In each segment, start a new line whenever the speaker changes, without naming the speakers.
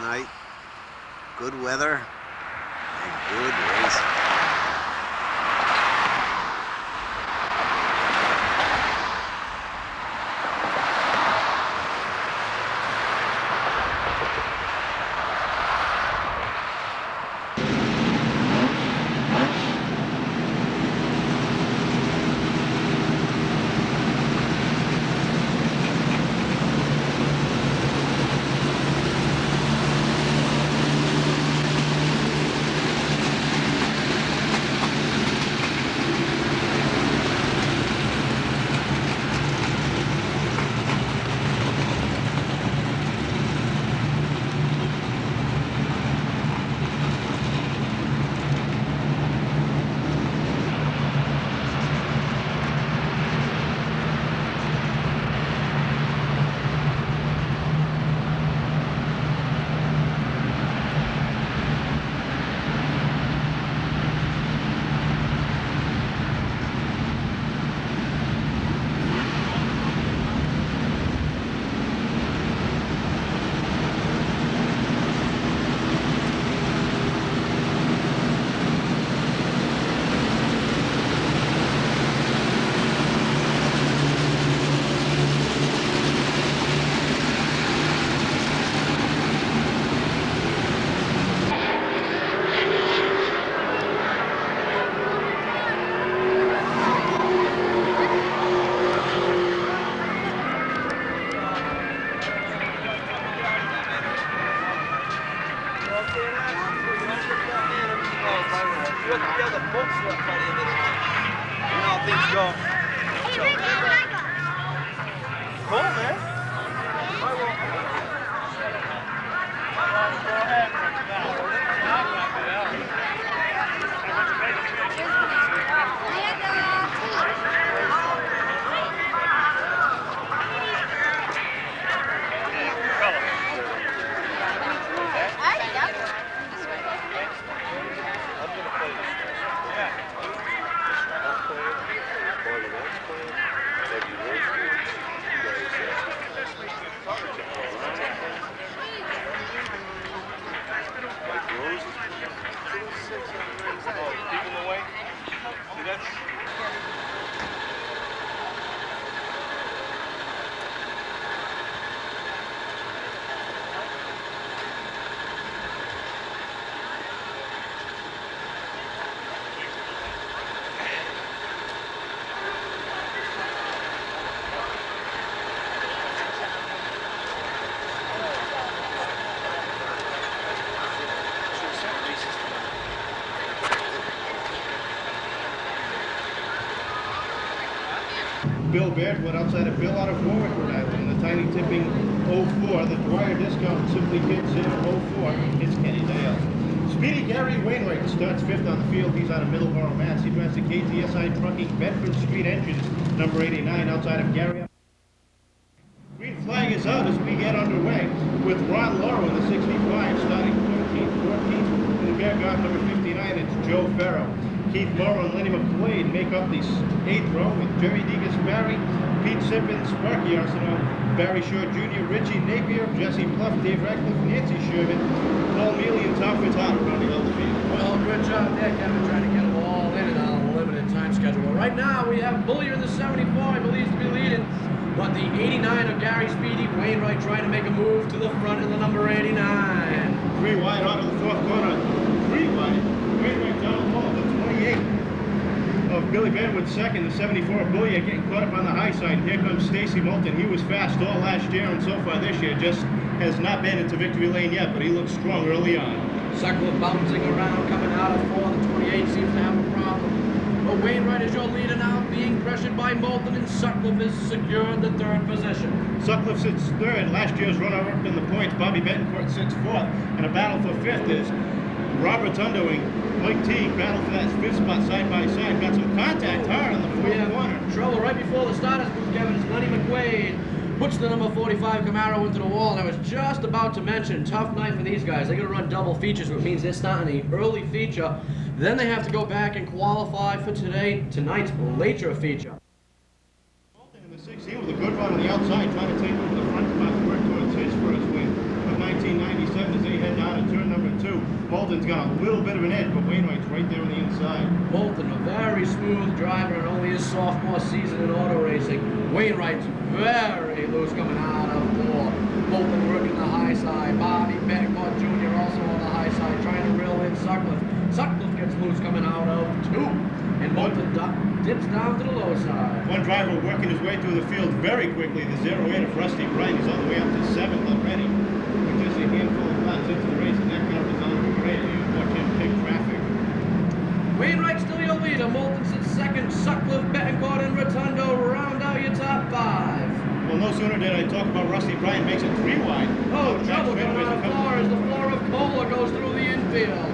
tonight. Good weather and good racing.
Bill Baird went outside of Bill out of Warwick, Rhode Island. The tiny tipping 04, the Dwyer discount simply kicks in 04. It's Kenny Dale. Speedy Gary Wainwright starts fifth on the field. He's out of Middleborough, Mass. He drives the KTSI Trucking Bedford Street Engines, number 89, outside of Gary. Green flag is out as we get underway with Ron Lauro in the 65, starting 13th, 14th. In the bear guard, number 59, it's Joe Farrow. Keith Morrow and Lenny McQuaid make up the 8th row with Jerry Degas Barry, Pete Sippins, Sparky Arsenault, Barry Short Jr., Richie Napier, Jesse Pluff, Dave Ratcliffe, Nancy Sherman, Paul Mealy, and Tom Fitzhart around the outfield.
Well, good job there, Kevin, trying to get them all in and on a limited time schedule. Right now, we have Bullier in the 74, I believe, to be leading, but the 89 of Gary Speedy Wainwright trying to make a move to the front in the number 89.
3 wide out of the 4th corner, 3 wide, Wainwright down low, the 28 of Billy Benwood second, the 74 Bullier getting caught up on the high side. Here comes Stacy Moulton. He was fast all last year and so far this year just has not been into victory lane yet, but he looks strong early on.
Sutcliffe bouncing around, coming out of 4. The 28 seems to have a problem. But Wainwright is your leader now, being pressured by Moulton, and Sutcliffe has secured the 3rd position.
Sutcliffe sits 3rd. Last year's runner-up in the points, Bobby Betancourt, sits 4th. And a battle for 5th is Rob Rotundo and Mike Teague. Battle for that 5th spot side by side. Got some contact hard on the 4th corner.
Trouble right before the starters booth, Kevin, is Lenny McQuaid. Puts the number 45 Camaro into the wall, and I was just about to mention, tough night for these guys. They're going to run double features, which means they're starting the early feature. Then they have to go back and qualify for tonight's later feature.
In the 16 with a good run on the outside, trying to take over the front spot to work towards his first win of 1997. as they head down to turn number 2. Moulton's got a little bit of an edge, but Wainwright's right there on the inside.
Moulton, a very smooth driver and only his sophomore season in auto racing. Wainwright's very loose coming out of 4. Moulton working the high side. Bobby Betancourt Jr. also on the high side, trying to reel in Sutcliffe. Sutcliffe gets loose coming out of 2. And Moulton dips down to the low side.
One driver working his way through the field very quickly. The 08 of Rusty Bright is all the way up to 7th already. With just a handful of laps into the race, and that car is on greatly. You watch him pick traffic.
Wainwright still your leader. Moulton sits 2nd. Sutcliffe, Betancourt, and Rotundo round out your top 5.
Well, no sooner did I talk about Rusty Bright makes it 3 wide.
Oh, trouble coming out of 4 as the floor of cola goes through the infield.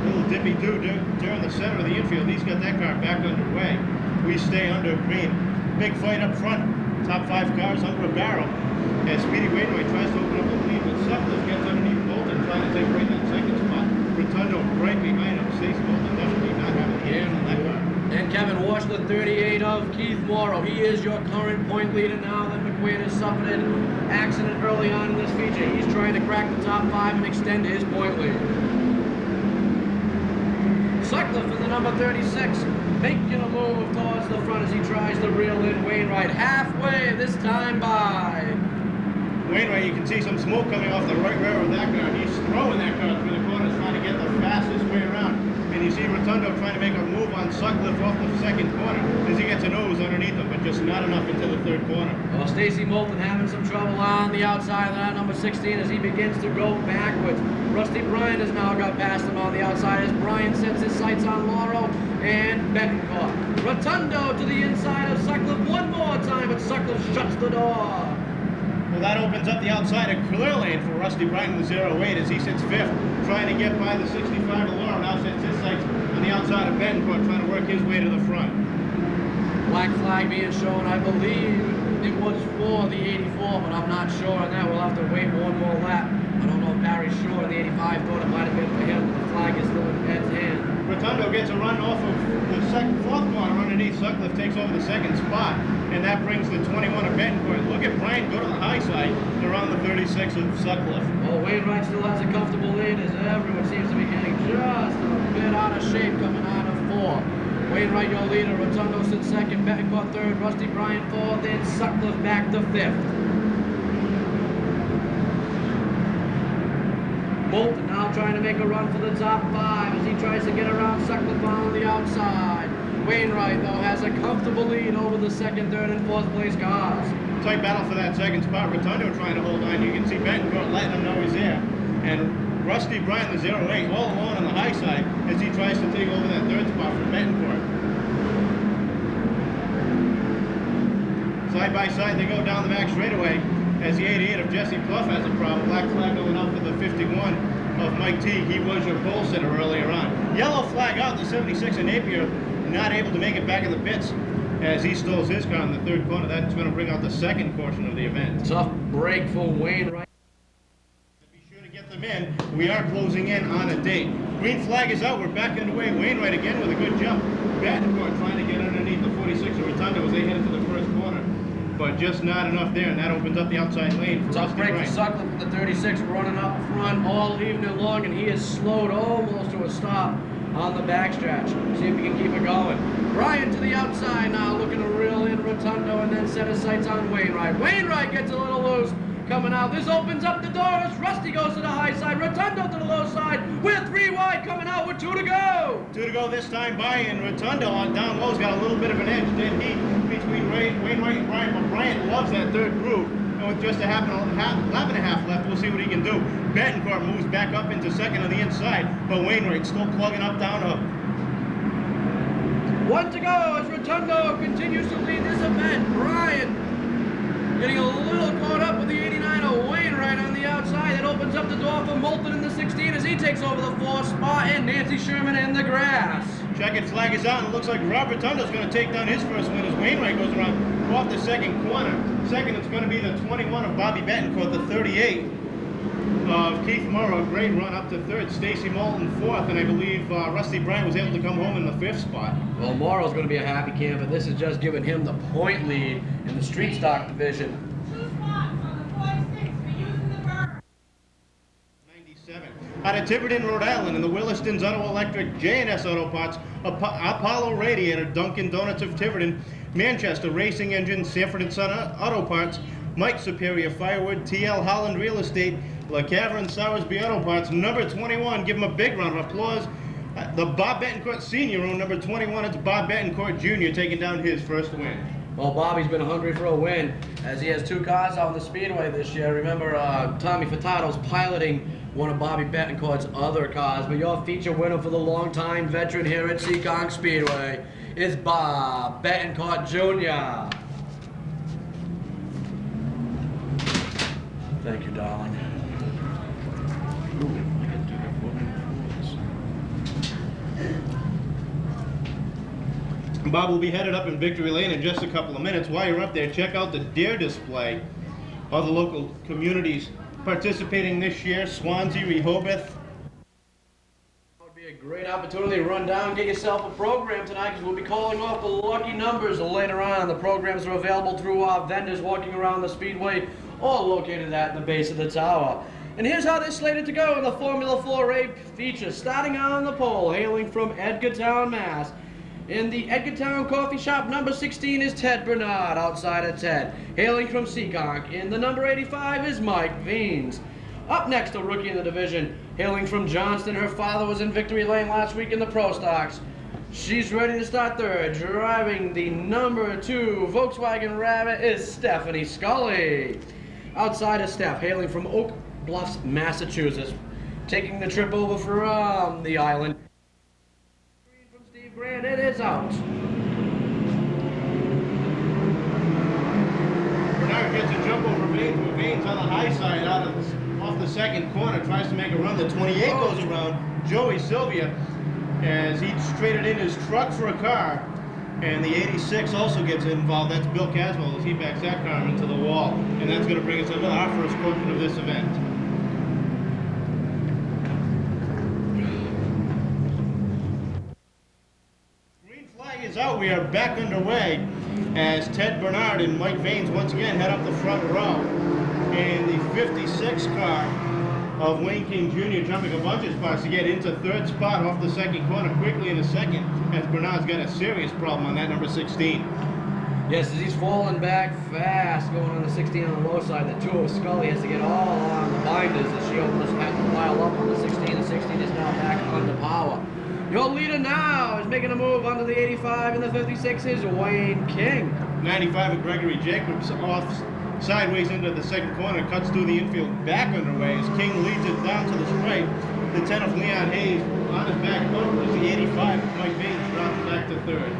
Little dippy-doo during the center of the infield. He's got that car back underway. We stay under green. Big fight up front. Top 5 cars under a barrel. As Speedy Wainwright tries to open up the lead, but Sutcliffe gets underneath Moulton, trying to take right that 2nd spot. Rotundo right behind him. Stacey Moulton definitely not having the hands on that car.
And Kevin Walsh, the 38 of Keith Morrow. He is your current point leader now that McQuaid has suffered an accident early on in this feature. He's trying to crack the top 5 and extend his point lead. Sutcliffe in the number 36, making a move towards the front as he tries to reel in Wainwright. Halfway this time by.
Wainwright, you can see some smoke coming off the right rear of that car. He's throwing that car through the corners, trying to get the fastest way around. And you see Rotundo trying to make a move on Sutcliffe off the 2nd corner as he gets a nose underneath him, but just not enough into the 3rd corner.
Well, Stacey Moulton having some trouble on the outside of that number 16 as he begins to go backwards. Rusty Bryant has now got past him on the outside as Bryant sets his sights on Morrow and Betancourt. Rotundo to the inside of Sutcliffe one more time, but Sutcliffe shuts the door.
Well, that opens up the outside of clear lane for Rusty Bryant in the 08 as he sits 5th, trying to get by the 65 of Laurel. Now sets his sights on the outside of Betancourt, trying to work his way to the front.
Black flag being shown, I believe it was for the 84, but I'm not sure on that. We'll have to wait one more lap. I don't know if Barry's sure. The 85 thought it might have been for him. The flag is still in Ed's hand.
Rotundo gets a run off of the 4th corner underneath. Sutcliffe takes over the 2nd spot, and that brings the 21 of Betancourt. Look at Bryant go to the high side around the 36 of Sutcliffe.
Well, Wainwright still has a comfortable lead as everyone seems to be getting just a bit out of shape coming out of 4. Wainwright your leader. Rotundo sits 2nd. Betancourt 3rd. Rusty Bryant 4th. And Sutcliffe back to 5th. Moulton now trying to make a run for the top 5 as he tries to get around Sutcliffe on the outside. Wainwright, though, has a comfortable lead over the 2nd, 3rd, and 4th place cars.
Tight battle for that 2nd spot. Rotundo trying to hold on. You can see Betancourt letting him know he's there. And Rusty Bryant, the 08, all alone on the high side as he tries to take over that 3rd spot from Betancourt. Side by side, they go down the back straightaway. As the 88 of Jesse Clough has a problem. Black flag going out for the 51 of Mike Teague. He was your pole sitter earlier on. Yellow flag out, the 76 of Napier not able to make it back in the pits as he stalls his car in the 3rd corner. That's going to bring out the 2nd portion of the event.
Tough break for Wainwright.
Be sure to get them in. We are closing in on a date. Green flag is out. We're back underway. Wainwright again with a good jump. Betancourt trying to get underneath the 46 of Rotundo as they head into the 1st corner. But just not enough there, and that opens up the outside lane for
Tough
Rusty
break
Bryant.
for Sutcliffe with the 36 running up front all evening long, and he is slowed almost to a stop on the backstretch. See if he can keep it going. Bryant to the outside now, looking to reel in Rotundo and then set his sights on Wainwright. Wainwright gets a little loose coming out. This opens up the doors. Rusty goes to the high side. Rotundo to the low side. We're 3 wide coming out with 2 to go.
2 to go this time by, and Rotundo on down low's got a little bit of an edge. Then he between Wainwright and Bryant, but Bryant loves that 3rd groove. And with just a lap and a half left, we'll see what he can do. Betancourt moves back up into 2nd on the inside, but Wainwright still plugging up down up.
1 to go as Rotundo continues to lead this event. Bryant getting a little caught up with the 89 of Wainwright on the outside. That opens up the door for Moulton in the 16 as he takes over the 4th spot, and Nancy Sherman in the grass.
Checkered flag is out, and it looks like Rob Rotundo's going to take down his first win as Wainwright goes around off the 2nd corner. 2nd, it's going to be the 21 of Bobby Betancourt, the 38 of Keith Morrow. Great run up to 3rd. Stacey Moulton 4th, and I believe Rusty Bryant was able to come home in the 5th spot.
Well, Morrow's going to be a happy camper. This is just giving him the point lead in the street stock division.
Out of Tiverton, Rhode Island, in the Williston's Auto Electric, J&S Auto Parts, Apollo Radiator, Dunkin' Donuts of Tiverton, Manchester Racing Engine, Sanford & Son Auto Parts, Mike Superior Firewood, TL Holland Real Estate, La Cavern Sowersby Auto Parts, number 21. Give him a big round of applause. The Bob Betancourt Senior own number 21. It's Bob Betancourt Jr. taking down his first win.
Well, Bobby's been hungry for a win, as he has 2 cars out on the Speedway this year. Remember, Tommy Furtado's piloting one of Bobby Betancourt's other cars, but your feature winner for the longtime veteran here at Seekonk Speedway is Bob Betancourt Jr. Thank you, darling. Ooh, I can do that for me.
Bob will be headed up in Victory Lane in just a couple of minutes. While you're up there, check out the Dare display. All the local communities participating this year: Swansea, Rehoboth.
It would be a great opportunity to run down and get yourself a program tonight, because we'll be calling off the lucky numbers later on. The programs are available through our vendors walking around the Speedway, all located at the base of the tower. And here's how they're slated to go in the Formula 4A feature. Starting on the pole, hailing from Edgartown, Mass. In the Edgartown Coffee Shop, number 16 is Ted Bernard, outside of Ted. Hailing from Seekonk, in the number 85 is Mike Veens. Up next, a rookie in the division, hailing from Johnston. Her father was in Victory Lane last week in the Pro Stocks. She's ready to start third. Driving the number 2 Volkswagen Rabbit is Stephanie Scully. Outside of Steph, hailing from Oak Bluffs, Massachusetts. Taking the trip over from the island. From Steve Grant, it is out.
Bernard gets a jump over Veens, but Veens on the high side off the second corner, tries to make a run. The 28 goes around Joey Sylvia as he traded in his truck for a car. And the 86 also gets involved. That's Bill Caswell as he backs that car into the wall. And that's going to bring us to our first portion of this event. Green flag is out. We are back underway as Ted Bernard and Mike Veens once again head up the front row. And the 56 car of Wayne King Jr. jumping a bunch of spots to get into third spot off the second corner quickly in the second, as Bernard's got a serious problem on that number 16.
Yes, as he's falling back fast, going on the 16 on the low side. The 2 of Scully has to get all on the binders as she almost had to pile up on the 16. The 16 is now back under power. Your leader now is making a move under the 85, and the 56 is Wayne King.
95 of Gregory Jacobs off sideways into the second corner, cuts through the infield, back underway as King leads it down to the straight. The 10 of Leon Hayes on his back over as the 85 of Mike Veens drops back to third.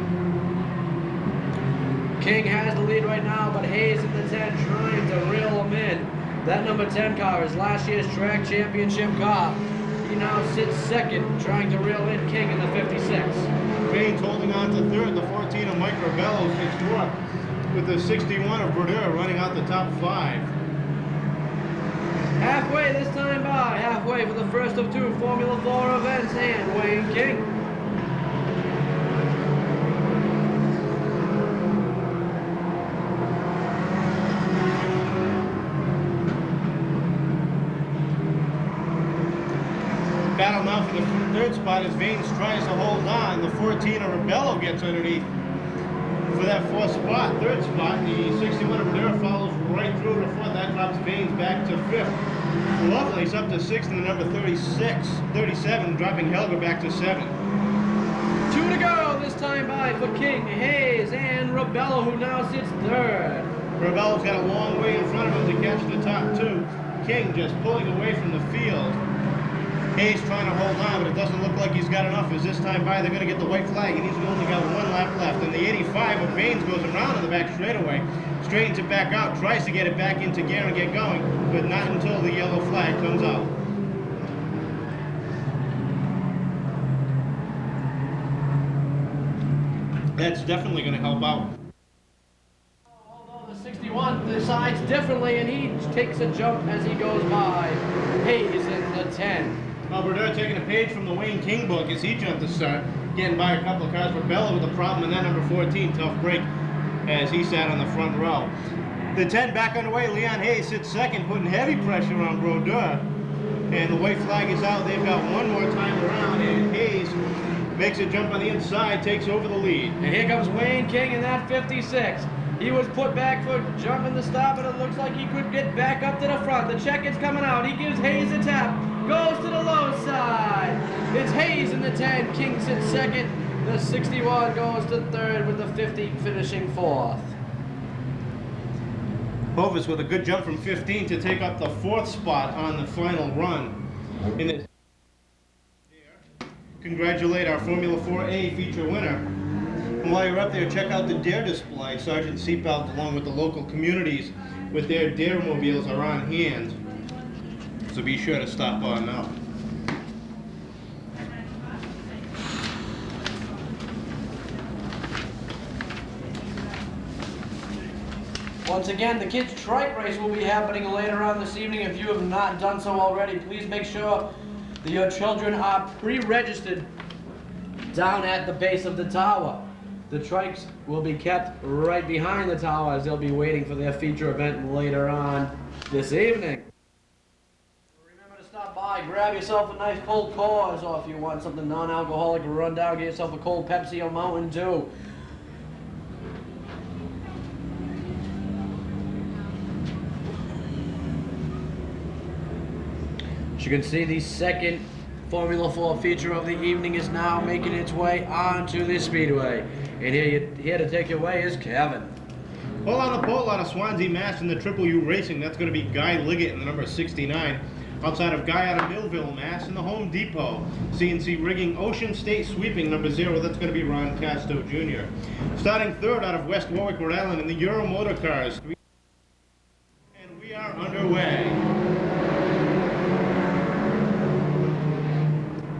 King has the lead right now, but Hayes in the 10 trying to reel him in. That number 10 car is last year's track championship car. He now sits second, trying to reel in King in the 56.
Veens holding on to third. The 14 of Mike Rebello is fourth, with the 61 of Brodeur running out the top 5.
Halfway this time by, halfway for the first of 2 Formula 4 events, and Wayne King.
Battle now for the third spot as Veens tries to hold on. The 14 of Rebello gets underneath for that 4th spot, 3rd spot. The 61 of Brodeur follows right through to 4th. That drops Veens back to 5th. Lovelace up to 6th in the number 37, dropping Helga back to 7th.
2 to go this time by for King, Hayes, and Rebello, who now sits 3rd.
Rebello's got a long way in front of him to catch the top 2. King just pulling away from the field. Hayes trying to hold on, but it doesn't look like he's got enough, as this time by they're going to get the white flag, and he's only got 1 lap left. And the 85 of Veens goes around in the back straightaway, straightens it back out, tries to get it back into gear and get going, but not until the yellow flag comes out. That's definitely going to help out.
Although the 61 decides differently, and he takes a jump as he goes by. Hayes in the 10.
Brodeur taking a page from the Wayne King book as he jumped to start, getting by a couple of cars. Rebello with a problem in that number 14, tough break, as he sat on the front row. The 10 back underway. Leon Hayes sits second, putting heavy pressure on Brodeur And the white flag is out. They've got one more time around, and Hayes makes a jump on the inside, takes over the lead.
And here comes Wayne King in that 56. He was put back for jumping the stop, but it looks like he could get back up to the front. The check is coming out. He gives Hayes a tap. Goes to the low side. It's Hayes in the 10. King sits second. The 61 goes to third with the 50 finishing fourth.
Hovis with a good jump from 15 to take up the fourth spot on the final run. In this, congratulate our Formula 4A feature winner. And while you're up there, check out the Dare display. Sergeant Seatbelt, along with the local communities with their Dare mobiles, are on hand. So be sure to stop on now.
Once again, the kids' trike race will be happening later on this evening. If you have not done so already, please make sure that your children are pre-registered down at the base of the tower. The trikes will be kept right behind the tower as they'll be waiting for their feature event later on this evening. Remember to stop by, grab yourself a nice cold Coors, or if you want something non-alcoholic, run down, get yourself a cold Pepsi or Mountain Dew. As you can see, the second Formula 4 feature of the evening is now making its way onto the speedway. And here to take your way is Kevin.
All on the pole out of Swansea, Mass. in the Triple U Racing. That's going to be Guy Liggett in the number 69. Outside of Guy out of Millville, Mass. in the Home Depot. CNC Rigging Ocean State Sweeping number 0. That's going to be Ron Casto Jr. Starting third out of West Warwick, Rhode Island in the Euro Motor Cars. And we are underway.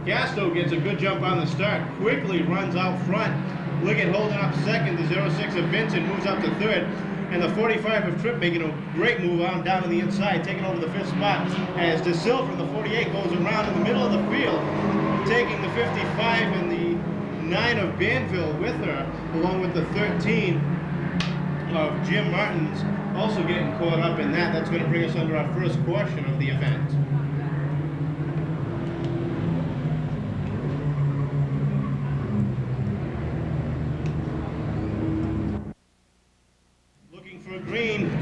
Casto gets a good jump on the start, quickly runs out front. Liggett holding up second, the 06 of Vincent moves up to third, and the 45 of Tripp making a great move on down on the inside, taking over the fifth spot as De Silva from the 48 goes around in the middle of the field, taking the 55 and the 9 of Banville with her, along with the 13 of Jim Martins, also getting caught up in that. That's going to bring us under our first caution of the event.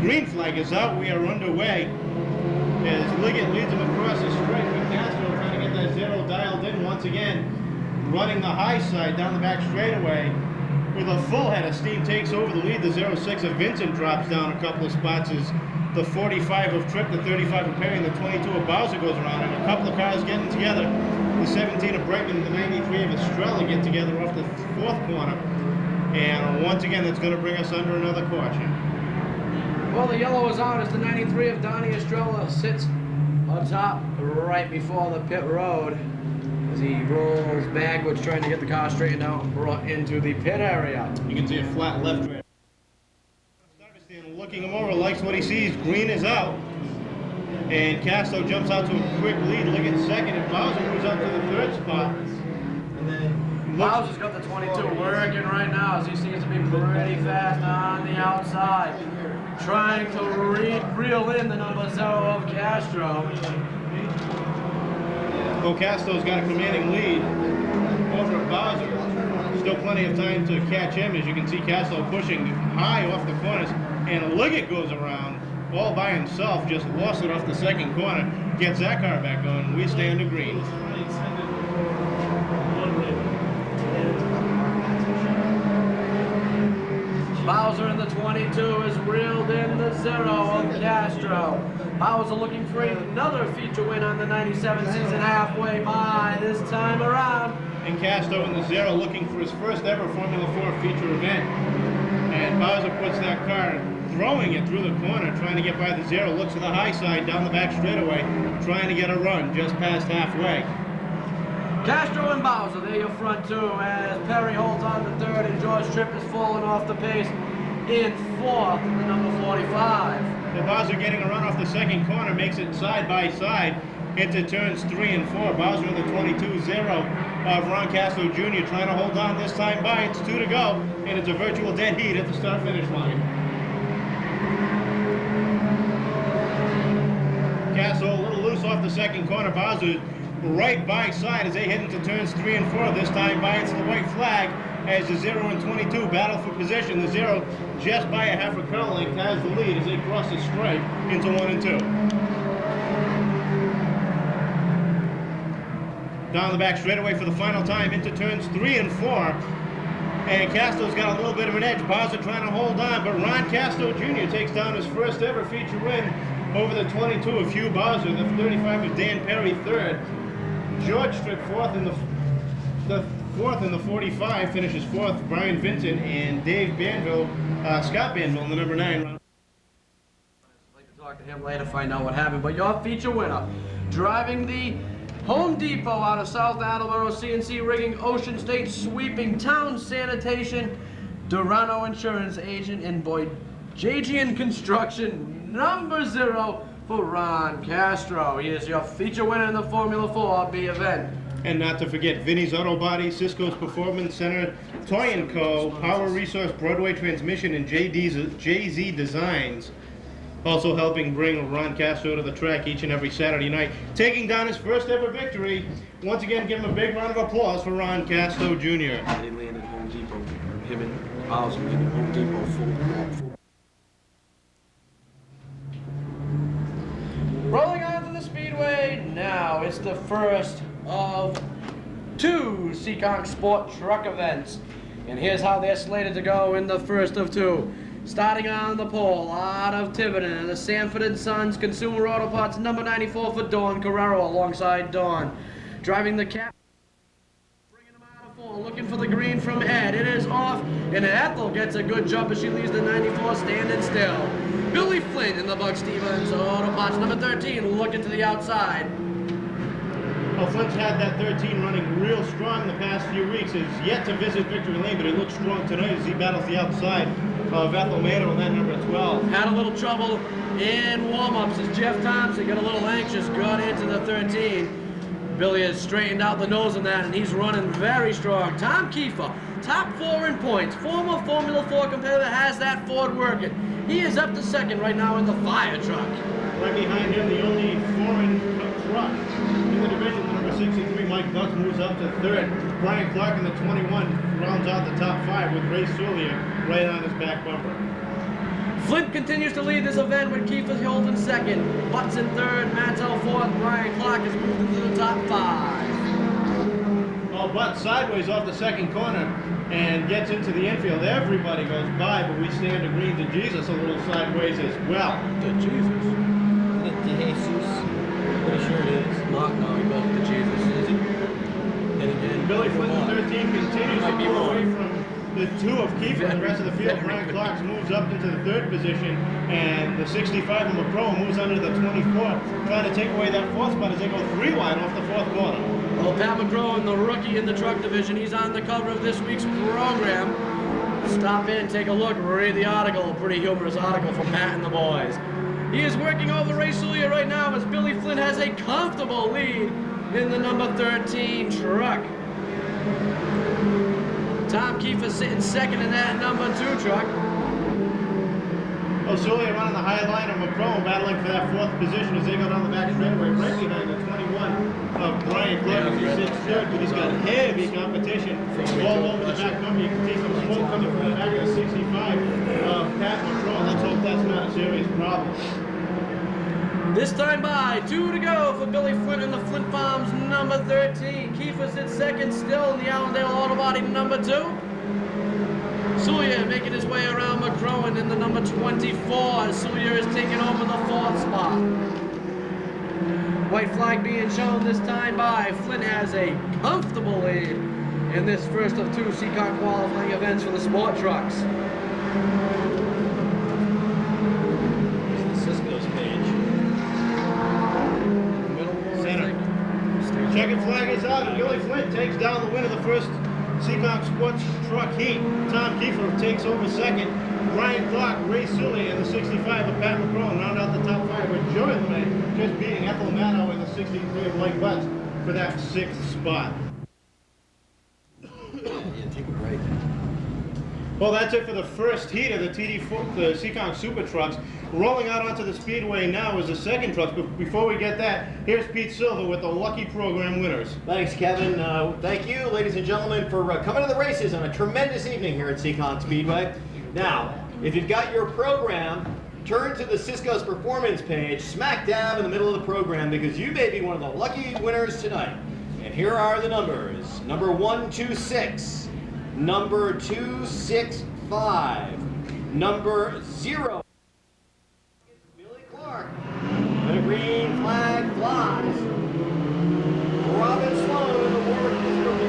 Green flag is out. We are underway as Liggett leads him across the straight with Castro trying to get that 0 dialed in once again, running the high side down the back straightaway with a full head of steam, takes over the lead. The 06 of Vincent drops down a couple of spots as the 45 of Tripp, the 35 of Perry, and the 22 of Bowser goes around, and a couple of cars getting together. The 17 of Brightman and the 93 of Estrella get together off the fourth corner, and once again that's going to bring us under another caution.
Well, the yellow is out as the 93 of Donnie Estrella sits on top right before the pit road as he rolls backwards trying to get the car straightened out and brought into the pit area.
You can see a flat left right. Stand looking him over, likes what he sees. Green is out. And Castro jumps out to a quick lead. Liggett second, and Bowser moves up to the third spot. And then
Bowser's got the 22 working right now as he seems to be pretty fast on the outside. Trying to reel in the number 0 of Castro.
Well, Castro's got a commanding lead over Bowser. Still plenty of time to catch him. As you can see, Castro pushing high off the corners. And Liggett goes around all by himself, just lost it off the second corner. Gets that car back going. We stay under green.
Bowser in the 22 has reeled in the 0 of Castro. Bowser looking for another feature win on the 97 season halfway by this time around.
And Castro in the 0 looking for his first ever Formula 4 feature event. And Bowser puts that car, throwing it through the corner, trying to get by the 0, looks to the high side, down the back straightaway, trying to get a run just past halfway.
Castro and Bowser, they're your front two, as Perry holds on to third and George Tripp is falling off the pace in fourth, the number 45.
And Bowser getting a run off the second corner, makes it side by side into turns 3 and 4. Bowser in the 22-0 of Ron Castro Jr. trying to hold on this time by. It's 2 to go, and it's a virtual dead heat at the start-finish line. Castro a little loose off the second corner. Bowser right by side as they head into turns 3 and 4. This time by into the white flag as the 0 and 22 battle for position. The 0 just by a half a car length has the lead as they cross the stripe into 1 and 2. Down the back straightaway for the final time into turns 3 and 4. And Castro's got a little bit of an edge. Bowser trying to hold on, but Ron Castro Jr. takes down his first ever feature win over the 22 of Hugh Bowser. The 35 of Dan Perry third. George Strick fourth in the 45, finishes fourth. Brian Vincent and Dave Banville, Scott Banville in the number 9 round.
I'd like to talk to him later, find out what happened. But your feature winner, driving the Home Depot out of South Attleboro, CNC Rigging, Ocean State Sweeping, Town Sanitation, Durano Insurance Agent, and Boyjagian Construction, number 0 for Ron Castro. He is your feature winner in the Formula 4B event.
And not to forget Vinny's Auto Body, Cisco's Performance Center, Toy & Co., Power Resource, Broadway Transmission, and JZ Designs. Also helping bring Ron Castro to the track each and every Saturday night. Taking down his first ever victory. Once again, give him a big round of applause for Ron Castro Jr.
They landed Home Depot. Him and Bowser landed Home Depot full. Rolling on to the Speedway now. It's the first of 2 Seekonk Sport Truck events. And here's how they're slated to go in the first of 2. Starting on the pole, out of Tiverton, the Sanford & Sons Consumer Auto Parts, number 94 for Dawn Carrero alongside Dawn. Driving the cap, bringing him out of 4, looking for the green from Ed. It is off, and Ethel gets a good jump as she leaves the 94 standing still. Billy Flynn in the Buck Stevens Auto Parts, number 13, looking to the outside.
Well, Flynn's had that 13 running real strong the past few weeks. Has yet to visit victory lane, but it looks strong tonight as he battles the outside of Ethel Mato on that number 12.
Had a little trouble in warm-ups as Jeff Thompson got a little anxious, got into the 13. Billy has straightened out the nose on that, and he's running very strong. Tom Kiefer, top 4 in points. Former Formula 4 competitor, has that Ford working. He is up to second right now in the fire truck.
Right behind him, the only foreign truck in the division, the number 63, Mike Buck, moves up to third. Brian Clark in the 21 rounds out the top 5 with Ray Sulia right on his back bumper.
Flint continues to lead this event with Kiefer's holding second. Butts in third, Mattel fourth, Brian Clark has moved into the top 5.
Well, Butts sideways off the second corner and gets into the infield. Everybody goes by, but we stand to green to Jesus a little sideways as well.
To Jesus.
To Jesus. Pretty sure it is.
No, he goes to Jesus.
Is it? Then again,
Billy Flynn, the 13, continues to
Might be
pull away
wrong.
from the 2 of Kiefer and the rest of the field. Brian Clark moves up into the 3rd position, and the 65 of McCrow moves under the 24, trying to take away that 4th spot as they go 3 wide off the 4th corner.
Well, Pat McCrow, the rookie in the truck division, he's on the cover of this week's program. Stop in, take a look, read the article, a pretty humorous article from Pat and the boys. He is working over Ray Sulia right now as Billy Flynn has a comfortable lead in the number 13 truck. Tom Kiefer sitting second in that number 2 truck.
O'Sullivan running the high line of McCrone, battling for that 4th position as they go down the back straightaway, right behind the 21 of Brian Clark as he sits third, but he's got heavy competition all over the back bumper. You can see some smoke coming from the back of the 65 of Pat McCrone. Let's hope that's not a serious problem.
This time by, 2 to go for Billy Flint and the Flint Farms number 13. Kiefer sits second still in the Allendale Auto Body number 2. Sulia making his way around McCrowan in the number 24. Sulia is taking over the 4th spot. White flag being shown this time by. Flint has a comfortable lead in this first of 2 Seekonk qualifying events for the sport trucks.
Checkered flag is out, and Billy Flint takes down the win of the first Seekonk Sports Truck Heat. Tom Kiefer takes over second. Brian Clark, Ray Sully, and the 65 of Pat McCrone round out the top 5 with Joy LeMay just beating Ethel Mato in the 63 of Mike Butts for that 6th spot.
Yeah, take a break.
Well, that's it for the first heat of the the Seekonk Super Trucks. Rolling out onto the speedway now is the second truck. But before we get that, here's Pete Silver with the lucky program winners.
Thanks, Kevin. Thank you, ladies and gentlemen, for coming to the races on a tremendous evening here at Seekonk Speedway. Now, if you've got your program, turn to the Cisco's Performance page, smack dab in the middle of the program, because you may be one of the lucky winners tonight. And here are the numbers. Number 126, number 265, number 0. Billy Clark. The green flag flies. Robin Sloan in the Warwick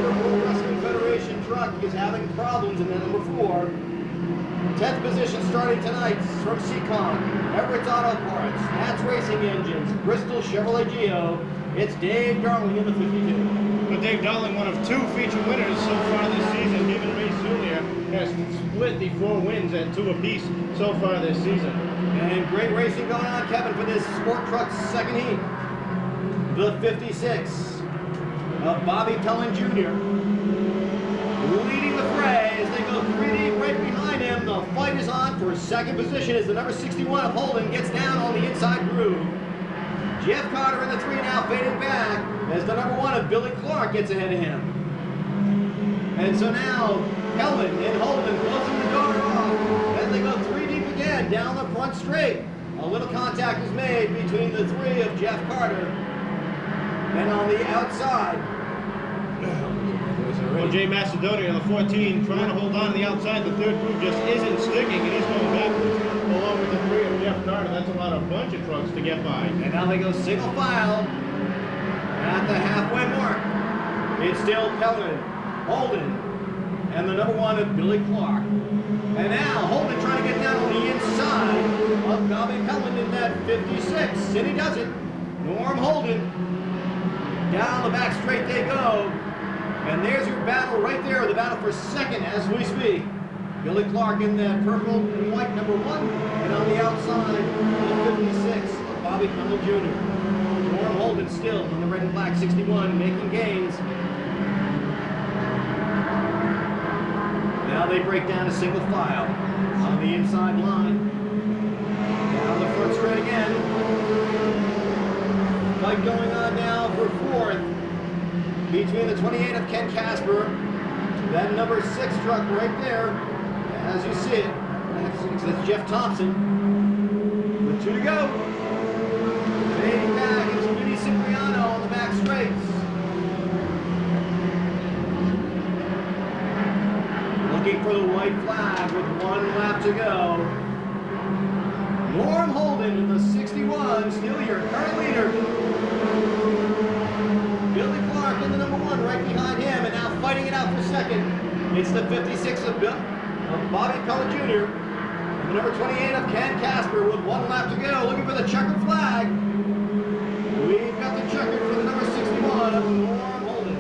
Pro Wrestling Federation truck is having problems in the number 4. 10th position starting tonight from Seekonk, Everett's Auto Parts, Nats Racing Engines, Bristol Chevrolet Geo. It's Dave Darling in the 52.
But Dave Darling, one of 2 feature winners so far this season. Him and Ray Jr. has split the 4 wins at 2 apiece so far this season.
And great racing going on, Kevin, for this Sport Truck's second heat. The 56 of Bobby Pellin Jr. leading the fray as they go 3 deep right behind him. The fight is on for second position as the number 61 of Holden gets down on the inside groove. Jeff Carter in the 3 now fading back as the number 1 of Billy Clark gets ahead of him. And so now Pellin and Holden closing the door off as they go 3 deep again down the front straight. A little contact is made between the 3 of Jeff Carter. And on the outside,
Well, Jay Macedonia on the 14 trying to hold on to the outside. The 3rd group just isn't sticking, and he's going backwards along with the 3 of Jeff Carter. That's a bunch of trucks to get by.
and now they go single file at the halfway mark. It's still Pellin, Holden, and the number 1 of Billy Clark. And now Holden trying to get down on the inside of Bobby Pellin in that 56, and he does it. Norm Holden, down the back straight they go. And there's your battle right there, the battle for second as we speak. Billy Clark in that purple and white number 1, and on the outside, the 56 of Bobby Pellin Jr. Norm Holden still in the red and black 61, making gains. Now they break down a single file on the inside line. Down the front straight again. Fight going on now for 4th. Between the 28 of Ken Casper, that number 6 truck right there, as you see it, that's Jeff Thompson, with 2 to go. Fading back is Vinny Cipriano on the back straights. Looking for the white flag with 1 lap to go. Norm Holden in the 61, still your current leader. Billy Clark in the number 1 right behind him, and now fighting it out for second. It's the 56 of Bobby Pellin Jr. and the number 28 of Ken Casper with 1 lap to go, looking for the checkered flag. We've got the checkered for the number 61 of Norm Holden,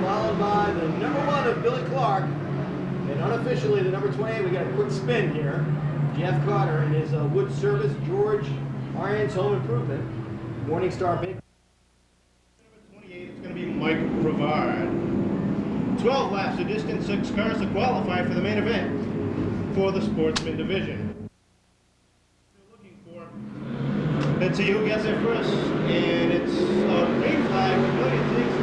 followed by the number 1 of Billy Clark, and unofficially the number 28. We got a quick spin here. Jeff Carter in his wood service George Irons Home Improvement Morningstar Big.
Mike Brevard. 12 laps, the distance, 6 cars to qualify for the main event for the Sportsman Division. We're looking for, let's see who gets there first, and it's a green flag. William takes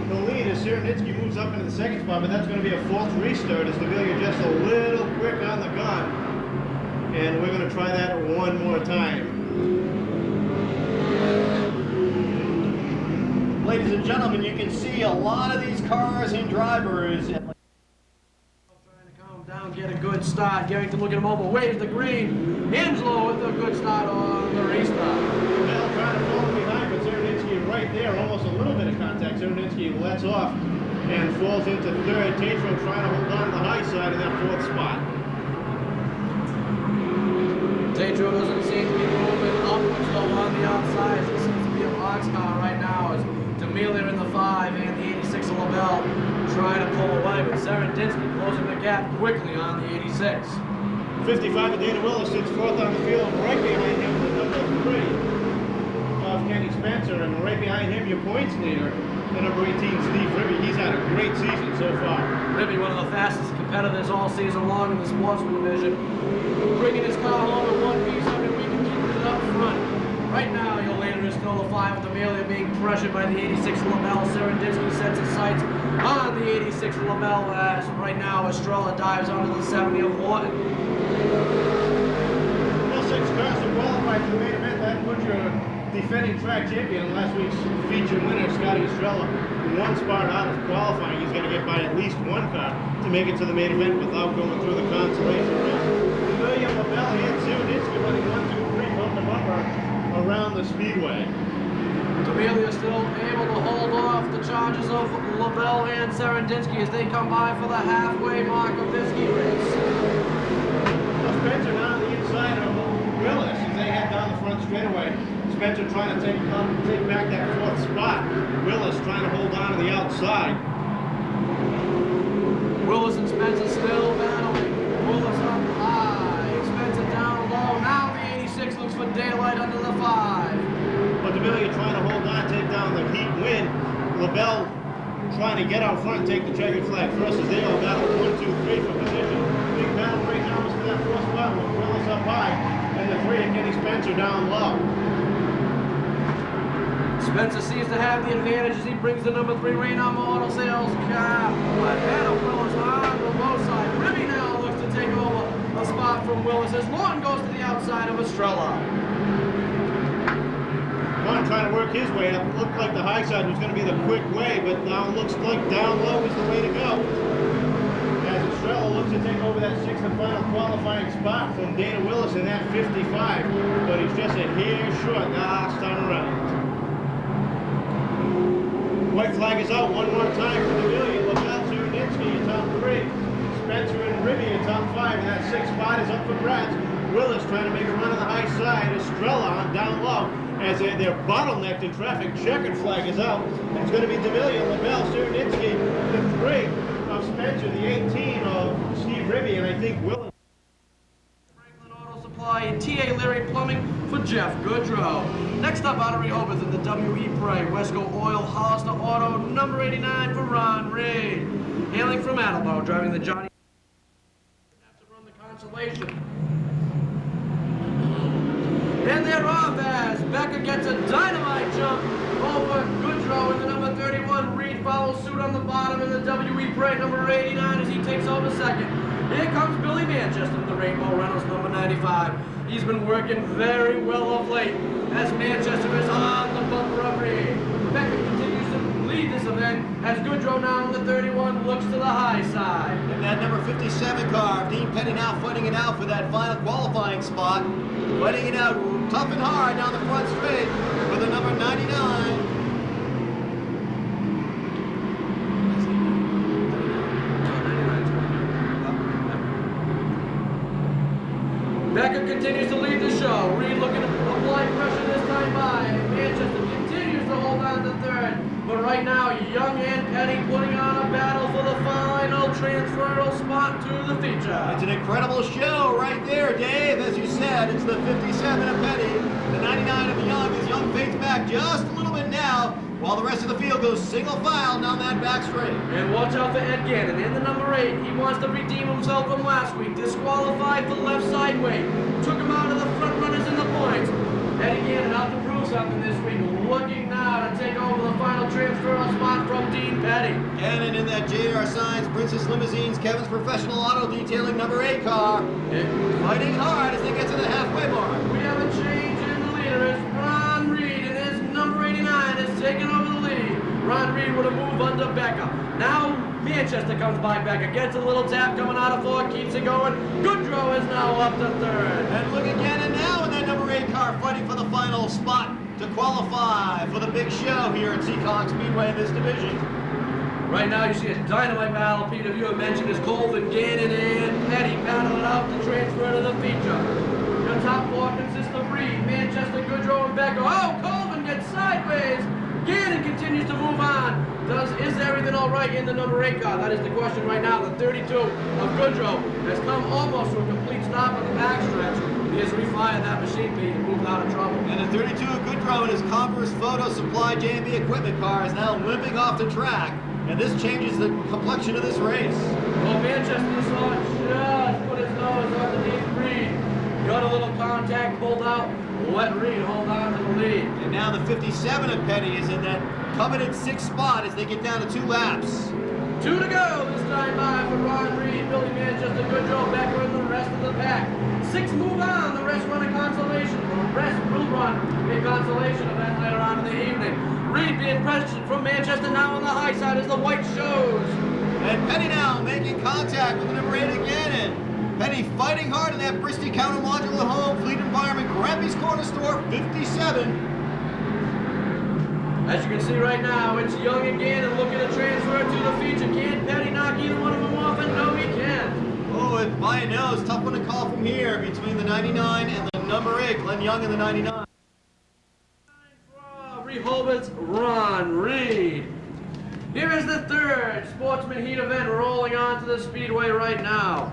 the lead as Serenitsky moves up into the 2nd spot, but that's going to be a false restart as DeVilliers just a little quick on the gun. And we're going to try that one more time.
Ladies and gentlemen, you can see a lot of these cars and drivers.
Trying to calm down, get a good start. Garrington looking him over, waves the green. Angelo with a good start on the restart.
Bell trying to fall behind, but Serenitsky right there, almost a little bit of contact. Serenitsky lets off and falls into 3rd. Tatro trying to hold on to the high side of that 4th spot.
Tatro doesn't seem to be moving upwards though on the outside. It seems to be a boxcar right now. As D'Amelio in the 5 and the 86 of LaBelle try to pull away, but Serendinsky closing the gap quickly on the 86.
55 of Dana Willis sits 4th on the field, right behind him the number 3 of Kenny Spencer, and right behind him your points leader, the number 18 Steve Ribby. He's had a great season so far.
Ribby, one of the fastest competitors all season long in the sportsman division. Bringing his car home in one piece every week and keeping it up front. Right now, your leader is still the 5 with Amelia being pressured by the 86 LaBelle. Serendinsky sets his sights on the 86 LaBelle as right now Estrella dives onto the 70 of Horton.
All 6 cars are qualified for the main event. That puts your defending track champion and last week's feature winner, Scotty Estrella, 1 spot out of qualifying. He's got to get by at least 1 car to make it to the main event without going through the consolation round. William LaBelle and Serendinsky running 1, 2, 3 bumper to bumper around the speedway.
D'Amelia still able to hold off the charges of LaBelle and Serendinsky as they come by for the halfway mark of this heat race.
Spencer now on the inside of Willis as they head down the front straightaway. Spencer trying to take back that 4th spot. Willis trying to hold on to the outside.
Willis and Spencer still battling. Willis up high, Spencer down low. Now the 86 looks for daylight under the 5.
But D'Amelia trying to hold on, take down the heat win. LaBelle trying to get out front and take the checkered flag first as they all battle 1, 2, 3 for position. Big battle right now is for that 4th spot with Willis up high and the 3 are getting Spencer down low.
Spencer seems to have the advantage as he brings the number 3 Raynham Auto Sales car ahead of Willis on the low side. Ribby now looks to take over a spot from Willis as Lawton goes to the outside of Estrella.
Lawton trying to work his way up. Looked like the high side was going to be the quick way, but now it looks like down low is the way to go. As Estrella looks to take over that 6th and final qualifying spot from Dana Willis in that 55, but he's just a hair short last time around. White flag is out one more time for D'Amelia. LaBelle, Serendinsky in top 3. Spencer and Ribby in top 5, and that 6th spot is up for grabs. Willis trying to make a run on the high side. Estrella on down low as they're bottlenecked in traffic. Checkered flag is out. And it's going to be D'Amelia, LaBelle, Serendinsky, the 3 of Spencer, the 18 of Steve Ribby, and I think Willis.
And T.A. Leary Plumbing for Jeff Goodrow. Next up out of Rehoboth in the W.E. Prey, Wesco Oil, Hollister Auto, number 89 for Ron Reed. Hailing from Attleboro, driving the Johnny. Have to run the consolation. And they're off as Becker gets a dynamite jump over Goodrow in the number 31. Reed follows suit on the bottom in the W.E. Prey, number 89 as he takes over second. Here comes Billy Manchester with the Rainbow Reynolds, number 95. He's been working very well of late as Manchester is on the bumper of Reed. Becker continues to lead this event as Goodrow now in the 31 looks to the high side.
And that number 57 car, Dean Petty now fighting it out for that final qualifying spot. Fighting it out tough and hard down the front straight for the number 99.
Becker continues to lead the show. Reed looking to apply pressure this time by. Manchester continues to hold on to 3rd. But right now, Young and Petty putting on a battle for the final transferal spot to the feature.
It's an incredible show right there, Dave. As you said, it's the 57 of Petty, the 99 of Young. As Young fades back just a little bit now, while the rest of the field goes single file down that back straight.
And watch out for Ed Gannon in the number 8. He wants to redeem himself from last week. Disqualified for left side weight. Took him out of the front runners in the points. Eddie Gannon out to prove something this week. Looking now to take over the final transfer spot from Dean Petty.
Gannon in that JR Signs, Princess Limousines, Kevin's Professional Auto Detailing number 8 car. Fighting hard as they get to the halfway mark.
We have a change in the leader as Ron Reed and his number 89 is taking over the lead. Ron Reed with a move under Becker. Now Manchester comes by Becker, gets a little tap coming out of 4, keeps it going. Goodrow is now up to 3rd.
And look at Gannon now in that number 8 car fighting for the final spot to qualify for the big show here at Seekonk Speedway in this division.
Right now you see a dynamite battle. Peter, you have mentioned is Colvin, Gannon, and Petty battling out to transfer to the feature. Your top 4 consists of Reed, Manchester, Goodrow, and Becker. Oh, Colvin gets sideways. Gannon continues to move on. Is everything all right in the number 8 car? That is the question right now. The 32 of Goodrow has come almost to a complete stop on the backstretch. He has refired that machine, Pete, and moved out of trouble.
And the 32 of Goodrow in his Converse Photo Supply J&B equipment car is now limping off the track. And this changes the complexion of this race.
Well, Manchester saw just put his nose underneath Reed. Got a little contact, pulled out, let Reed hold on to the lead.
And now the 57 of Petty is in that coveted 6th spot as they get down to 2 laps.
2 to go this time by for Ron Reed, Billy Manchester, Goodrow, Becker, and the rest of the pack. 6 move on, the rest run a consolation. The rest will run a consolation event later on in the evening. Reed being pressured from Manchester now on the high side as the white shows.
And Petty now making contact with the number 8 again, and Petty fighting hard in that Bristol Counter Modular Home Fleet Environment Grampy's Corner Store 57.
As you can see right now, it's Young again and looking to transfer to the feature. Can Petty knock either one of them off? And no, he can't.
Oh, and by nose, tough one to call from here between the 99 and the number 8, Glenn Young and the 99.
Rehoboth's Ron Reed. Here is the 3rd Sportsman Heat event rolling onto the Speedway right now.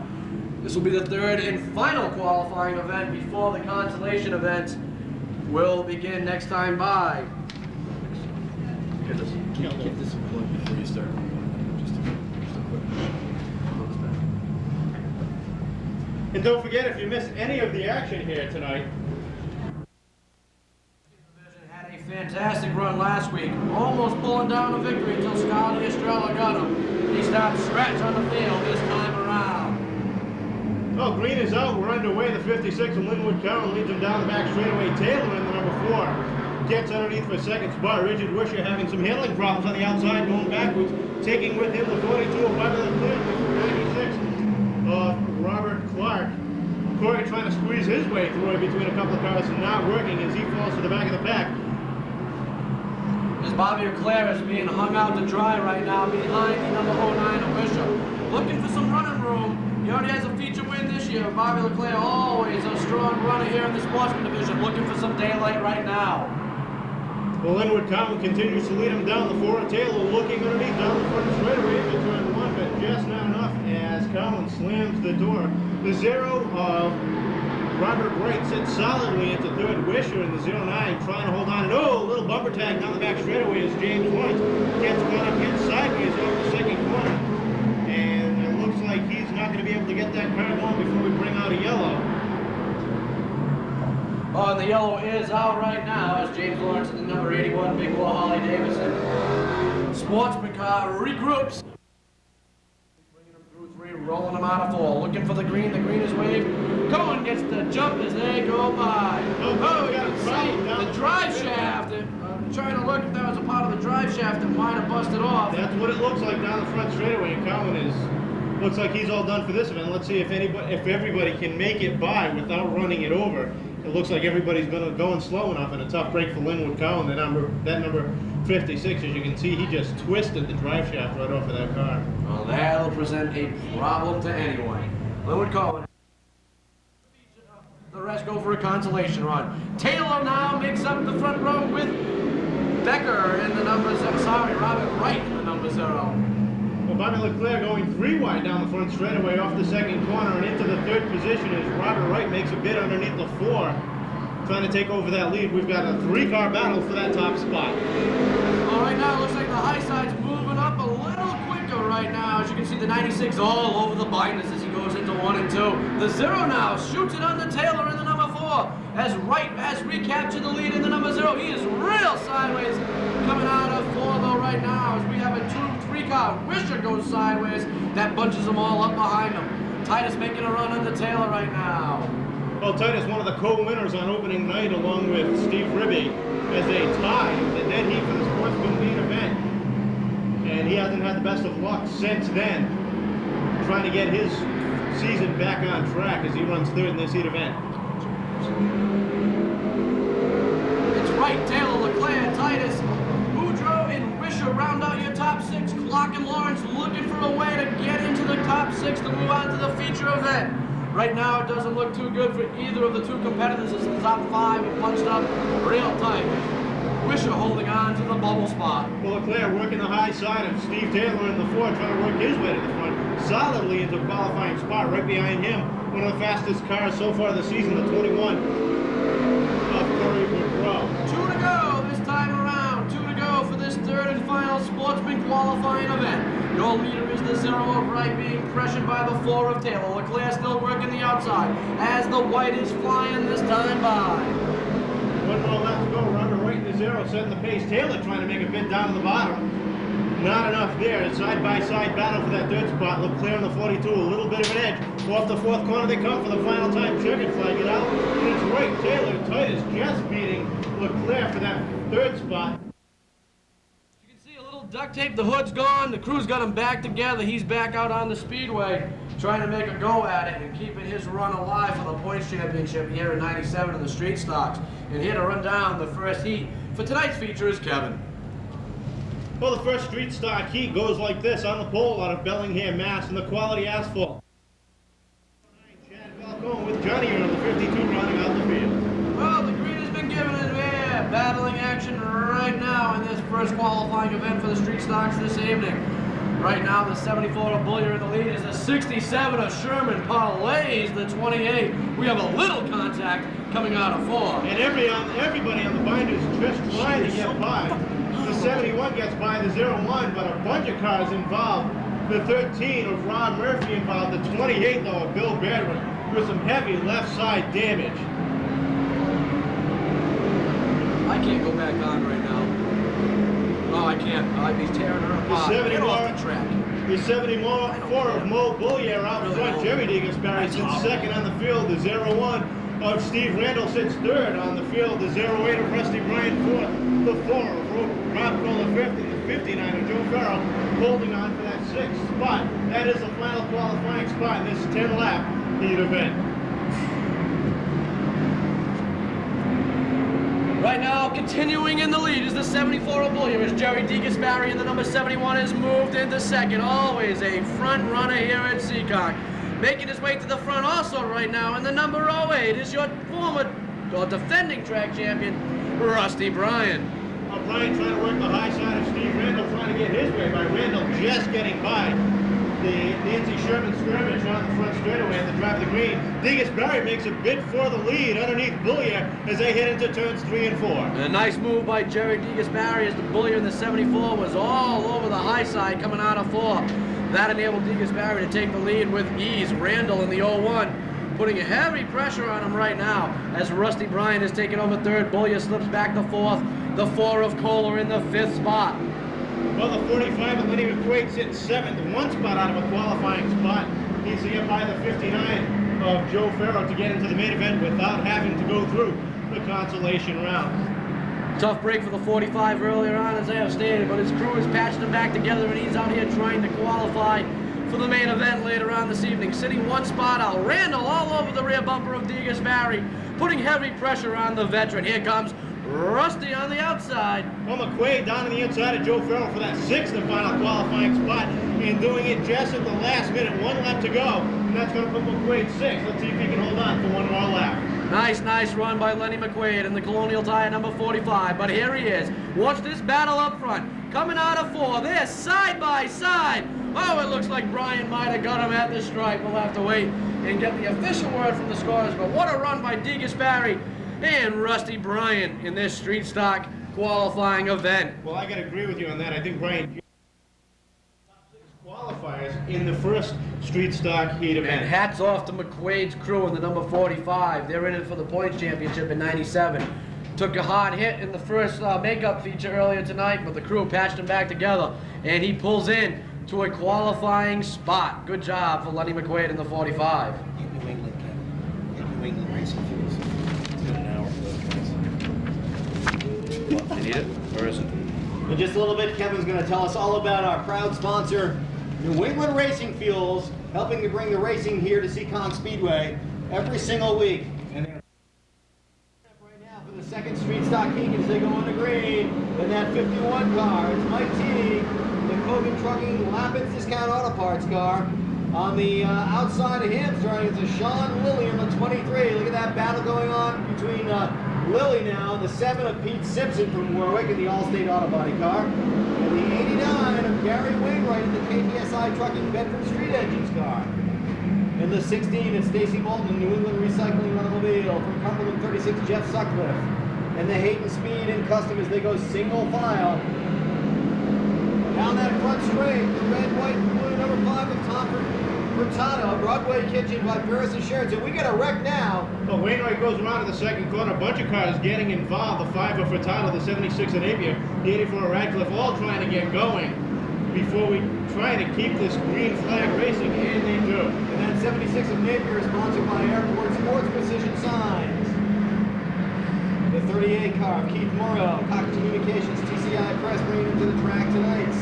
This will be the 3rd and final qualifying event before the consolation event will begin next time by.
Keep this unplugged before you start. Just a quick.
And don't forget, if you missed any of the action here tonight,
Had a fantastic run last week, almost pulling down a victory until Scotty Estrella got him. He stopped scratch on the field this time around.
well, green is out. We're underway. The 56 of Linwood Cowan leads him down the back straightaway. Taylor in the number 4. Gets underneath for 2nd spot. Richard Wisher having some handling problems on the outside, going backwards. Taking with him the 42 of Bobby Leclerc, the 96 of Robert Clark. Corey trying to squeeze his way through between a couple of cars and not working as he falls to the back of the pack.
As Bobby Leclerc is being hung out to dry right now behind the number 09 of Bishop. Looking for some running room. He already has a feature win this year. Bobby Leclerc always a strong runner here in the Sportsman division. Looking for some daylight right now.
Well, Linwood Cowan continues to lead him down the 4. Taylor looking underneath down the front straightaway into turn 1, but just not enough as Cowan slams the door. The 0 of Robert Bright sits solidly into 3rd. Wisher in the 09 trying to hold on. And oh, a little bumper tag down the back straightaway as James Lawrence gets caught up, gets sideways off the 2nd corner. And it looks like he's not going to be able to get that car going before we bring out a yellow.
Oh, and the yellow is out right now as James Lawrence and the number 81 Big Wall Holly Davidson. Sportsman car regroups. Bringing him through 3, rolling him out of 4. Looking for the green is waved. Cohen gets the jump as they go by. Oh, you can see the drive shaft. I'm trying to look if that was a part of the drive shaft that might have busted off.
That's what it looks like down the front straightaway, and Cowan looks like he's all done for this event. Let's see if everybody can make it by without running it over. It looks like everybody's going slow enough, and a tough break for Linwood Cowan. That number 56, as you can see, he just twisted the drive shaft right off of that car.
Well, that'll present a problem to anyone. Linwood Cowan. The rest go for a consolation run. Taylor now makes up the front row with Becker in the number 0. Sorry, Robert Wright in the number 0.
Well, Bobby Leclerc going 3 wide down the front straightaway off the 2nd corner and into the 3rd position as Robert Wright makes a bid underneath the 4. Trying to take over that lead. We've got a 3-car battle for that top spot.
All right, now it looks like the high side's moving up a little quicker right now. As you can see, the 96 all over the binders as he goes into 1 and 2. The 0 now shoots it under Taylor in the number 4. As Wright has recaptured the lead in the number 0. He is real sideways coming out of 4 though right now as we have a 2-3 car. Wisher goes sideways. That bunches them all up behind him. Titus making a run under Taylor right now.
Well, Titus, one of the co-winners on opening night along with Steve Ribby as they tie the dead heat for the Sportsman Lead event. And he hasn't had the best of luck since then, trying to get his season back on track as he runs 3rd in this heat event.
It's Wright, Taylor, Leclerc, Titus, Boudreaux, and Wisher round out your top 6. Clark and Lawrence looking for a way to get into the top 6 to move on to the feature event. Right now, it doesn't look too good for either of the 2 competitors as the top 5 are punched up real tight. Wisher holding on to the bubble spot.
Well, Leclerc working the high side of Steve Taylor in the 4, trying to work his way to the front, solidly into a qualifying spot. Right behind him, one of the fastest cars so far this season, the 21 of Corey Boudreaux.
2 to go this time around. 2 to go for this this third and final sportsman qualifying event. Your leader is the 0 of Wright, being pressured by the 4 of Taylor. Leclerc still working the outside as the white is flying this time by.
One more left to go. Runner right in the 0, setting the pace. Taylor trying to make a bit down to the bottom. Not enough there. A side-by-side battle for that third spot. Leclerc on the 42, a little bit of an edge. Off the fourth corner they come for the final time. Checkered flag it out. And it's right. Taylor Titus just beating Leclerc for that third spot.
You can see a little duct tape. The hood's gone. The crew's got him back together. He's back out on the speedway trying to make a go at it and keeping his run alive for the points championship here in 97 in the street stocks. And here to run down the first heat for tonight's feature is Kevin.
Well, the first street stock heat goes like this on the pole out of Bellingham, Mass. in the quality asphalt. Chad Falcone with Johnny on the 52 running out the field.
Well, the green has been given it there. Battling action right now in this first qualifying event for the street stocks this evening. Right now, the 74 of Bullier in the lead is the 67 of Sherman parlays the 28. We have a little contact coming out of 4.
And everybody on the binder is just trying to get by. The 71 gets by the 01, but a bunch of cars involved. The 13 of Ron Murphy involved. The 28, though, of Bill Badwin with some heavy left side damage.
I can't go back on right now. No, I can't. He's tearing her apart. Get off the track.
The 74 of Mo Bullier out
Really
front.
don't.
Jerry Digasparry sits second on the field. The 01 of Steve Randall sits third on the field. The 08 of Rusty Bryan fourth. The 4 of Rob Kohler fifth. And the 59 of Joe Farrell holding on for that 6th spot. That is the final qualifying spot in this 10-lap heat event.
Right now, continuing in the lead is the 74 of Bullier as Jerry DeGasperi and the number 71 is moved into second. Always a front runner here at Seekonk. Making his way to the front also right now, and the number 08 is your former or defending track champion, Rusty Bryan.
Bryan trying to work the high side of Steve Randall, trying to get his way by Randall just getting by the Nancy Sherman skirmish on the front straightaway at the drive of the green. Digasparry makes a bid for the lead underneath Bullier as they head into turns 3 and 4.
And a nice move by Jerry DeGasperi as the Bullier in the 74 was all over the high side coming out of 4. That enabled DeGasperi to take the lead with ease. Randall in the 01 putting a heavy pressure on him right now as Rusty Bryan is taking over third. Bullier slips back to 4th. The 4 of Kohler in the 5th spot.
Well, the 45 of Lenny McQuaid sits 7th, one spot out of a qualifying spot. He's to get by the 59 of Joe Farrow to get into the main event without having to go through the consolation round.
Tough break for the 45 earlier on, as I have stated, but his crew has patched him back together, and he's out here trying to qualify for the main event later on this evening. Sitting one spot out, Randall all over the rear bumper of DeGasperi, putting heavy pressure on the veteran. Here comes Rusty on the outside.
Well, McQuaid down on the inside of Joe Farrell for that 6th and final qualifying spot, and doing it just at the last minute. 1 lap to go, and that's going to put McQuaid 6th. Let's see if he can hold on for one more lap.
Nice run by Lenny McQuaid in the Colonial Tire number 45, but here he is. Watch this battle up front. Coming out of 4, they're side by side. Oh, it looks like Bryan might have got him at the stripe. We'll have to wait and get the official word from the scorers, but what a run by DeGasperi and Rusty Bryan in this street stock qualifying event.
Well, I got to agree with you on that. I think Bryan top 6 qualifiers in the first street stock heat event.
And hats off to McQuaid's crew in the number 45. They're in it for the points championship in 97. Took a hard hit in the first makeup feature earlier tonight, but the crew patched him back together, and he pulls in to a qualifying spot. Good job for Lenny McQuaid in the 45.
In New England, Kevin. In New England racing fields. It's been an hour for those guys.
What, you need it? Or is it?
In just a little bit, Kevin's going to tell us all about our proud sponsor, New England Racing Fuels, helping to bring the racing here to Seekonk Speedway every single week. And they're right now for the second street stock heat as they go on the green. Then that 51 car, it's Mike Teague, the Kogan Trucking Lapid's Discount Auto Parts car. On the outside of him, starting is a Sean Lilly in the 23. Look at that battle going on between Lilly now, the 7 of Pete Simpson from Warwick in the Allstate Auto Body car, and the 89 of Gary Wainwright in the KPSI Trucking Bedford Street Engines car. In the 16, it's Stacy Bolton, New England Recycling Automobile from Cumberland 36, Jeff Sutcliffe. And the Hayden Speed and Custom as they go single file Down that front straight, the red, white, and blue number 5 of Tom Furtado. Broadway kitchen by Paris Assurance. And we get a wreck now.
Well, Wainwright goes around to the second corner. A bunch of cars getting involved. The 5 of Furtado, the 76 of Napier, the 84 of Radcliffe, all trying to get going before we try to keep this green flag racing, and they do.
And that 76 of Napier is sponsored by Airport Sports Precision Signs. The 38 car of Keith Morrow, Cox Communications, TCI Press bringing him to the track tonight.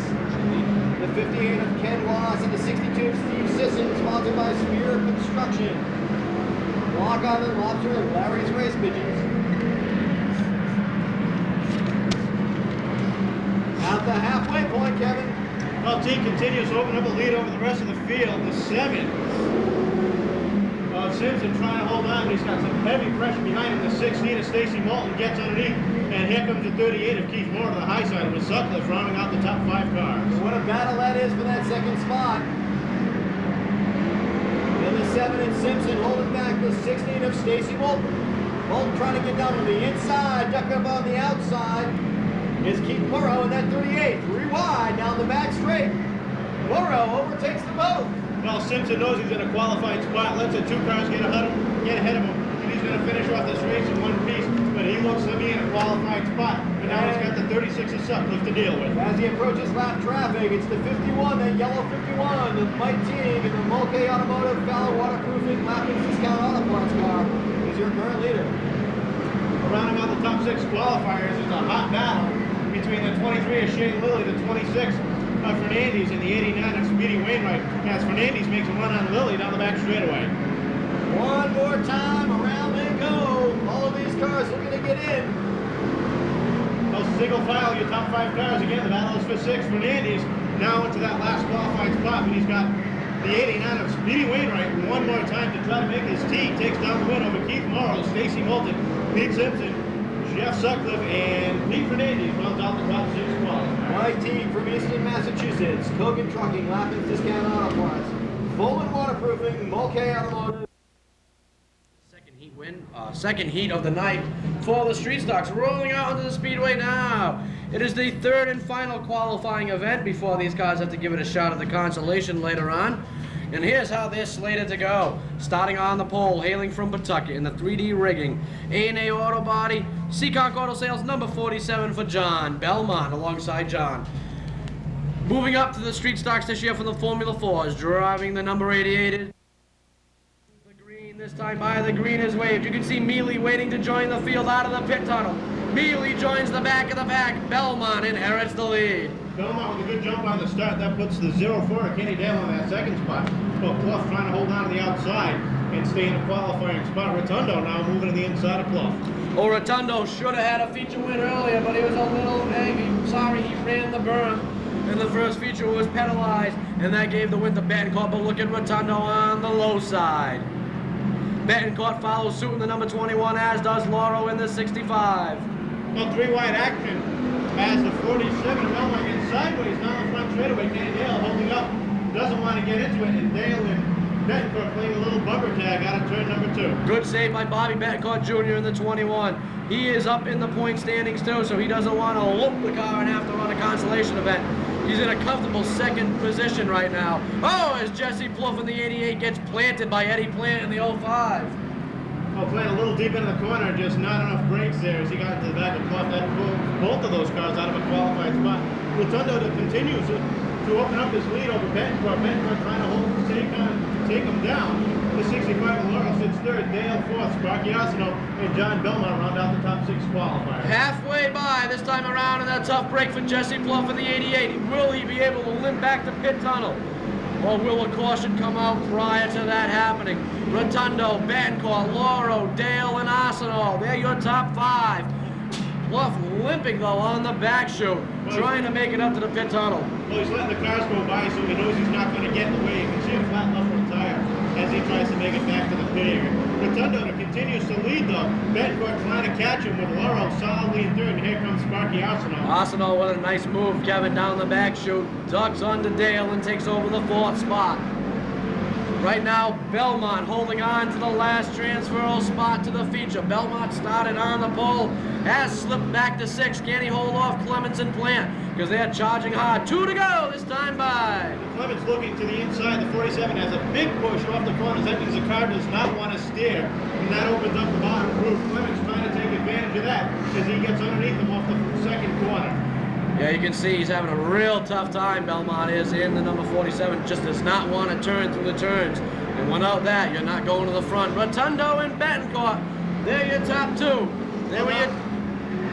The 58 of Ken Wass and the 62 of Steve Sisson, sponsored by Spear Construction. Block Island Lobster and Larry's Race Pigeons. At the halfway point, Kevin.
Well, T continues to open up a lead over the rest of the field. The 7 of Simpson trying to hold on, but he's got some heavy pressure behind him. The 16 of Stacy Moulton gets underneath, and here comes the 38 of Keith Moore to the high side with Sutcliffe rounding out the top 5 cars.
What a battle that is for that second spot. And the 7 in Simpson holding back the 16 of Stacy Moulton. Moulton trying to get down to the inside, ducking up on the outside is Keith Morrow in that 38. 3 wide down the back straight. Morrow overtakes them both.
Well, Simpson knows he's in a qualified spot, lets the 2 cars get ahead of him, and he's going to finish off this race in one piece, but he looks to be in a qualified spot. But now he's got the 36 of Sutcliffe to deal with.
As he approaches lap traffic, it's the 51, that yellow 51, the Mike Teague and the Mulkey Automotive Fowler Waterproofing Lapping Discount Auto Parts car is your current leader.
Rounding out the top 6 qualifiers is a hot battle between the 23 of Shane Lilly, the 26 of Fernandez, and the 89 of Speedy Wainwright, as Fernandez makes a run on Lilly down the back straightaway.
One more time, around they go. All of these cars looking to get in.
Well, single file, your top 5 cars again. The battle is for 6. Fernandez now into that last qualified spot, but he's got the 89 of Speedy Wainwright one more time to try to make his tee. Takes down the win over Keith Morrow, Stacy Moulton, Pete Simpson, Jeff Sutcliffe, and Pete Fernandez runs out the top 6 qualifiers.
Mike Teague from Easton, Massachusetts. Kogan Trucking, Lappin Discount Auto Parts. Fulton Waterproofing, Mulkey Automotive.
Second heat of the night for the street stocks, rolling out onto the speedway now. It is the 3rd and final qualifying event before these cars have to give it a shot at the consolation later on. And here's how they're slated to go. Starting on the pole, hailing from Pawtucket in the 3D rigging, A&A Auto Body, Seekonk Auto Sales, number 47 for John Belmont alongside John. Moving up to the street stocks this year from the Formula 4s, driving the number 88. This time by the green is waved. You can see Mealy waiting to join the field out of the pit tunnel. Mealy joins the back of the pack. Belmont inherits the lead.
Belmont with a good jump on the start. That puts the 0-4 of Kenny Dale on that second spot. Well, Pluff trying to hold on to the outside and stay in a qualifying spot. Rotundo now moving to the inside of Pluff.
Well, Rotundo should have had a feature win earlier, but he was a little angry. Sorry, he ran the berm. And the first feature was penalized, and that gave the win to Betancourt. But look at Rotundo on the low side. Betancourt follows suit in the number 21, as does Lauro in the 65.
Well, 3 wide action as the 47 Belmont gets sideways down the front straightaway. Kenny Dale holding up, doesn't want to get into it, and Dale and Betancourt playing a little bumper tag out of turn number 2.
Good save by Bobby Betancourt Jr. in the 21. He is up in the point standings too, so he doesn't want to loop the car and have to run a consolation event. He's in a comfortable second position right now. Oh, as Jesse Pluff in the 88 gets planted by Eddie Plant in the 05.
Well, playing a little deep into the corner, just not enough brakes there as he got into the back of Pluff. That pulled both of those cars out of a qualified spot. Rotundo continues to open up his lead over Betancourt. Betancourt trying to take him down. The 65 of Laurel sits 3rd, Dale 4th, Sparky Asino, and John Belmont round out the top 6 qualifiers.
Halfway by this time around, and that tough break for Jesse Pluff in the 88. Will he be able to limp back to pit tunnel? Or will a caution come out prior to that happening? Rotundo, Betancourt, Lauro, Dale, and Arsenal. They're your top 5. Pluff limping, though, on the back chute, trying to make it up to the pit tunnel.
Well, he's letting the cars go by, so he knows he's not going to get in the way. You can see a flat upper tire as he tries to make it back to the pit area. Rotundo continues to lead, though. Betancourt trying to catch him with Lauro solidly in 3rd, and here comes Sparky Arsenal.
Arsenal with a nice move, Kevin, down the back chute, ducks onto Dale and takes over the 4th spot. right now, Belmont holding on to the last transferal spot to the feature. Belmont started on the pole, has slipped back to 6th. Can he hold off Clements and Plant? Because they're charging hard. 2 to go this time by.
Clements looking to the inside. The 47 has a big push off the corners. That means the car does not want to steer. And that opens up the bottom roof. Clements trying to take advantage of that as he gets underneath him off the second corner.
Yeah, you can see he's having a real tough time, Belmont is, in the number 47. Just does not want to turn through the turns. And without that, you're not going to the front. Rotundo and Betancourt, they're your top 2. There we go.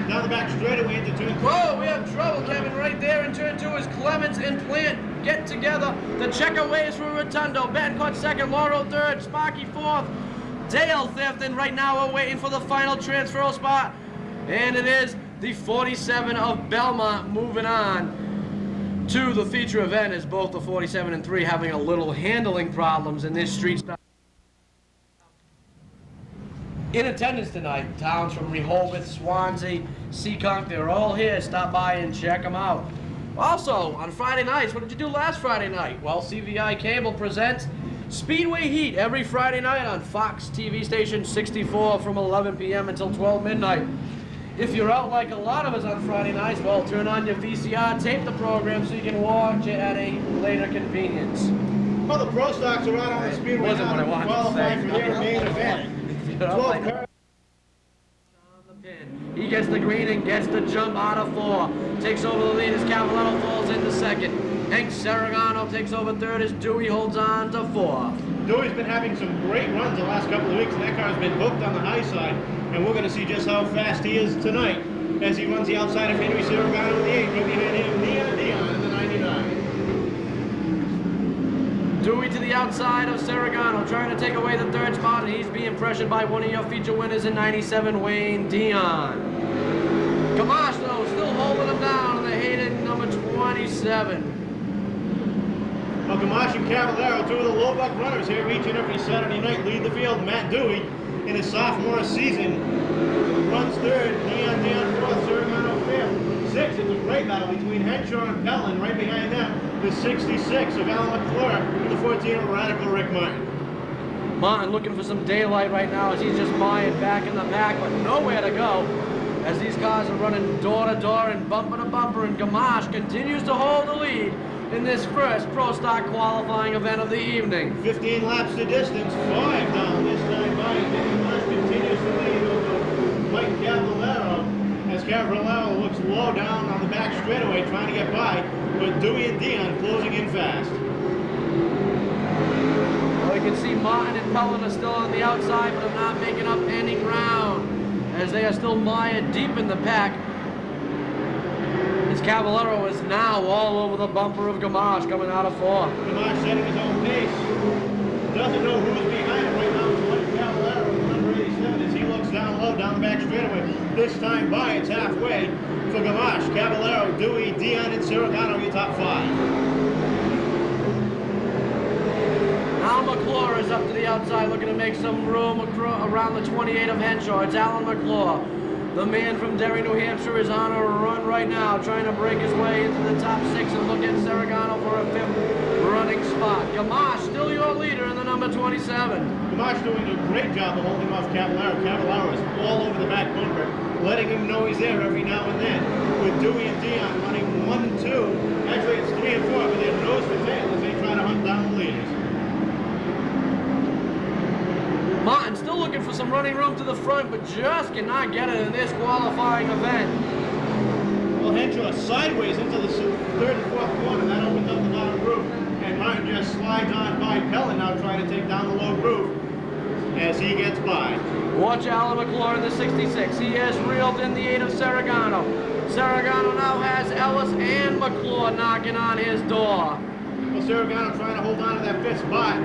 Down the back straightaway into turn 2.
Whoa, we have trouble, Kevin, right there in turn 2 as Clements and Plant get together. The checkaways for Rotundo. Betancourt 2nd, Laurel 3rd, Sparky 4th, Dale 5th, and right now we're waiting for the final transfer spot. And it is the 47 of Belmont moving on to the feature event as both the 47 and 3 having a little handling problems in this street style. In attendance tonight, towns from Rehoboth, Swansea, Seekonk, they're all here. Stop by and check them out. Also, on Friday nights, what did you do last Friday night? Well, CVI Cable presents Speedway Heat every Friday night on Fox TV station 64 from 11 p.m. until 12 midnight. If you're out like a lot of us on Friday nights, well, turn on your VCR, tape the program so you can watch it at a later convenience.
Well, the Pro Stocks are out on the Speedway
Wasn't
now
what I
to
wanted to
qualify
say.
for their main event. 12 cars.
He gets the green and gets the jump out of 4. Takes over the lead as Cavaletto falls into 2nd. Hank Serragano takes over 3rd as Dewey holds on to 4th.
Dewey's been having some great runs the last couple of weeks, and that car's been hooked on the high side. And we're going to see just how fast he is tonight as he runs the outside of Henry Serragano in the 8, right behind him, Dion in the 99.
Dewey to the outside of Serragano, trying to take away the 3rd spot, and he's being pressured by one of your feature winners in 97, Wayne Dion. Gamache, though, still holding him down in the hated number 27.
Well, Gamache and Cavallero, 2 of the low buck runners here each and every Saturday night, lead the field. Matt Dewey, in his sophomore season, runs 3rd, Dion 4th, Serragano 5th. 6, it's a great battle between Henshaw and Pellin. Right behind them, the 66 of Alan McClure and the 14 of Radical Rick Martin.
Martin looking for some daylight right now as he's just buying back in the back, but nowhere to go as these cars are running door to door and bumper to bumper, and Gamache continues to hold the lead in this first Pro Stock qualifying event of the evening.
15 laps to distance, 5 down this time by. Gamache continues to lead over Mike Cavallero as Cavallero looks low down on the back straightaway trying to get by, but Dewey and Dion closing in fast.
Well, you can see Martin and Pellin are still on the outside, but are not making up any ground as they are still mired deep in the pack. As Cavallero is now all over the bumper of Gamache coming out of 4.
Gamache setting his own pace. Doesn't know who's behind him right now. It's Mike Cavallero, number 87, as he looks down low down the back straightaway. This time by, it's halfway for Gamache. Cavallero, Dewey, Dion, and Serragano, your top 5.
Al McClure is up to the outside looking to make some room around the 28 of Henshaw. It's Alan McClure. The man from Derry, New Hampshire is on a run right now, trying to break his way into the top 6 and look at Serragano for a 5th running spot. Gamache still your leader in the number 27.
Gamache doing a great job of holding off Cavallero. Cavallero is all over the back bumper, letting him know he's there every now and then. With Dewey and Dion running 1 and 2, actually it's 3 and 4, but they're nose to tail as they try to hunt down the leaders.
Martin still looking for some running room to the front, but just cannot get it in this qualifying event.
Well, Henshaw sideways into the 3rd and 4th corner. That opens up the bottom roof, and Martin just slides on by Pellin now trying to take down the low roof as he gets by.
Watch Alan McClure in the 66. He has reeled in the 8 of Serragano. Serragano now has Ellis and McClure knocking on his door.
Well, Serragano trying to hold on to that 5th spot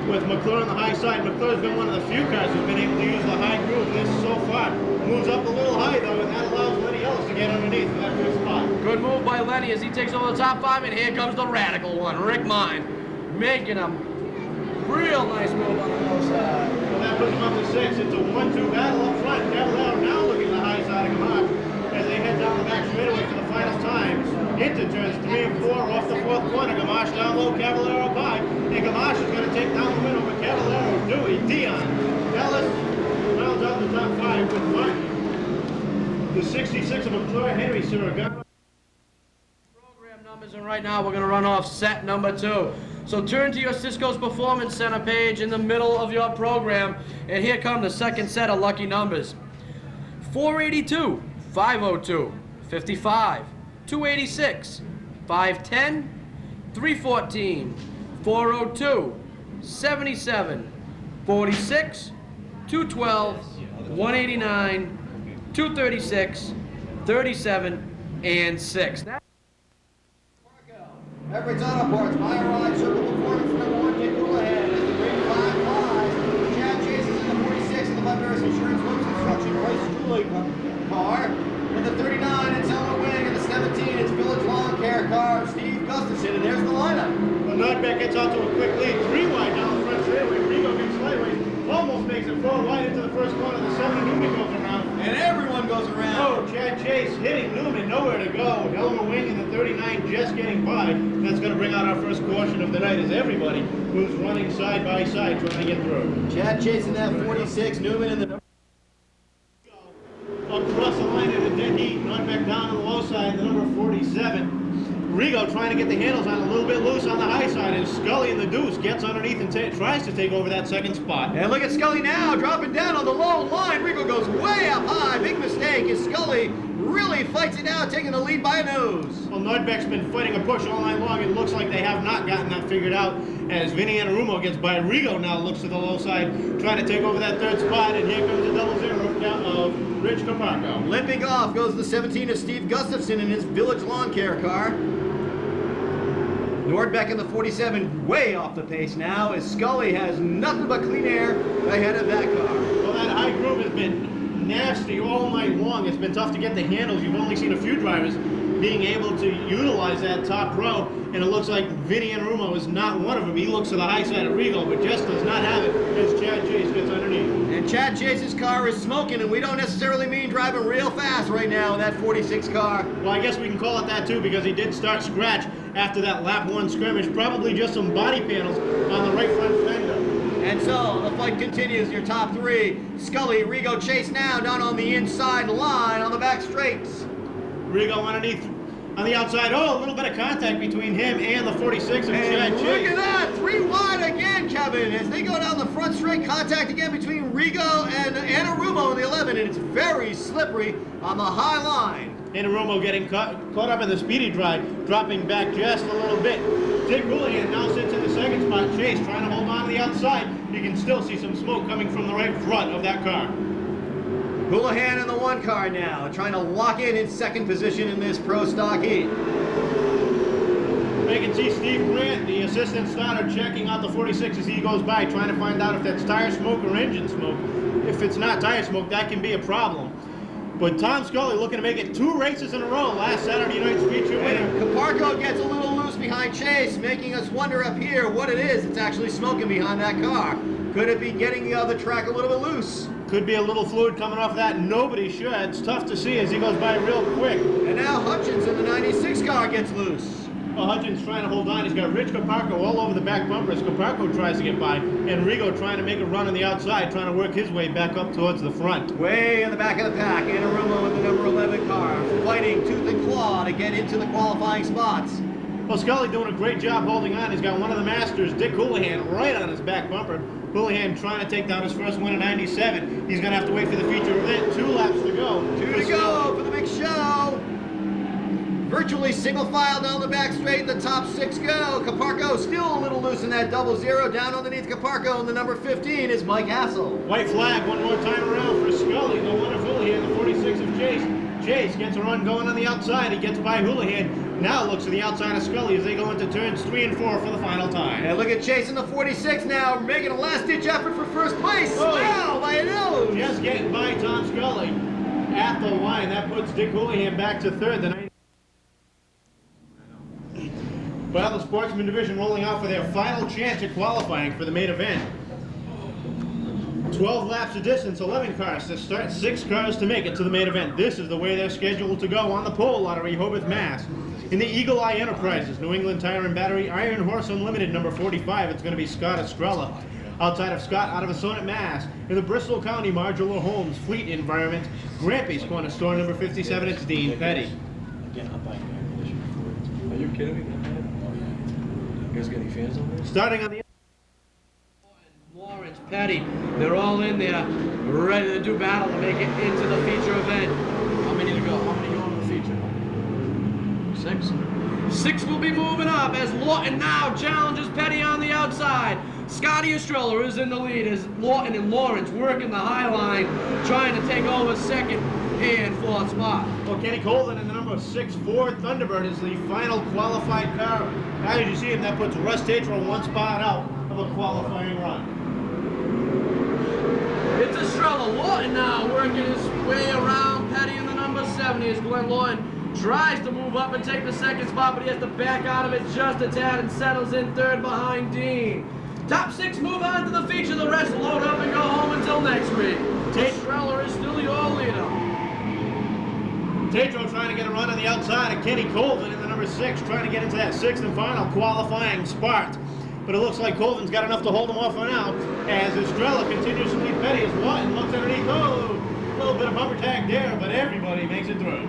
with McClure on the high side. McClure's been one of the few cars who's been able to use the high groove this so far. Moves up a little high though, and that allows Lenny Ellis to get underneath for that 5th spot.
Good move by Lenny as he takes over the top 5, and here comes the radical one, Rick Martin, making a real nice move on the low side.
Well, that puts him up to 6. It's a 1-2 battle up front. Cavallero now looking at the high side of Gamache as they head down the back straightaway for the final times. into turns 3 and 4 off the 4th corner. Gamache down low, Cavallero by, and Gamache is going to take down the win over Cavallero, Dewey, Dion, Ellis rounds out the top 5 with Martin. The 66 of McClure, Henry Surragon.
Program numbers, and right now we're going to run off set number 2. So turn to your Cisco's Performance Center page in the middle of your program, and here come the second set of lucky numbers. 482, 502, 55, 286, 510, 314, 402, 77, 46, 212, 189, 236, 37, and 6.
Everett's Auto Parts, Meyer Ride, Circle Performance, number 1, Dick Houlihan, is the green 5-5. Chad Chase is in the 46 in the Lebanese Insurance Works Construction Price Julie car. In the 39, it's Elmer Wing. In the 17, it's Village Lawn Care car, Steve Gustafson, and there's the lineup.
Well, Nordbeck gets out to a quick lead, 3 wide down the front straightaway. Rigo gets slightly, almost makes it 4 wide into the first corner. The 7 Newman goes around.
And everyone goes around.
Oh, Chad Chase hitting Newman, nowhere to go. Elmer Wing in the 39 just getting by. That's going to bring out our first caution of the night as everybody who's running side by side trying to get through.
Chad Chase in that 46, Newman in the
Across the line at a dead heat, Nordbeck down on the low side, the number 47. Rigo trying to get the handles on a little bit loose on the high side, and Scully in the deuce gets underneath and tries to take over that second spot.
And look at Scully now, dropping down on the low line. Rigo goes way up high. Big mistake as Scully really fights it out, taking the lead by a nose.
Well, Nordbeck's been fighting a push all night long. It looks like they have not gotten that figured out as Vinny Anarumo gets by. Rigo now looks to the low side, trying to take over that third spot, and here comes the double zero down of Rich Caparco.
Limping off goes the 17 of Steve Gustafson in his Village Lawn Care car. Nordbeck in the 47 way off the pace now as Scully has nothing but clean air ahead of that car.
Well, that high groove has been nasty all night long. It's been tough to get the handles. You've only seen a few drivers being able to utilize that top row, and it looks like Vinny Anarumo is not one of them. He looks to the high side of Rigo, but just does not have it as Chad Chase gets underneath.
And Chad Chase's car is smoking, and we don't necessarily mean driving real fast right now in that 46 car.
Well, I guess we can call it that too, because he did start scratch after that lap 1 scrimmage. Probably just some body panels on the right front fender.
And so the fight continues. Your top 3, Scully, Rigo, Chase now down on the inside line on the back straights.
Rigo underneath on the outside. Oh, a little bit of contact between him and the 46 of Chad Chase.
Look at that, 3 wide again, Kevin, as they go down the front straight. Contact again between Rigo and Anarumo in the 11, and it's very slippery on the high line.
Anarumo getting caught up in the speedy drive, dropping back just a little bit. Dick Houlihan now sits in the second spot. Chase trying to hold on to the outside. You can still see some smoke coming from the right front of that car.
Houlihan in the 1 car now, trying to lock in second position in this pro stock heat.
You can see Steve Grant, the assistant starter, checking out the 46 as he goes by, trying to find out if that's tire smoke or engine smoke. If it's not tire smoke, that can be a problem. But Tom Scully looking to make it 2 races in a row last Saturday night's feature winner.
And Caparco gets a little loose behind Chase, making us wonder up here what it is that's actually smoking behind that car. Could it be getting the track a little bit loose?
Could be a little fluid coming off that. Nobody sure. It's tough to see as he goes by real quick.
And now Hutchins in the 96 car gets loose.
Well, Hutchins trying to hold on. He's got Rich Caparco all over the back bumper as Caparco tries to get by. And Rigo trying to make a run on the outside, trying to work his way back up towards the front.
Way in the back of the pack, Anarumo in the number 11 car, fighting tooth and claw to get into the qualifying spots.
Well, Scully doing a great job holding on. He's got one of the masters, Dick Houlihan, right on his back bumper. Houlihan trying to take down his first win in '97. He's going to have to wait for the feature event. 2 laps to go.
2 to go for the big show. Virtually single file down the back straight. The top 6 go. Caparco still a little loose in that double zero. Down underneath Caparco in the number 15 is Mike Hassel.
White flag one more time around for Scully. The one of Houlihan, the 46 of Chase. Chase gets a run going on the outside. He gets by Houlihan. Now looks to the outside of Scully as they go into turns 3 and 4 for the final time.
And look at Chase in the 46 now, making a last-ditch effort for first place.
Oh,
wow, by a nose.
Just getting by Tom Scully at the line. That puts Dick Houlihan back to 3rd. Well, the Sportsman Division rolling out for their final chance at qualifying for the main event. 12 laps of distance, 11 cars to start, 6 cars to make it to the main event. This is the way they're scheduled to go on the pole lottery, Hobart, Mass. In the Eagle Eye Enterprises, New England Tire and Battery, Iron Horse Unlimited, number 45, it's going to be Scott Estrella. Outside of Scott, out of Assonet, Mass. In the Bristol County Modular Homes Fleet Environment, Grampy's Corner Store, number 57, it's Dean Petty.
Again, I'm buying air conditioning for it.
Are you kidding me? You guys got any fans on there?
Starting on the
Lawrence, Petty, they're all in there, ready to do battle to make it into the feature event. How many to go? How many go into the feature? 6? 6 will be moving up as Lawton now challenges Petty on the outside. Scotty Estrella is in the lead as Lawton and Lawrence working the high line, trying to take over second and fourth spot.
Well, Kenny Colvin in the number 6 Ford Thunderbird is the final qualified car. As you see him, that puts Russ Tatro one spot out of a qualifying run.
It's Estrella. Lawton now working his way around Petty in the number 70 as Glenn Lawton tries to move up and take the second spot, but he has to back out of it just a tad and settles in third behind Dean. Top 6 move on to the feature. The rest load up and go home until next week. Estrella is still your leader.
Tatro trying to get a run on the outside of Kenny Colvin in the number 6, trying to get into that 6th and final qualifying spot. But it looks like Colvin's got enough to hold him off for now, as Estrella continues to lead Petty as Lawton looks underneath. Oh, a little bit of bumper tag there, but everybody makes it through.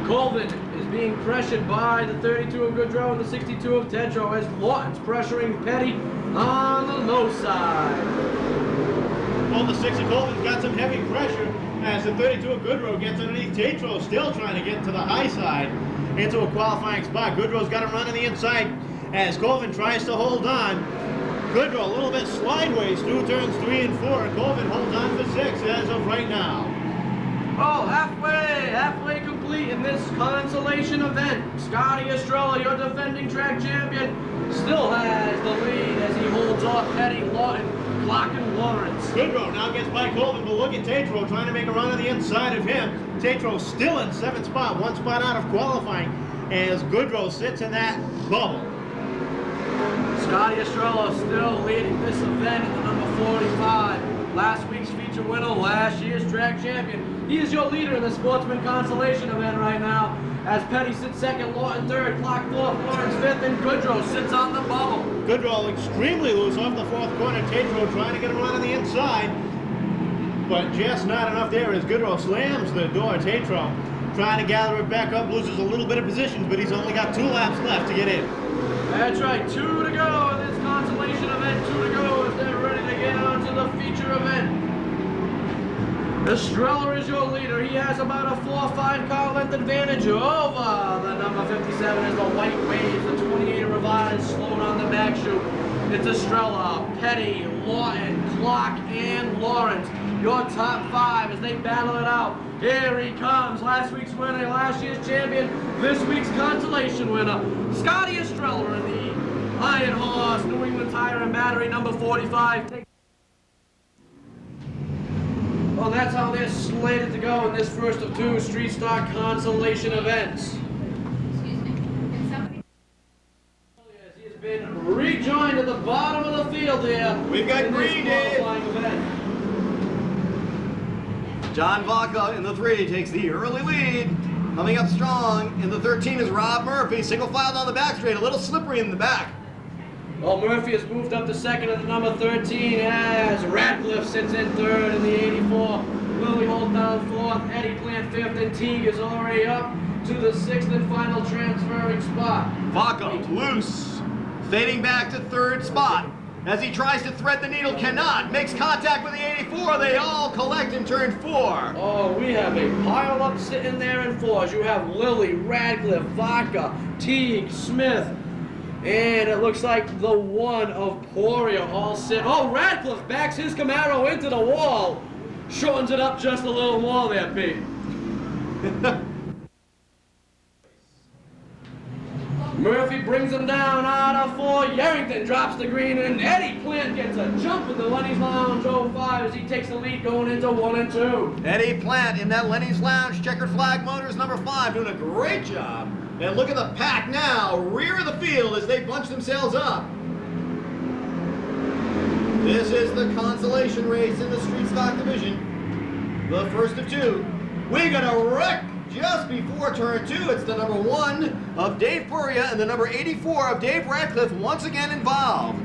Colvin is being pressured by the 32 of Goodrow and the 62 of Tetro as Lawton's pressuring Petty on the low side.
Well, the 6 of Colvin's got some heavy pressure as the 32 of Goodrow gets underneath. Tatro still trying to get to the high side into a qualifying spot. Goodrow's got a run on the inside as Colvin tries to hold on. Goodrow a little bit sideways through turns 3 and 4. Colvin holds on for 6 as of right now.
Oh, halfway complete in this consolation event. Scotty Estrella, your defending track champion, still has the lead as he holds off Petty, Lawton, Clark, and Lawrence.
Goodrow now gets by Colvin, but look at Tatro trying to make a run on the inside of him. Tatro still in 7th spot, 1 spot out of qualifying, as Goodrow sits in that bubble.
Scotty Estrella still leading this event in the number 45. Last week's feature winner, last year's track champion. He is your leader in the Sportsman Consolation event right now, as Petty sits 2nd, Lawton 3rd, Clark 4th, Lawrence 5th, and Goodrow sits on the bubble.
Goodrow extremely loose off the 4th corner. Tatro trying to get a run on the inside, but just not enough there as Goodrow slams the door. Tatro trying to gather it back up, loses a little bit of positions, but he's only got 2 laps left to get in.
That's right, 2 to go in this consolation event, 2 to go as they're ready to get on to the feature event. Estrella is your leader. He has about a 4-5 car length advantage over the number 57 as the white waves, the 28 Revive slowed on the back chute. It's Estrella, Petty, Lawton, Clark, and Lawrence. Your top 5 as they battle it out. Here he comes, last week's winner, last year's champion, this week's consolation winner, Scotty Estrella in the Iron Horse, New England Tire and Battery, number 45. Well, that's how they're slated to go in this first of 2 street stock consolation events. He has been rejoined at the bottom of the field here.
We've got
in this
green, Dave.
qualifying event.
John Vaca in the 3 takes the early lead. Coming up strong in the 13 is Rob Murphy. Single file down the back straight, a little slippery in the back.
Well, Murphy has moved up to 2nd at the number 13 as Radcliffe sits in 3rd in the 84. Lilly holds down 4th, Eddie Plant 5th, and Teague is already up to the 6th and final transferring spot.
Vaca loose, fading back to 3rd spot. As he tries to thread the needle, cannot. Makes contact with the 84. They all collect in turn 4.
Oh, we have a pile up sitting there in 4s. You have Lilly, Radcliffe, Vaca, Teague, Smith, and it looks like the 1 of Poria all sit. Oh, Radcliffe backs his Camaro into the wall. Shortens it up just a little more there, Pete. Murphy brings him down out of 4. Yarrington drops the green, and Eddie Plant gets a jump in the Lenny's Lounge 05 as he takes the lead going into 1 and 2.
Eddie Plant in that Lenny's Lounge Checkered Flag Motors number 5 doing a great job. And look at the pack now, rear of the field as they bunch themselves up. This is the consolation race in the street stock division. The first of 2. We got a wreck just before turn 2. It's the number 1 of Dave Puria and the number 84 of Dave Radcliffe once again involved.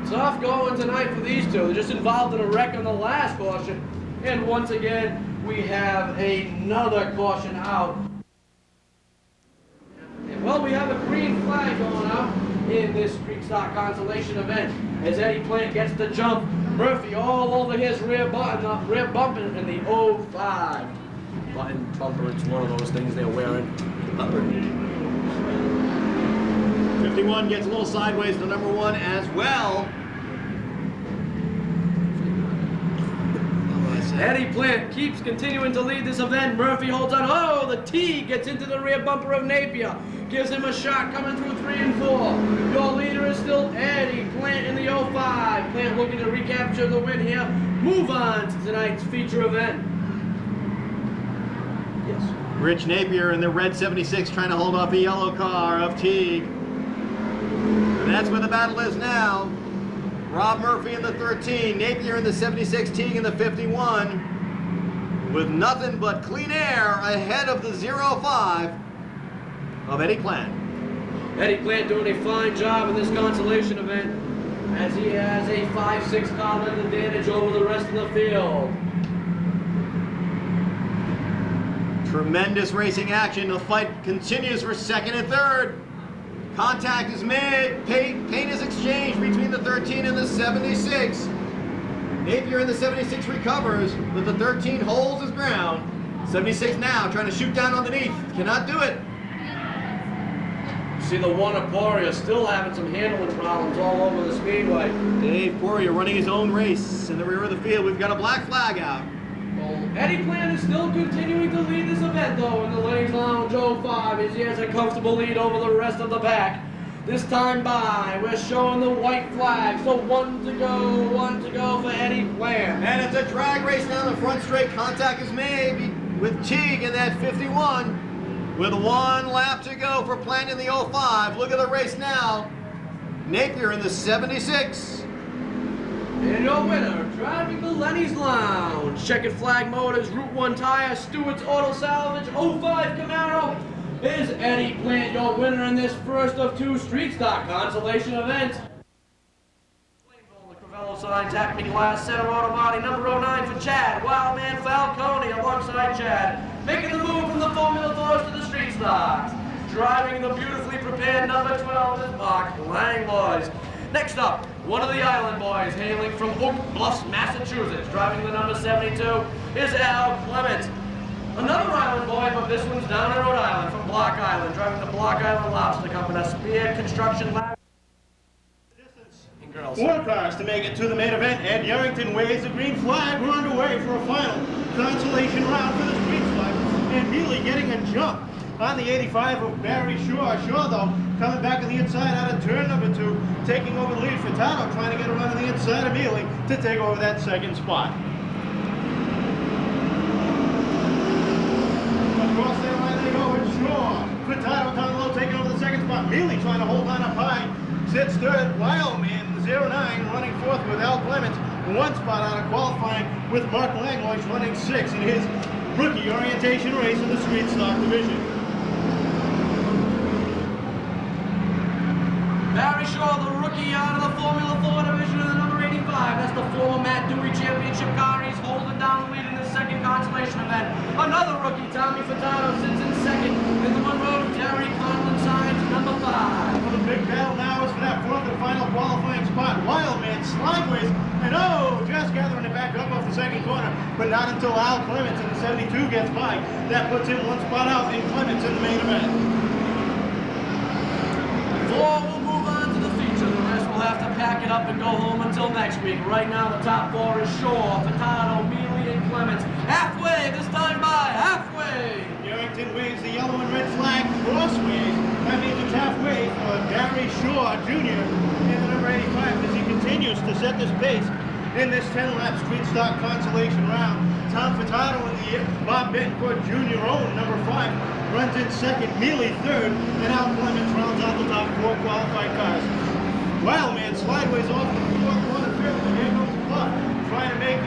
Tough going tonight for these two. They're just involved in a wreck on the last caution. And once again, we have another caution out. Well, we have a green flag going out in this Street Stock Consolation event as Eddie Plant gets the jump. Murphy all over his rear bumper in the 05. Button bumper, it's one of those things they're wearing.
Bumper. 51 gets a little sideways to number 1 as well.
Eddie Plant keeps continuing to lead this event. Murphy holds on. Oh, the T gets into the rear bumper of Napier. Gives him a shot coming through 3 and 4. Your leader is still Eddie Plant in the 05. Plant looking to recapture the win here. Move on to tonight's feature event. Yes.
Rich Napier in the red 76 trying to hold off the yellow car of Teague. And that's where the battle is now. Rob Murphy in the 13, Napier in the 76, Teague in the 51, with nothing but clean air ahead of the 05 of Eddie Plant.
Eddie Plant doing a fine job in this consolation event as he has a 5-6 car length advantage over the rest of the field.
Tremendous racing action. The fight continues for second and third. Contact is made. Paint is exchanged between the 13 and the 76. Napier in the 76 recovers, but the 13 holds his ground. 76 now trying to shoot down underneath. Cannot do it.
See the one of Poria still having some handling problems all over the speedway.
Dave Poria running his own race in the rear of the field. We've got a black flag out.
Well, Eddie Plant is still continuing to lead this event though in the Ladies Lounge 05 as he has a comfortable lead over the rest of the pack. This time by, we're showing the white flag, so one to go for Eddie Plant.
And it's a drag race down the front straight. Contact is made with Teague in that 51. With 1 lap to go for Plant in the 05. Look at the race now. Napier in the 76.
And your winner, driving the Lenny's Lounge, Checkered Flag Motors, Route 1 Tire, Stewart's Auto Salvage, 05 Camaro, is Eddie Plant, your winner in this first of 2 Street Stock Consolation events. The Crivello sign, Tapping Glass, Center Auto Body, number 09 for Chad, Wildman Falcone alongside Chad, making the move from the Formula 4s to the Street Stocks. Driving the beautifully prepared number 12 is Mark Langlois. Next up, one of the Island Boys hailing from Oak Bluffs, Massachusetts. Driving the number 72 is Al Clements. Another Island Boy, but this one's down in Rhode Island from Block Island. Driving the Block Island Lobster Company, Spear Construction Lab. Girls.
4 cars to make it to the main event. Ed Yarrington waves the green flag. We're underway for a final consolation round for the Street Stock. And Neely getting a jump on the 85 of Barry Shaw. Shaw, though, coming back on the inside out of turn number 2, taking over the lead. Furtado trying to get around on the inside of Neely to take over that second spot. Across that line they go, it's Shaw. Furtado down low, taking over the second spot. Neely trying to hold on up high. Sits third. Wildman, 09, running fourth with Al Clements. 1 spot out of qualifying with Mark Langlois running 6 in his rookie orientation race in the Street Stock division.
Barry Shaw, the rookie out of the Formula 4 division of the number 85. That's the former Matt Dewey Championship car. He's holding down the lead in the second consolation event. Another rookie, Tommy Furtado, sits in second. In the Monroe, Terry Conlon signs number 5.
Well, the big battle now is for that 4th and final qualifying spot. Wildman slideways, and oh, just gathering it back up off the second corner, but not until Al Clements in the 72 gets by. That puts him 1 spot out in Clements in the main event.
4 will move on to the feature. The rest will have to pack it up and go home until next week. Right now, the top 4 is Shaw, Furtado, Mealy, and Clements. Halfway, this time by halfway.
Yarrington waves the yellow and red flag crossways. That means it's halfway for Barry Shaw Jr. in the number 85 as he continues to set this pace in this 10-lap Street Stock consolation round. Tom Furtado in the Bob Betancourt Jr. own number 5 runs in second, Mealy third, and Al Clements rounds out the top 4 qualified cars. Wildman slideways off the 4th corner, 5th, and here goes Bluff, trying to make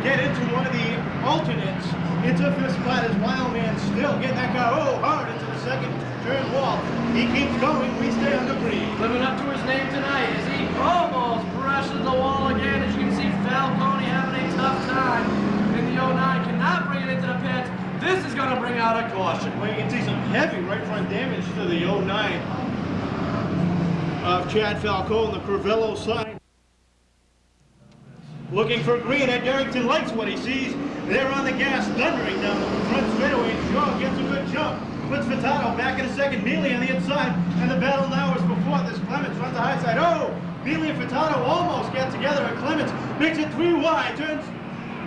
get into one of the alternates into fifth spot as Wildman still getting that car hard into the second turn wall. He keeps going, we stay under green.
Living up to his name tonight as he almost brushes the wall again. As you can see, Falcone having a tough time in the 09. Cannot bring it into the pits. This is going to bring out a caution.
Well, you can see some heavy right front damage to the 09 of Chad Falcone, the Crivello side. Looking for green, Ed Darrington likes what he sees. They're on the gas, thundering down the front straightaway. Shaw gets a good jump. Puts Furtado back in a second. Mealy on the inside. And the battle now is before this. Clements runs the high side. Oh! Mealy and Furtado almost get together. And Clements makes it 3 wide. Turns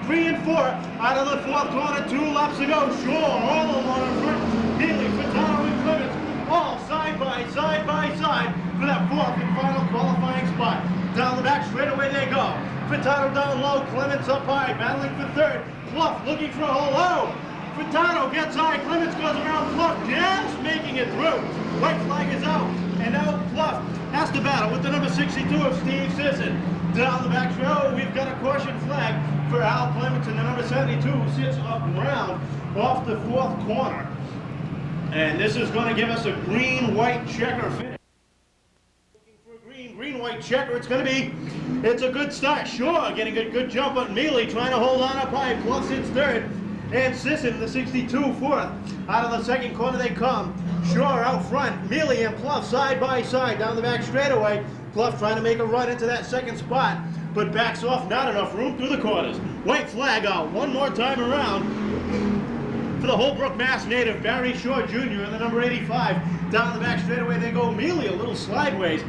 3 and 4 out of the fourth corner. 2 laps to go. Shaw all alone in front. Mealy, Furtado, and Clements all side by side for that fourth and final qualifying spot. Down the back straightaway they go. Furtado down low, Clements up high, battling for third. Pluff looking for a hole. Oh! Furtado gets high, Clements goes around Pluff, just making it through. White flag is out, and now Pluff has to battle with the number 62 of Steve Sisson. Down the back straight, oh, we've got a caution flag for Al Clements and the number 72 who sits up round off the fourth corner. And this is going to give us a green-white checker finish. Green-white checker, it's going to be, it's a good start. Shaw getting a good jump on Mealy, trying to hold on up high. Pluff sits third, and Sisson, the 62, fourth. Out of the second corner they come. Shaw out front, Mealy and Pluff side by side down the back straightaway. Pluff trying to make a run into that second spot, but backs off, not enough room through the corners. White flag out one more time around for the Holbrook, Mass native, Barry Shaw Jr. and the number 85. Down the back straightaway they go. Mealy a little sideways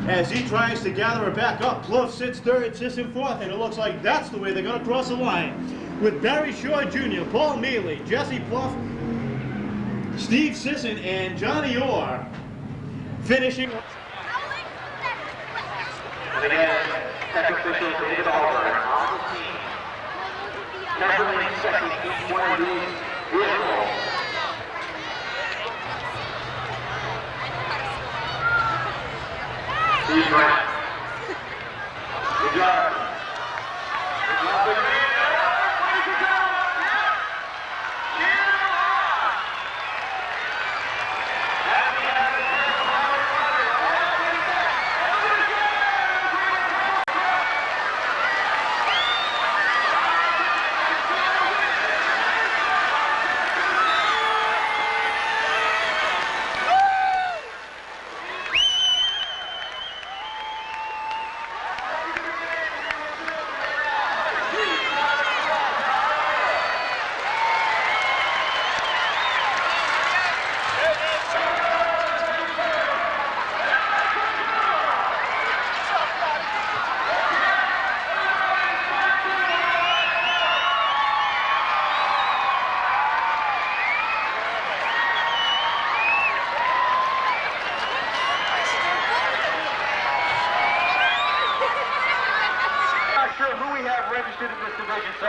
as he tries to gather it back up. Pluff sits third, Sisson fourth, and it looks like that's the way they're going to cross the line. With Barry Shaw Jr., Paul Mealy, Jesse Pluff, Steve Sisson, and Johnny Orr finishing.
And again, tech officials David Oliver on the team, measuring second each one of these vehicles. Steve Grant. Good job. Good job, big man. Way to go. Cheer them on. Happy registered in this division, so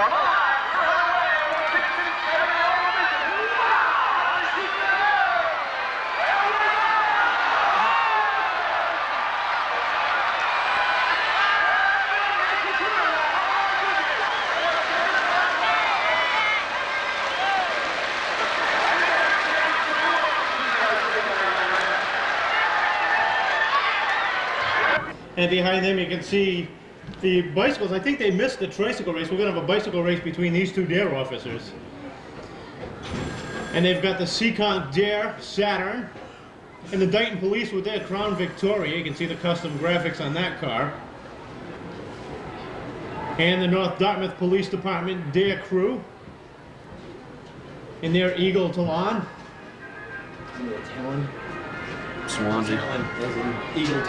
and behind them you can see the bicycles. I think they missed the tricycle race. We're going to have a bicycle race between these two Dare officers. And they've got the Seekonk Dare Saturn and the Dayton Police with their Crown Victoria. You can see the custom graphics on that car. And the North Dartmouth Police Department Dare Crew in their Eagle Talon.
Swansea.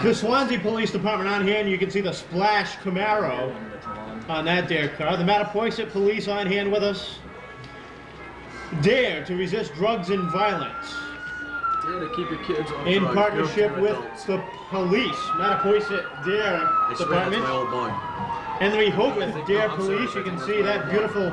The Swansea Police Department on hand, you can see the Splash Camaro on that Dare car. The Mattapoisett Police on hand with us. Dare to resist drugs and violence.
Dare to keep your kids off
In
drugs,
partnership
don't
with
adults.
the police, Mattapoisett Dare
I swear that's
Department.
my old barn.
And the Rehoboth Dare Police, you can see that beautiful.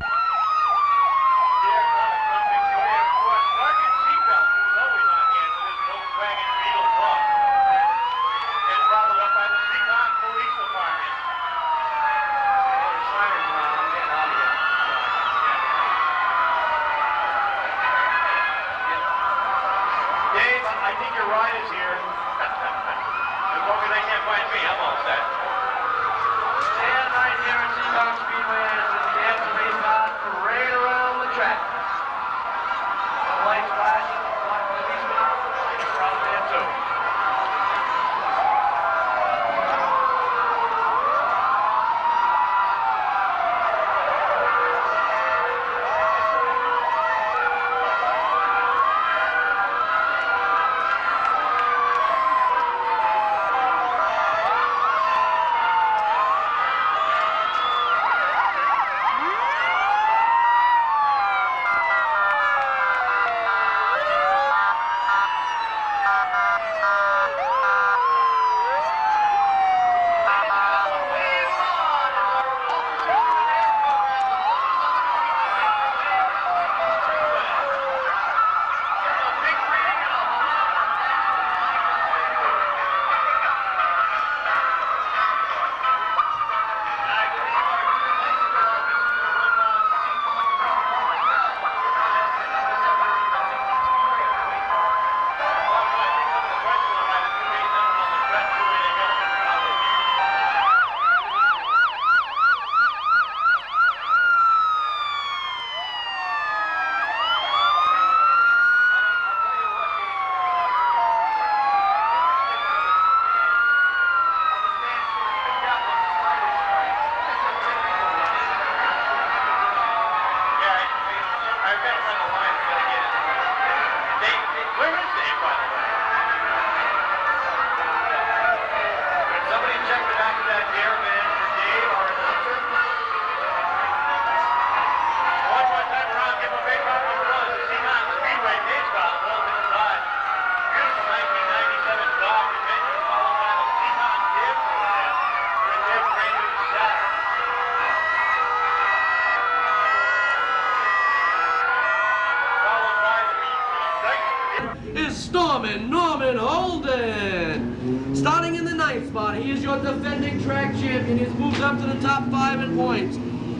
spot. He is your defending track champion. He's moved up to the top 5 in points.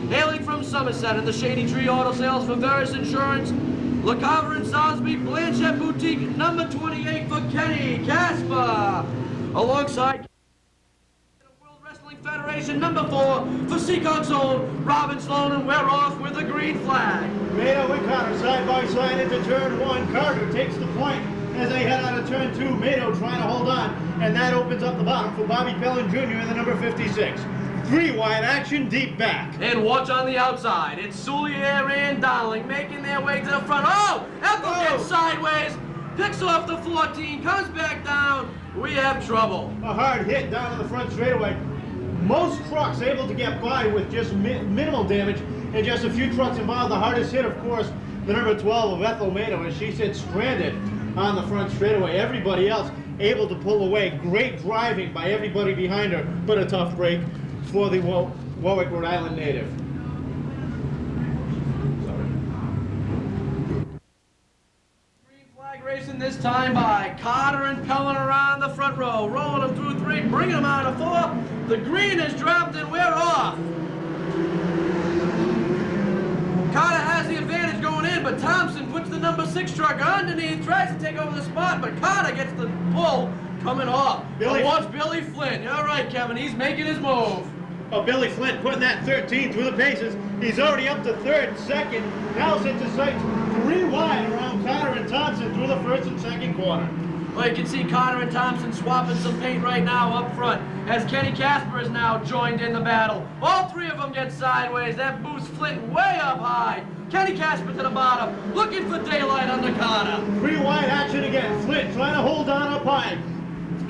Hailing from Somerset in the Shady Tree Auto Sales for Veris Insurance, Le Havre and Salisbury, Blanchette Boutique, number 28 for Kenny Casper. Alongside World Wrestling Federation, number 4 for Seekonk's own Robin Sloan, and we're off with the green flag.
Mado and Carter side by side into turn 1. Carter takes the point as they head out of turn 2. Mado trying to hold on, and that opens up the bottom for Bobby Pellin Jr. in the number 56. 3 wide action deep back.
And watch on the outside. It's Soulier and Darling making their way to the front. Oh! Ethel gets sideways, picks off the 14, comes back down. We have trouble.
A hard hit down to the front straightaway. Most trucks able to get by with just minimal damage, and just a few trucks involved. The hardest hit, of course, the number 12 of Ethel Mado, as she sits stranded on the front straightaway. Everybody else able to pull away. Great driving by everybody behind her, but a tough break for the Warwick, Rhode Island native.
Green flag racing this time by Carter and Pellin around the front row, rolling them through 3, bringing them out of 4. The green is dropped and we're off. Carter has the advantage going in, but Thompson puts the number 6 truck underneath, tries to take over the spot, but Carter gets the pull coming off. Watch Billy Flynn. You're right, Kevin. He's making his move.
Oh, Billy Flint putting that 13 through the paces. He's already up to 3rd, 2nd. Now sets his sights 3 wide around Carter and Thompson through the 1st and 2nd corner.
Well, you can see Carter and Thompson swapping some paint right now up front, as Kenny Casper is now joined in the battle. All 3 of them get sideways. That boosts Flint way up high. Kenny Casper to the bottom, looking for daylight under Carter.
3 wide action again. Flint trying to hold on up high.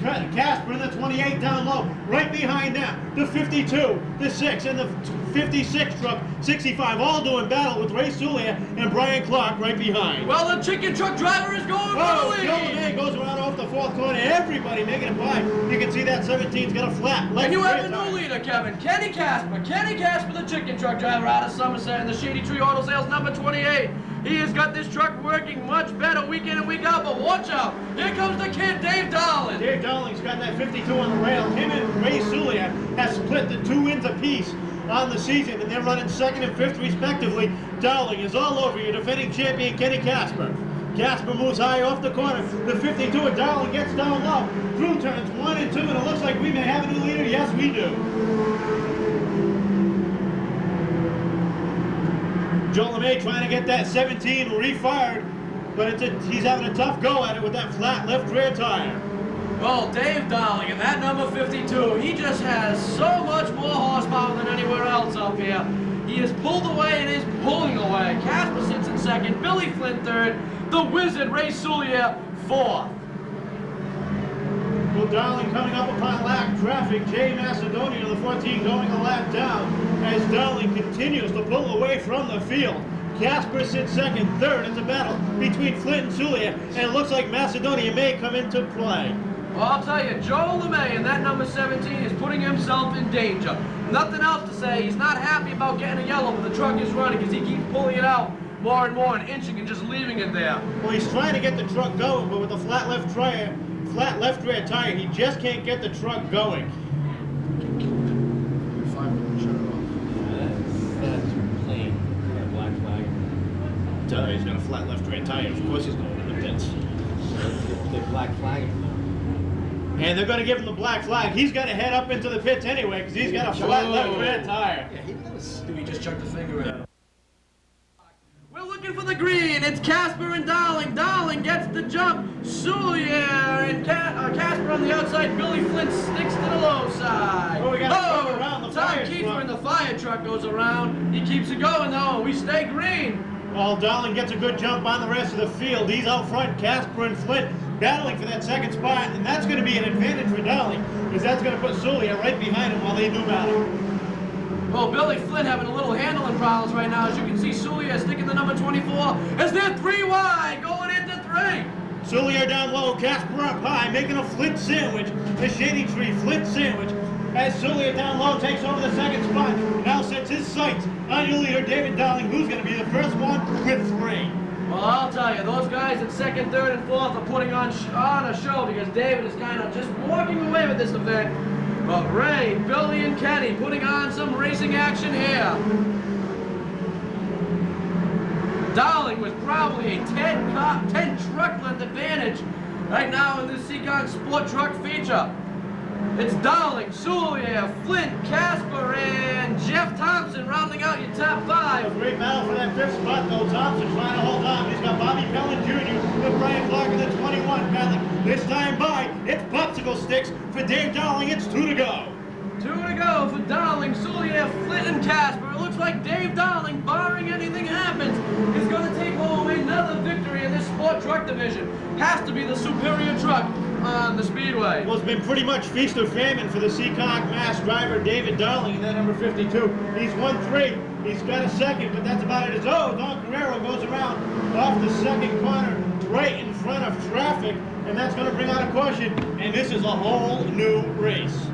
Casper in the 28 down low. Right behind them, the 52, the 6, and the 56 truck, 65, all doing battle with Ray Soulier and Brian Clark right behind.
Well, the chicken truck driver is going for the lead.
Joe LeMay goes around off the 4th corner. Everybody making it by. You can see that 17's got a flat left.
And you have a new leader, Kevin. Kenny Casper, the chicken truck driver out of Somerset in the Shady Tree Auto Sales, number 28. He has got this truck working much better week in and week out, but watch out. Here comes the kid, Dave Darling.
Dave Darling's got that 52 on the rail. Him and Ray Soulier has split the 2 wins apiece on the season, and they're running 2nd and 5th respectively. Darling is all over you, defending champion Kenny Casper. Casper moves high off the corner. The 52 of Darling gets down low. Through turns 1 and 2, and it looks like we may have a new leader. Yes, we do. Joe LeMay trying to get that 17 refired, but he's having a tough go at it with that flat left rear tire.
Well, Dave Darling and that number 52, he just has so much more horsepower than anywhere else up here. He is pulled away and is pulling away. Casper sits in 2nd, Billy Flint 3rd, the Wizard Ray Soulier 4th.
Well, Darling coming up upon lap traffic. Jay Macedonia, the 14, going a lap down as Darling continues to pull away from the field. Casper sits 2nd, 3rd. It's a battle between Flint and Soulier, and it looks like Macedonia may come into play.
Well, I'll tell you, Joe LeMay and that number 17 is putting himself in danger. Nothing else to say. He's not happy about getting a yellow, but the truck is running because he keeps pulling it out more and more and inching and just leaving it there.
Well, he's trying to get the truck going, but with the flat left rear tire, he just can't get the truck going.
That's plain. Black flag.
He's got a flat left rear tire. Of course he's going to the pits.
The black flag.
And they're going to give him the black flag. He's got to head up into the pits anyway because he's got a flat left rear tire.
Yeah, he knows.
Do we just chuck the finger in? We're looking for the green. It's Casper and Darling. Darling gets the jump. Soulier and Casper on the outside. Billy Flint sticks to the low side.
Oh, we got to come around the
Tom
fire
Kiefer
truck.
in the fire truck goes around. He keeps it going though. We stay green.
Well, Darling gets a good jump on the rest of the field. He's out front. Casper and Flint battling for that 2nd spot, and that's going to be an advantage for Darling, because that's going to put Soulier right behind him while they do battle.
Well, Billy Flint having a little handling problems right now. As you can see, Soulier sticking the number 24 as they're 3 wide going into 3.
Soulier down low, Casper up high, making a Flint sandwich, a Shady Tree Flint sandwich. As Soulier down low takes over the 2nd spot, now sets his sights on your leader, David Darling, who's going to be the first one with 3.
Well, I'll tell you, those guys at 2nd, 3rd, and 4th are putting on a show because David is kind of just walking away with this event. But Ray, Billy, and Kenny putting on some racing action here. Darling was probably a 10 truck length advantage right now in this Seekonk Sport Truck feature. It's Darling, Soulier, Flint, Casper, and Jeff Thompson rounding out your top
A
5.
great battle for that 5th spot, though. Thompson trying to hold on. He's got Bobby Pellin Jr. with Brian Clark in the 21 battling. This time by, it's popsicle sticks for Dave Darling. It's 2 to go.
2 to go for Darling, Soulier, Flint, and Casper. It looks like Dave Darling, barring anything happens, is going to take home another victory in this sport truck division. Has to be the superior truck on the Speedway.
Well, it's been pretty much feast or famine for the Seekonk Mass driver, David Darling, in that number 52. He's won 3. He's got a second, but that's about it. Oh, Don Carrero goes around off the second corner, right in front of traffic, and that's going to bring out a caution, and this is a whole new race.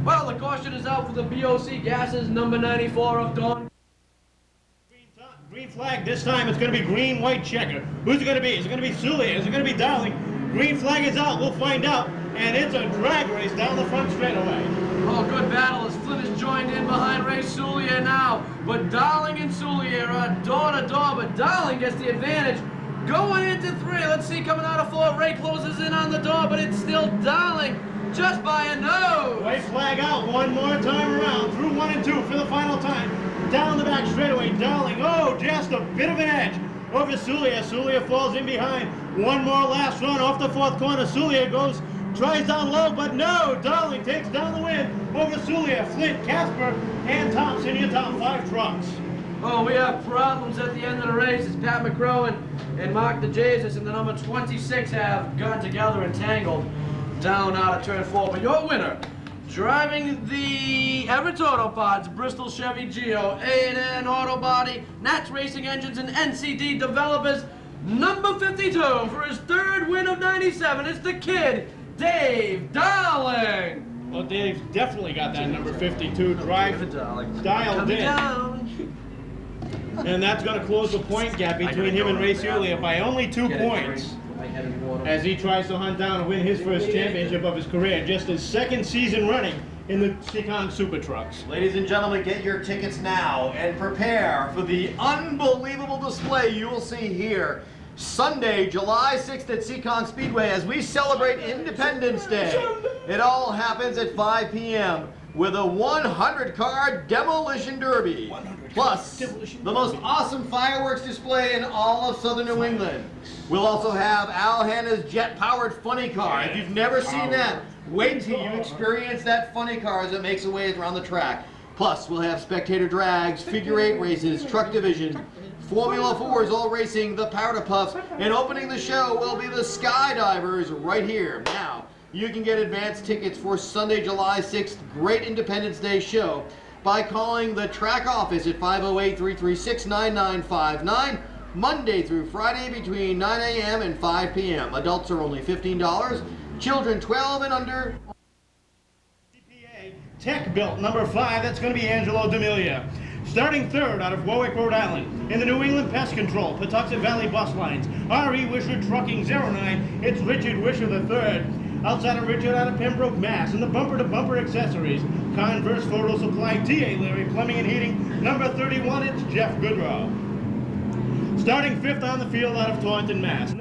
Well, the caution is out for the BOC Gases, number 94 of Dawn.
Green flag this time. It's going to be green, white checker. Who's it going to be? Is it going to be Soulier? Is it going to be Darling? Green flag is out. We'll find out. And it's a drag race down the front straightaway.
Oh, good battle as Flint is joined in behind Ray Soulier now. But Darling and Soulier are door to door, but Darling gets the advantage. Going into 3. Let's see, coming out of 4. Ray closes in on the door, but it's still Darling just by a nose.
White flag out. One more time around. Through 1 and 2 for the final time. Down the back straightaway, Darling, oh, just a bit of an edge over Soulier. Soulier falls in behind. One more last run off the 4th corner. Soulier goes, tries down low, but no, Darling takes down the win over Soulier, Flint, Casper, and Thompson, your top 5 trucks.
Oh, we have problems at the end of the race as Pat McCrowan and Mark DeJesus and the number 26 have gotten together and tangled down out of turn 4. But your winner, driving the Everett Auto Pods, Bristol Chevy Geo, A&N Auto Body, Nats Racing Engines, and NCD Developers, number 52 for his 3rd win of 97. It's the kid, Dave Darling.
Well, Dave's definitely got that number 52 drive dialed in.
Down.
And that's going to close the point gap between him and Ray Soulier by only 2 points, as he tries to hunt down and win his first championship of his career, just his 2nd season running in the Seekonk Super Trucks.
Ladies and gentlemen, get your tickets now and prepare for the unbelievable display you will see here Sunday, July 6th at Seekonk Speedway as we celebrate Independence Day. It all happens at 5 p.m. with a 100-car demolition derby. Plus, the most awesome fireworks display in all of Southern New England. We'll also have Al Hanna's jet-powered funny car. If you've never seen that, wait till you experience that funny car as it makes its way around the track. Plus, we'll have spectator drags, figure 8 races, truck division, Formula 4s all racing, the Powder Puffs, and opening the show will be the Skydivers right here. Now, you can get advance tickets for Sunday, July 6th, Great Independence Day show by calling the track office at 508-336-9959, Monday through Friday between 9 a.m. and 5 p.m. Adults are only $15, children 12 and under.
Tech built number 5, that's going to be Angelo D'Amelia. Starting 3rd out of Warwick, Rhode Island. In the New England Pest Control, Patuxent Valley Bus Lines. R.E. Wisher Trucking 09, it's Richard Wisher III. Outside of Richard out of Pembroke, Mass. And the bumper-to-bumper accessories, Converse Photo Supply, T.A. Leary Plumbing and Heating. Number 31, it's Jeff Goodrow. Starting 5th on the field out of Taunton, Mass.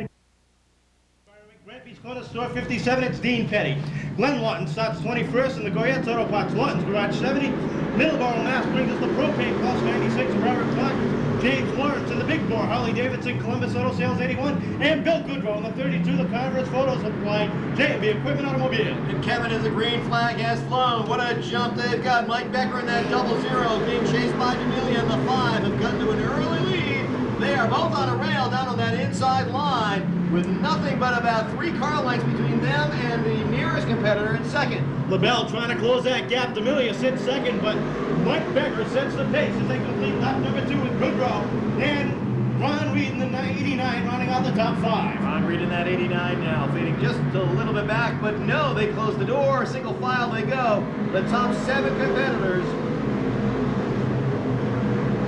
Granby's Corner Store 57, it's Dean Petty. Glenn Lawton starts 21st in the Goyette's Auto Parts, Lawton's Garage 70. Middleborough, Mass brings us the Propane Plus 96, Robert Clark. James Lawrence in the Big Bore, Harley Davidson, Columbus Auto Sales 81. And Bill Goodrow in the 32, the Converse Photo Supply, J&B Equipment Automobile.
And Kevin, as the green flag has flown, what a jump they've got. Mike Becker in that 00 being chased by D'Amelia, and the 5 have gotten to an early lead. They are both on a rail down on that inside line with nothing but about 3 car lengths between them and the nearest competitor in 2nd.
LaBelle trying to close that gap. D'Amelia sits 2nd, but Mike Becker sets the pace as they complete lap number 2 with Goodrow. And Ron Reed in the 89 running out the top 5.
Ron Reed in that 89 now, fading just a little bit back, but no, they close the door, single file they go. The top 7 competitors.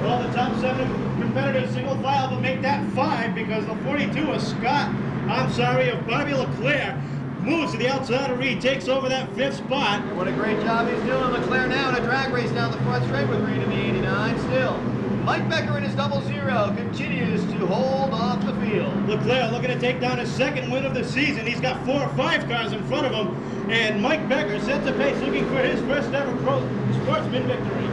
Well, the top 7 competitors single file, but make that 5 because the 42 is Scott of Bobby Leclerc. Moves to the outside of Reed, takes over that 5th spot.
And what a great job he's doing. Leclerc now in a drag race down the front straight with Reed in the 89 still. Mike Becker in his 00 continues to hold off the field.
Leclerc looking to take down his 2nd win of the season. He's got 4 or 5 cars in front of him. And Mike Becker sets the pace looking for his first ever Pro Sportsman victory.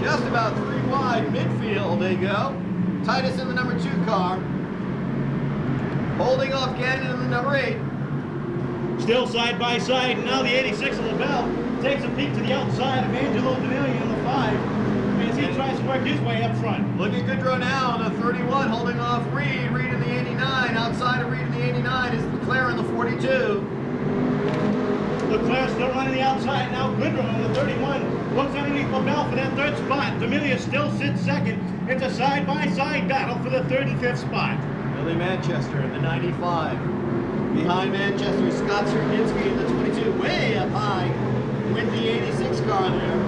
Just about 3 wide midfield they go. Titus in the number 2 car. Holding off Gannon in the number 8.
Still side by side. Now the 86 of LaBelle takes a peek to the outside of Angelo D'Amelia in the 5 as he tries to work his way up front.
Look at Goodrow now in the 31 holding off Reed. Reed in the 89. Outside of Reed in the 89 is Leclerc in the 42.
Leclerc still running the outside. Now Goodrow in the 31 looks underneath LaBelle for that 3rd spot. D'Amelia still sits 2nd. It's a side-by-side battle for the 3rd and 5th spot.
Billy Manchester in the 95. Behind Manchester, Scott Serginski in the 22. Way up high with the 86 car there.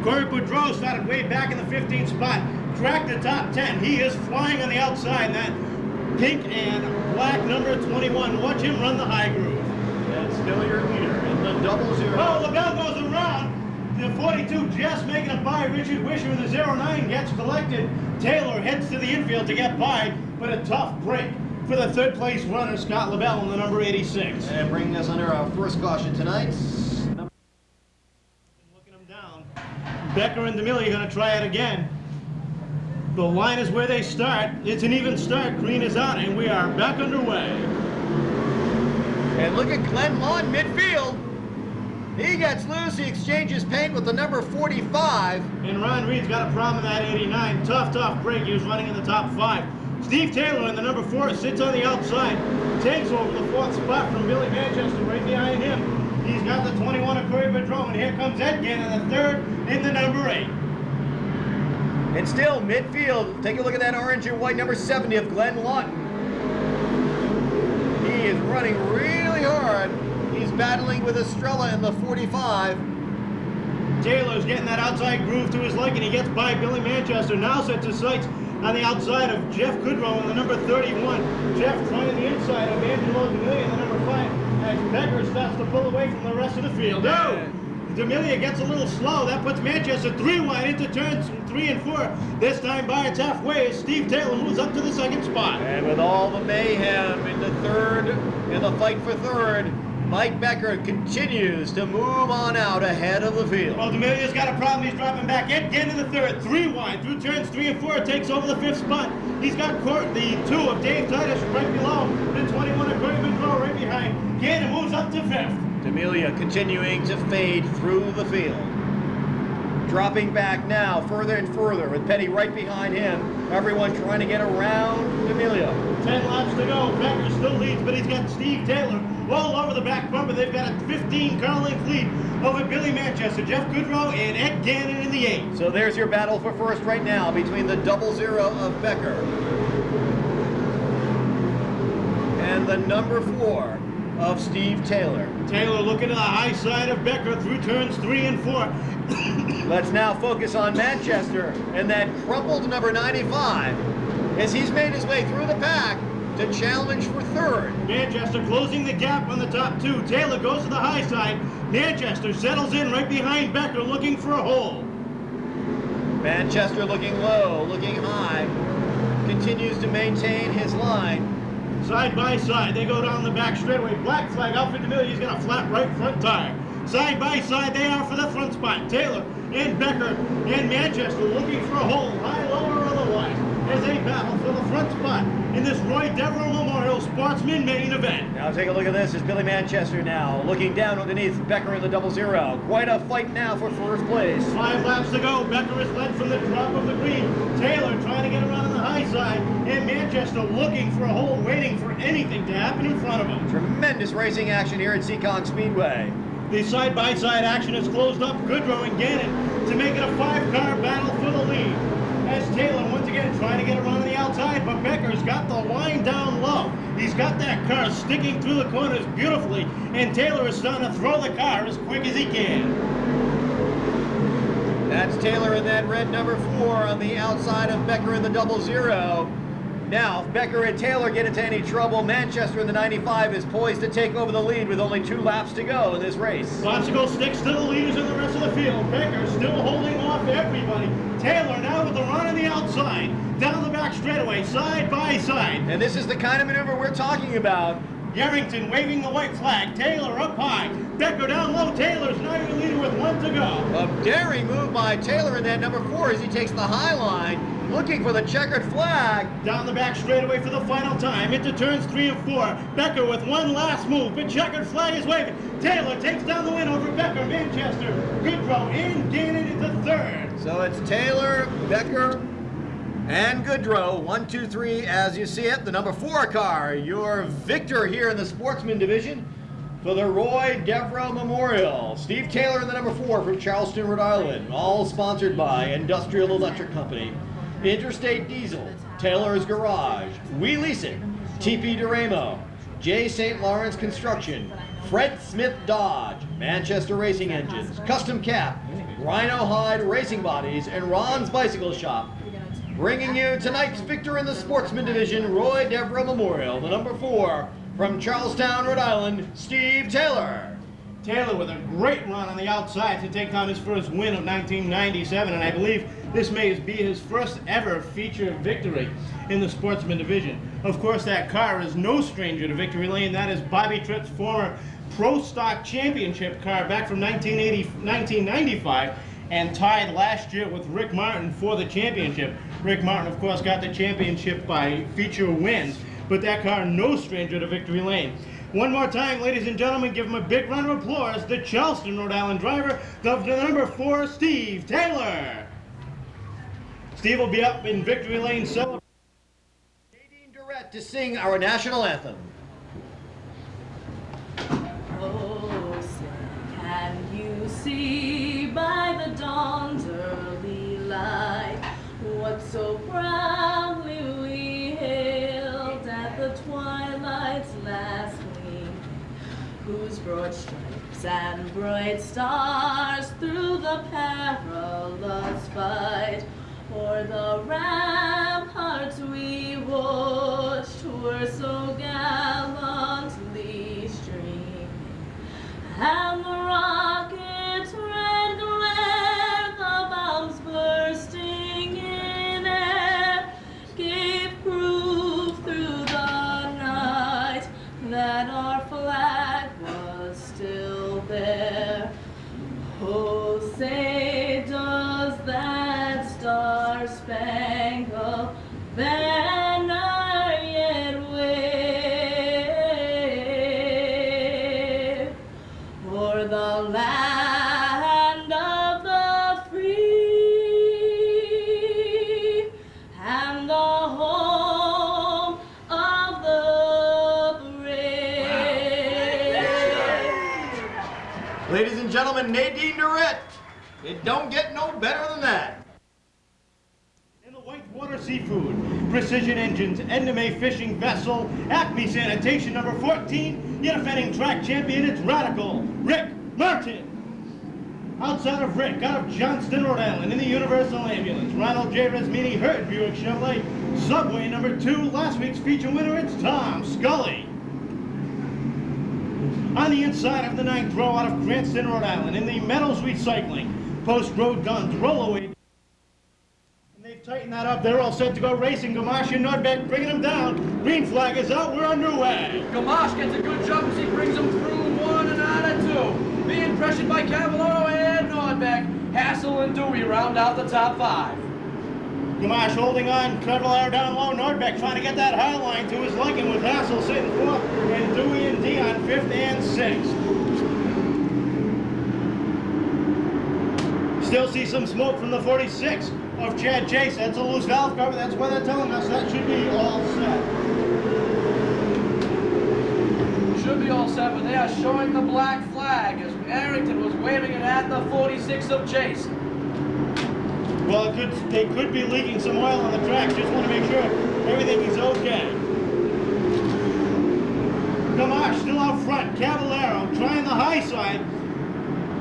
Corey Boudreau started way back in the 15th spot. Cracked the top 10. He is flying on the outside. That pink and black number 21. Watch him run the high groove.
And still your leader in the 00.
Oh, LaBelle goes around. The 42 just making it by. Richard Wisher in the 09 gets collected. Taylor heads to the infield to get by, but a tough break for the 3rd place runner, Scott LaBelle, in the number 86.
And bringing us under our first caution tonight.
Looking him down. Becker and D'Amelia going to try it again. The line is where they start. It's an even start. Green is out, and we are back underway.
And look at Glenn Lawn midfield. He gets loose. He exchanges paint with the number 45.
And Ron Reed's got a problem in that 89. Tough break. He was running in the top 5. Steve Taylor in the number 4 sits on the outside. Takes over the 4th spot from Billy Manchester right behind him. He's got the 21 of Corey Boudreau, and here comes Ed Gannon in the 3rd in the number 8.
And still midfield, take a look at that orange and white number 70 of Glenn Lawton. He is running really hard. He's battling with Estrella in the 45.
Taylor's getting that outside groove to his liking. He gets by Billy Manchester. Now sets his sights on the outside of Jeff Goodrow in the number 31. Jeff trying the inside of Angelo D'Amelia in the number 5 as Becker starts to pull away from the rest of the field. No! D'Amelia gets a little slow. That puts Manchester 3 wide into turns 3 and 4. This time by it's halfway as Steve Taylor moves up to the 2nd spot.
And with all the mayhem in the 3rd, in the fight for 3rd, Mike Becker continues to move on out ahead of the field.
Well, D'Amelia's got a problem. He's dropping back again in the 3rd. 3 wide through turns 3 and 4. Takes over the 5th spot. He's got the 2 of Dave Titus right below. The 21 of Corey Boudreau right behind. Gannon moves up to 5th.
D'Amelia continuing to fade through the field. Dropping back now further and further with Petty right behind him. Everyone trying to get around D'Amelia.
10 laps to go. Becker still leads, but he's got Steve Taylor all over the back bumper. They've got a 15-car length lead over Billy Manchester, Jeff Goodrow, and Ed Gannon in the 8.
So there's your battle for first right now between the 00 of Becker and the number 4 of Steve Taylor.
Taylor looking to the high side of Becker through turns 3 and 4.
Let's now focus on Manchester and that crumpled number 95 as he's made his way through the pack to challenge for 3rd.
Manchester closing the gap on the top 2. Taylor goes to the high side. Manchester settles in right behind Becker looking for a hole.
Manchester looking low, looking high, continues to maintain his line.
Side by side, they go down the back straightaway. Black flag out for D'Amelia. He's got a flat right front tire. Side by side, they are for the front spot. Taylor and Becker and Manchester looking for a hole, high, low, or otherwise, as they battle for the front spot in this Roy Devereux Memorial Sportsman main event.
Now take a look at this. It's Billy Manchester now looking down underneath Becker in the 00. Quite a fight now for first place.
5 laps to go. Becker is led from the drop of the green. Taylor trying to get around on the high side, and Manchester looking for a hole, waiting for anything to happen in front of him.
Tremendous racing action here at Seekonk Speedway.
The side-by-side action has closed up Goodrow and Gannon to make it a 5-car battle for the lead. As Taylor once again trying to get around on the outside, but Becker's got the line down low. He's got that car sticking through the corners beautifully, and Taylor is starting to throw the car as quick as he can.
That's Taylor in that red number 4 on the outside of Becker in the 00. Now, if Becker and Taylor get into any trouble, Manchester in the 95 is poised to take over the lead with only 2 laps to go in this race.
Popsicle sticks to the leaders in the rest of the field. Becker still holding off everybody. Taylor now with the run on the outside. Down the back straightaway, side by side.
And this is the kind of maneuver we're talking about.
Yarrington waving the white flag. Taylor up high. Becker down low. Taylor's now your leader with 1 to go.
A daring move by Taylor in that number 4 as he takes the high line, looking for the checkered flag.
Down the back straightaway for the final time. Into turns 3 and 4. Becker with one last move, but checkered flag is waving. Taylor takes down the win over Becker. Manchester, Goodrow in Gannon into 3rd.
So it's Taylor, Becker, and Goodrow, 1, 2, 3, as you see it. The number 4 car, your victor here in the Sportsman Division for the Roy Devereaux Memorial. Steve Taylor in the number 4 from Charleston, Rhode Island. All sponsored by Industrial Electric Company, Interstate Diesel, Taylor's Garage, We Lease It, TP Duramo, J. St. Lawrence Construction, Fred Smith Dodge, Manchester Racing Engines, Custom Cap, Rhino Hide Racing Bodies, and Ron's Bicycle Shop. Bringing you tonight's victor in the Sportsman Division, Roy Devereaux Memorial, the number 4 from Charlestown, Rhode Island, Steve Taylor.
Taylor with a great run on the outside to take down his first win of 1997, and I believe this may be his first ever feature victory in the Sportsman Division. Of course, that car is no stranger to victory lane. That is Bobby Tripp's former Pro Stock Championship car back from 1995, and tied last year with Rick Martin for the championship. Rick Martin, of course, got the championship by feature wins, but that car no stranger to victory lane. One more time, ladies and gentlemen, give him a big round of applause, the Charleston, Rhode Island driver, the number 4, Steve Taylor. Steve will be up in victory lane celebrating.
Nadine Durrett to sing our national anthem.
Oh, say, can you see by the dawn's early light what so proudly we hailed at the twilight's last gleam, whose broad stripes and bright stars through the perilous fight o'er the ramparts we watched were so gallantly streaming, and the rocket's red glare, the bombs bursting in air, gave proof through the night that our flag was still there. Oh, say, does that star-spangled banner yet wave o'er the land of the free and the home of the brave?
Ladies and gentlemen, Nadine Durrett. It don't get no better than that.
In the Whitewater Seafood, Precision Engines, Endemay Fishing Vessel, Acme Sanitation number 14, your defending track champion, it's Radical Rick Martin. Outside of Rick, out of Johnston, Rhode Island, in the Universal Ambulance, Ronald J. Resmini, Hurt Buick Chevrolet, Subway number 2, last week's feature winner, it's Tom Scully. On the inside of the 9th row, out of Cranston, Rhode Island, in the Metals Recycling, Post Road Guns, Rollaway. And they've tightened that up. They're all set to go racing. Gamache and Nordbeck bringing them down. Green flag is out. We're underway.
Gamache gets a good jump as he brings them through 1 and out of 2. Being pressured by Cavallaro and Nordbeck, Hassel and Dewey round out the top 5.
Gamache holding on. Cavallaro down low. Nordbeck trying to get that high line to his liking with Hassel sitting 4th and Dewey and Dion 5th and 6th. Still see some smoke from the 46 of Chad Chase. That's a loose valve cover. That's why they're telling us that should be all set.
Should be all set, but they are showing the black flag as Arrington was waving it at the 46 of Chase.
Well, they could be leaking some oil on the track. Just want to make sure everything is okay. Gamache still out front. Cavallaro trying the high side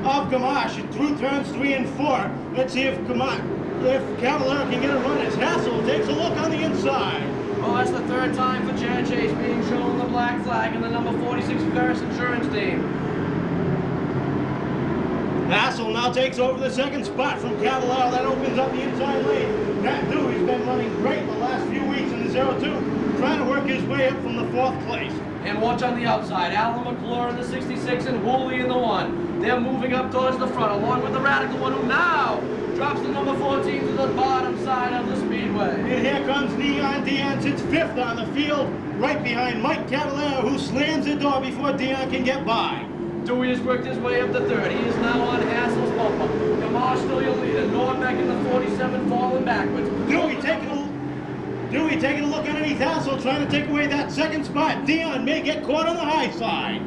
of Gamache through turns 3 and 4. Let's see if Cavallaro can get a run as Hassel takes a look on the inside.
Oh, that's the third time for Chad Chase being shown the black flag in the number 46 Ferris Insurance Team.
Hassel now takes over the second spot from Cavallaro. That opens up the inside lane. Matt Dewey's been running great the last few weeks in the 0-2, trying to work his way up from the 4th place.
And watch on the outside, Alan McClure in the 66 and Woolley in the 1. They're moving up towards the front, along with the Radical one, who now drops the number 14 to the bottom side of the speedway.
And here comes Neon. Dion sits 5th on the field, right behind Mike Cavallaro, who slams the door before Dion can get by.
Dewey has worked his way up to 3rd. He is now on Hassel's bumper. Gamache still your leader. Norbeck in the 47 falling backwards.
Dewey taking a look underneath Hassel, trying to take away that second spot. Dion may get caught on the high side.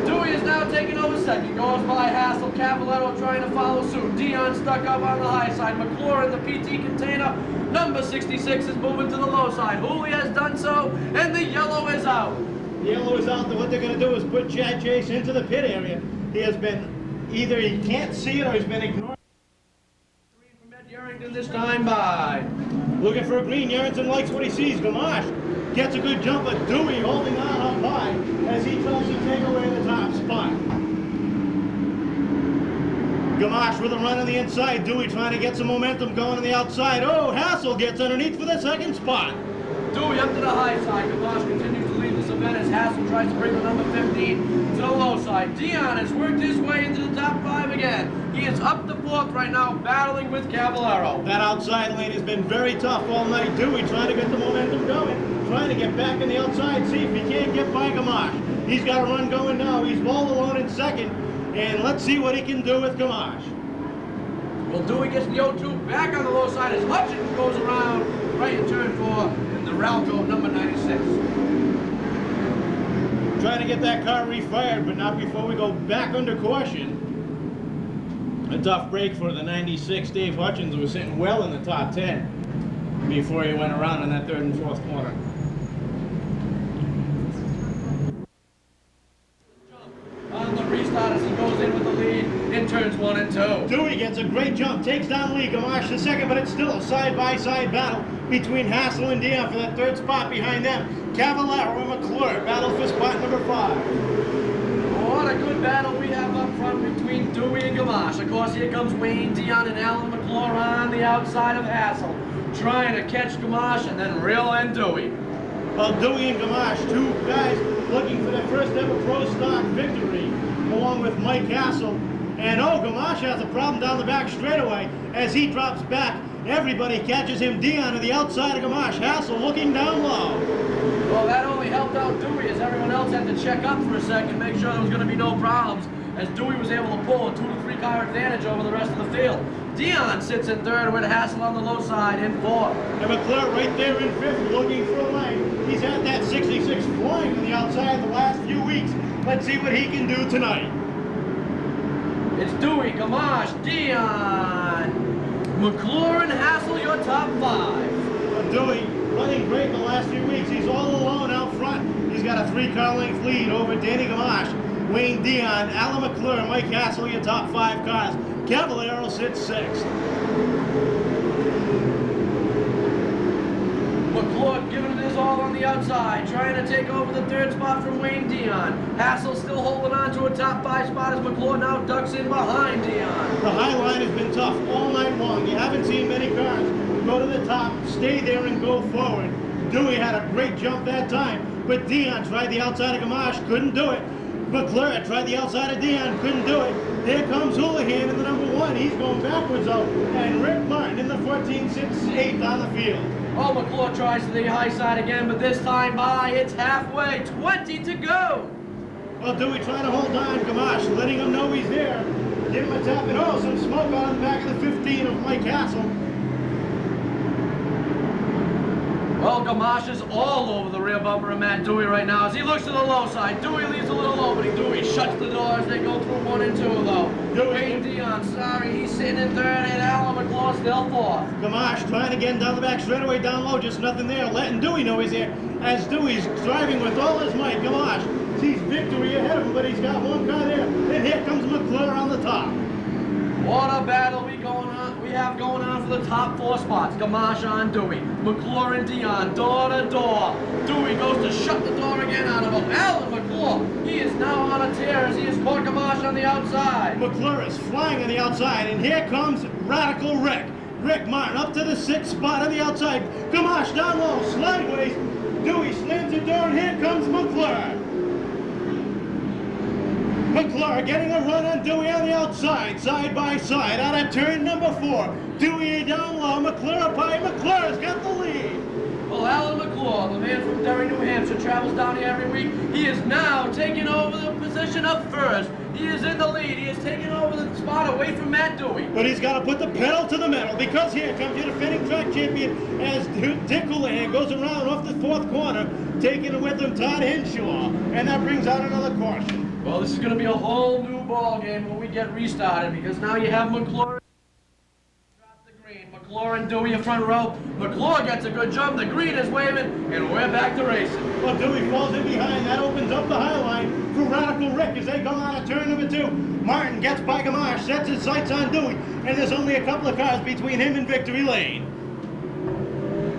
Dewey is now taking over 2nd. Goes by Hassel. Cavallaro trying to follow suit. Dion stuck up on the high side. McClure in the PT container. Number 66 is moving to the low side. Woolley has done so, and the yellow is out.
The yellow is out. What they're going to do is put Chad Chase into the pit area. He has been, either he can't see it or he's been ignoring.
Green from Ed Yarrington this time by.
Looking for a green. Yarrington likes what he sees. Gamache gets a good jump, but Dewey holding on up high as he tries to take away the top spot. Gamache with a run on the inside. Dewey trying to get some momentum going on the outside. Oh, Hassel gets underneath for the second spot.
Dewey up to the high side. Gamache continues to lead this event as Hassel tries to bring the number 15 to the low side. Dion has worked his way into the top 5 again. He is up to 4th right now, battling with Cavallaro.
That outside lane has been very tough all night. Dewey trying to get the momentum going, trying to get back on the outside, see if he can't get by Gamache. He's got a run going now. He's all alone in 2nd, and let's see what he can do with Gamache.
Well, Dewey gets the 0-2 back on the low side as Hutchins goes around right in turn 4 in the Ralco number 96.
Trying to get that car refired, but not before we go back under caution. A tough break for the 96 Dave Hutchins, who was sitting well in the top 10 before he went around in that 3rd and 4th corner.
On the restart as he goes in with the lead in turns 1 and 2.
Dewey gets a great jump, takes down Lee. Gamache the 2nd, but it's still a side-by-side battle between Hassel and Dion for that 3rd spot behind them. Cavallaro and McClure battle for spot number 5.
What a good battle we have up front between Dewey and Gamache. Of course, here comes Wayne Dion and Alan McClure on the outside of Hassel, trying to catch Gamache and then reel in Dewey.
Well, Dewey and Gamache, 2 guys looking for their first ever pro stock victory, along with Mike Hassel. And oh, Gamache has a problem down the back straightaway. As he drops back, everybody catches him. Dion to the outside of Gamache. Hassel looking down low.
Well, that only helped out Dewey as everyone else had to check up for a second, make sure there was going to be no problems, as Dewey was able to pull a 2 to 3 car advantage over the rest of the field. Dion sits in 3rd with Hassel on the low side in 4th.
And McClure right there in 5th looking for a lane. He's had that 66 flying on the outside the last few weeks. Let's see what he can do tonight.
It's Dewey, Gamache, Dion, McClure and Hassel, your top 5.
Dewey running great the last few weeks. He's all alone out front. He's got a 3-car length lead over Danny Gamache, Wayne Dion, Alan McClure, and Mike Hassel, your top 5 cars. Cavallaro sits 6th.
McClure giving it his all on the outside, trying to take over the 3rd spot from Wayne Dion. Hassel still holding on to a top 5 spot as McClure now ducks in behind Dion.
The high line has been tough all night long. You haven't seen many cars go to the top, stay there, and go forward. Dewey had a great jump that time, but Dion tried the outside of Gamache, couldn't do it. McClure tried the outside of Dion, couldn't do it. Here comes Houlihan in the number 1. He's going backwards out, and Rick Martin in the 14 sits 8th on the field.
Oh, McClure tries to the high side again, but this time by, it's halfway, 20 to go.
Well, Dewey trying to hold on, Gamache, letting him know he's there. Give him a tap, and oh, some smoke on the back of the 15 of Mike Hassel.
Well, Gamache is all over the rear bumper of Matt Dewey right now as he looks to the low side. Dewey leaves a little opening. Dewey shuts the door as they go through 1 and 2, though. Wayne Dion, sorry, he's sitting in 3rd, and Alan McClure still 4th.
Gamache trying again down the back straightaway, down low, just nothing there. Letting Dewey know he's there. As Dewey's driving with all his might, Gamache sees victory ahead of him, but he's got 1 car there. And here comes McClure on the top.
What a battle we have going on for the top 4 spots. Gamache on Dewey, McClure and Dion, door to door. Dewey goes to shut the door again out of him. Alan McClure, he is now on a tear as he has caught Gamache on the outside.
McClure is flying on the outside, and here comes Radical Rick. Rick Martin up to the 6th spot on the outside. Gamache down low, sideways. Dewey slams the door, and here comes McClure. McClure getting a run on Dewey on the outside, side by side, out of turn number 4. Dewey down low, McClure up high. McClure's got the lead.
Well, Alan McClure, the man from Derry, New Hampshire, travels down here every week. He is now taking over the position up first. He is in the lead. He is taking over the spot away from Matt Dewey.
But he's got to put the pedal to the metal, because here comes your defending track champion as Dick Houlihan goes around off the 4th corner, taking with him Todd Henshaw, and that brings out another caution.
Well, this is going to be a whole new ball game when we get restarted, because now you have McClure drop the green. McClure and Dewey in front row. McClure gets a good jump. The green is waving, and we're back to racing.
Well, Dewey falls in behind. That opens up the high line for Radical Rick as they go on to turn number 2. Martin gets by Gamache, sets his sights on Dewey, and there's only a couple of cars between him and victory lane.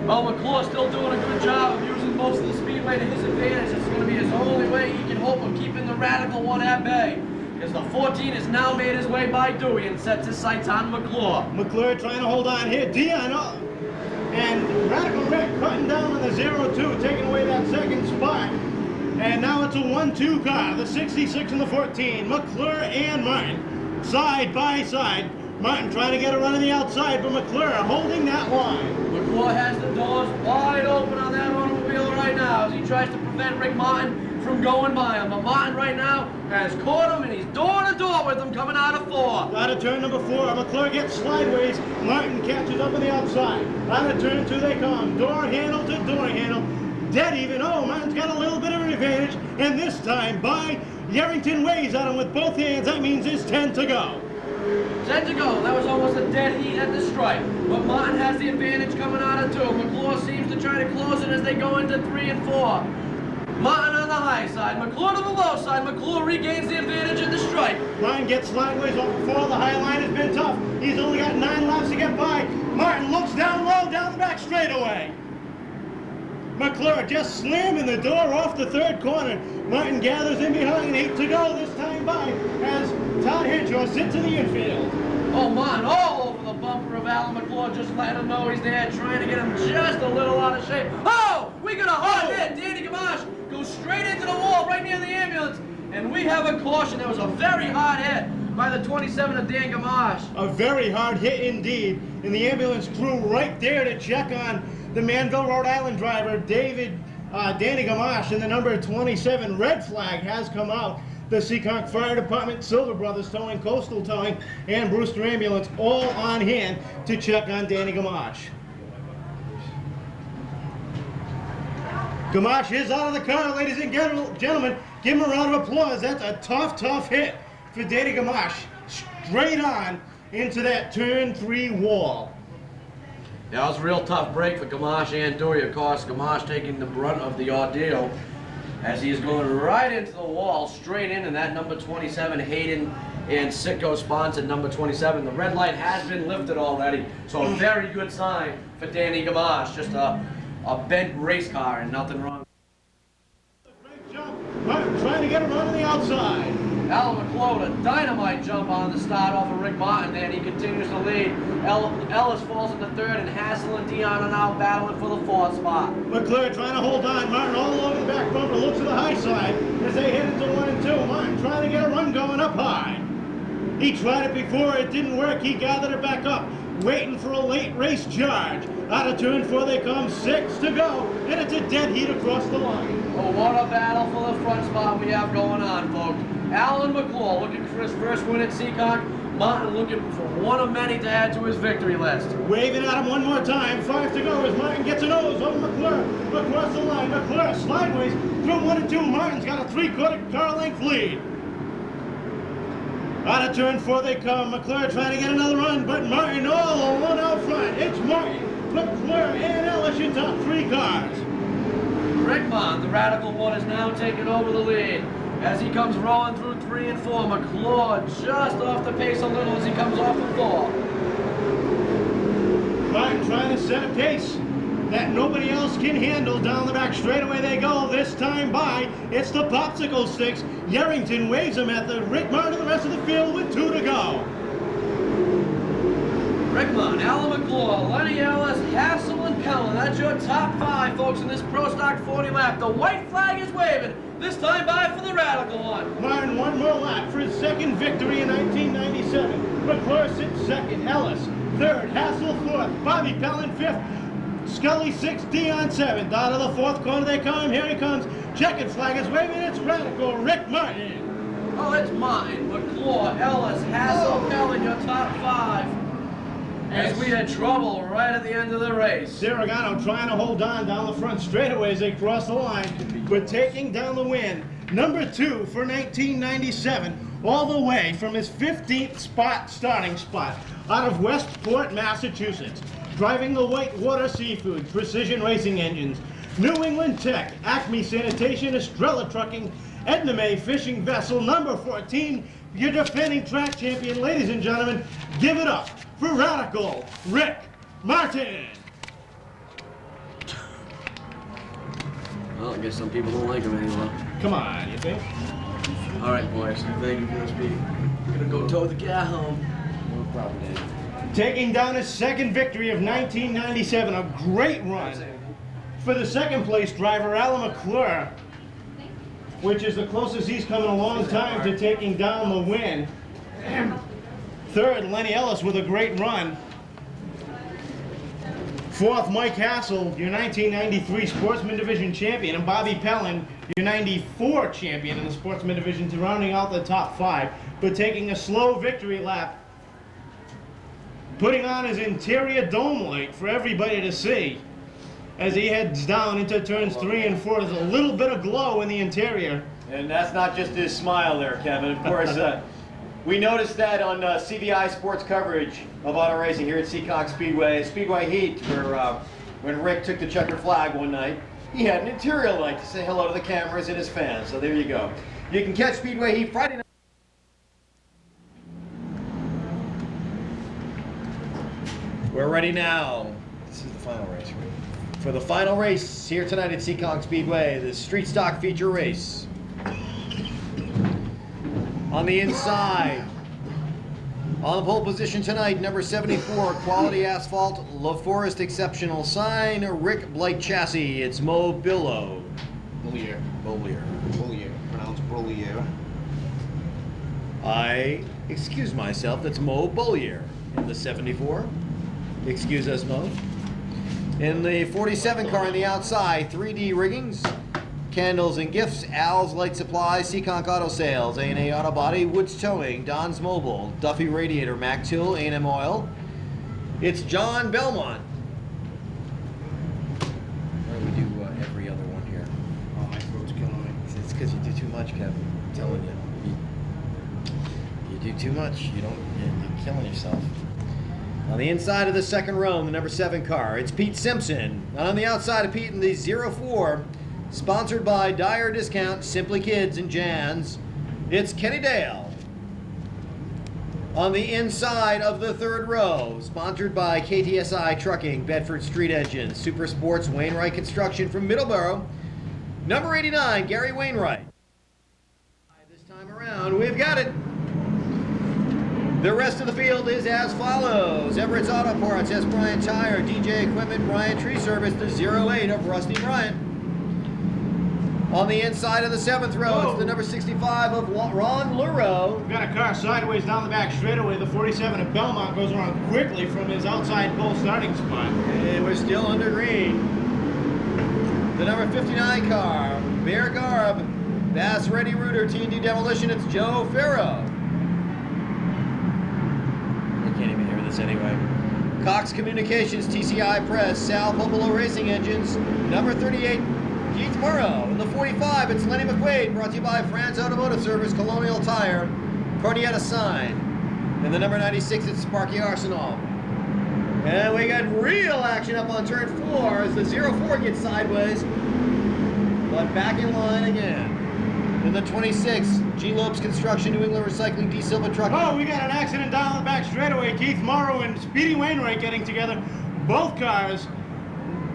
Well, McClure's still doing a good job of using most of the speedway to his advantage. It's going to be his only way he can hope of keeping the Radical one at bay. Because the 14 has now made his way by Dewey and sets his sights on McClure.
McClure trying to hold on here. Dion and Radical Rick cutting down on the 0-2, taking away that 2nd spot. And now it's a 1-2 car, the 66 and the 14. McClure and Martin, side by side. Martin trying to get a run on the outside, but McClure holding that line.
McClure has the doors wide open on that automobile right now as he tries to prevent Rick Martin from going by him. But Martin right now has caught him, and he's door to door with him coming out of 4.
Out of turn number 4, McClure gets sideways. Martin catches up on the outside. Out of turn 2 they come. Door handle to door handle. Dead even. Oh, Martin's got a little bit of an advantage, and this time by Yarrington waves at him with both hands. That means it's 10 to go.
10 to go. That was almost a dead heat at the stripe. But Martin has the advantage coming out of 2. McClure seems to try to close it as they go into 3 and 4. Martin on the high side, McClure to the low side. McClure regains the advantage at the stripe.
Martin gets sideways off the 4. The high line has been tough. He's only got 9 laps to get by. Martin looks down low, down the back straightaway. McClure just slamming the door off the 3rd corner. Martin gathers in behind, 8 to go this time by as Todd Henshaw sits in the infield.
Oh, Martin all over the bumper of Alan McClure, just letting him know he's there, trying to get him just a little out of shape. Oh, we got a hard hit. Danny Gamache goes straight into the wall right near the ambulance, and we have a caution. That was a very hard hit by the 27 of Dan Gamache.
A very hard hit indeed, and the ambulance crew right there to check on the Manville, Rhode Island driver, Danny Gamache, and the number 27 red flag has come out. The Seekonk Fire Department, Silver Brothers Towing, Coastal Towing, and Brewster Ambulance all on hand to check on Danny Gamache. Gamache is out of the car, ladies and gentlemen. Give him a round of applause. That's a tough, tough hit for Danny Gamache. Straight on into that turn 3 wall.
Yeah, it was a real tough break for Gamache and Dewey. Of course, Gamache taking the brunt of the ordeal as he is going right into the wall, straight in, and that number 27, Hayden and Sitco sponsored number 27. The red light has been lifted already, so a very good sign for Danny Gamache. Just a bent race car and nothing wrong.
Great jump. Martin trying to get him on the outside.
Alan McClure, a dynamite jump on the start off of Rick Martin there, and he continues to lead. Ellis falls in the 3rd, and Hassel and Dion are now battling for the 4th spot.
McClure trying to hold on. Martin all over the back bumper, looks to the high side as they head into 1 and 2. Martin trying to get a run going up high. He tried it before, it didn't work. He gathered it back up, waiting for a late race charge. Out of turn 4 they come, 6 to go, and it's a dead heat across the line.
Oh, what a battle for the front spot we have going on, folks. Alan McClure looking for his first win at Seekonk. Martin looking for one of many to add to his victory list.
Waving at him one more time, 5 to go as Martin gets a nose over McClure. Across the line, McClure sideways through 1 and 2. Martin's got a 3/4 car length lead. Out of turn 4 they come. McClure trying to get another run, but Martin all alone out front. It's Martin, McClure, and Ellis, your top 3 cars.
Rick Martin, the Radical one, is now taking over the lead. as he comes rolling through 3 and 4. McClure just off the pace a little as he comes off of 4.
Martin trying to set a pace that nobody else can handle. Down the back straightaway they go, this time by. It's the popsicle sticks. Yerrington waves him at the Rick Martin and the rest of the field with 2 to go.
Rickman, Alan McClure, Lenny Ellis, Hassel, and Pellin. That's your top 5, folks, in this Pro Stock 40 lap. The white flag is waving. This time by for the Radical one.
Martin one more lap for his second victory in 1997. McClure sits second, Ellis third, Hassel fourth, Bobby Pellin fifth, Scully sixth, Dion seventh. Out of the fourth corner they come. Here he comes. Checkered flag is waving. It's Radical Rick Martin.
Oh, it's mine. McClure, Ellis, Hassel, Pellin, your top 5. As we had trouble right at the end of the race.
Sirigano trying to hold on down the front straightaway as they cross the line, but taking down the win. Number 2 for 1997, all the way from his 15th starting spot, out of Westport, Massachusetts. Driving the Whitewater Seafood, Precision Racing Engines, New England Tech, Acme Sanitation, Estrella Trucking, Edna May Fishing Vessel, number 14, your defending track champion. Ladies and gentlemen, give it up for Radical Rick Martin.
Well, I guess some people don't like him anymore.
Come on, you think?
All right, boys. Thank you for the speed. We're gonna go tow the cat home.
No problem, Dave.
Taking down his second victory of 1997, a great run for the second place driver, Alan McClure, which is the closest he's come in a long time to taking down the win. Third, Lenny Ellis with a great run. Fourth, Mike Hassel, your 1993 Sportsman Division champion, and Bobby Pellin, your 94 champion in the Sportsman Division, rounding out the top 5, but taking a slow victory lap, putting on his interior dome light for everybody to see as he heads down into turns 3 and 4. There's a little bit of glow in the interior.
And that's not just his smile there, Kevin. Of course, we noticed that on CVI Sports coverage of auto racing here at Seekonk Speedway Heat, where when Rick took the checkered flag one night, he had an interior light to say hello to the cameras and his fans. So there you go. You can catch Speedway Heat Friday night. We're ready now. This is the final race, right? For the final race here tonight at Seekonk Speedway, the street stock feature race. On the inside, on the pole position tonight, number 74, Quality Asphalt, La Forest Exceptional Sign, Rick Blight Chassis. It's Mo Billow.
Bollier. Pronounced Bollier.
I excuse myself, that's Mo Bollier in the 74. Excuse us, Mo. In the 47 car on the outside, 3D riggings, candles and gifts, Al's Light Supply, Seekonk Auto Sales, A&A Auto Body, Woods Towing, Don's Mobile, Duffy Radiator, Mac Tool, A&M Oil. It's John Belmont. Why don't we do every other one here?
Oh, my throat's killing me.
It's because you do too much, Kevin. I'm telling you. You do too much. You're killing yourself. On the inside of the second row, the number 7 car, it's Pete Simpson. On the outside of Pete in the 04, sponsored by Dyer Discount, Simply Kids, and Jan's, it's Kenny Dale. On the inside of the third row, sponsored by KTSI Trucking, Bedford Street Engine, Super Sports, Wainwright Construction from Middleborough, number 89, Gary Wainwright. This time around, we've got it. The rest of the field is as follows. Everett's Auto Parts, S. Bryant Tire, DJ Equipment, Bryant Tree Service, the 08 of Rusty Bryant. On the inside of the 7th row, it's the number 65 of Ron Luro.
We've got a car sideways down the back straightaway. The 47 of Belmont goes around quickly from his outside pole starting spot.
And we're still under green. The number 59 car, Bear Garb, Bass Ready Rooter, T&D Demolition, it's Joe Farrow. Can't even hear this anyway. Cox Communications, TCI Press, Sal Popolo Racing Engines, number 38, Keith Murrow. In the 45, it's Lenny McQuaid, brought to you by Franz Automotive Service, Colonial Tire, Cardietta Sign. In the number 96, it's Sparky Arsenal. And we got real action up on turn 4 as the 04 gets sideways, but back in line again. in the 26, G. Lopes Construction, New England Recycling, D. Silva Truck.
Oh, we got an accident down the back straightaway. Keith Morrow and Speedy Wainwright getting together. Both cars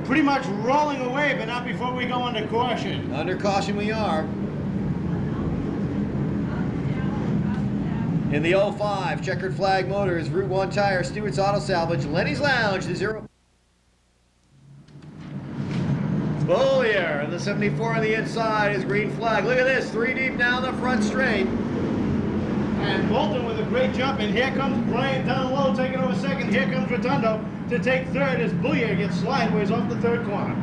pretty much rolling away, but not before we go under caution.
Under caution we are. In the 05, Checkered Flag Motors, Route 1 Tire, Stewart's Auto Salvage, Lenny's Lounge, the 0. Bollier, and the 74 on the inside is green flag. Look at this, 3 deep down the front straight.
And Bolton with a great jump, and here comes Bryant down low, taking over second. Here comes Rotundo to take third as Bollier gets sideways off the third corner.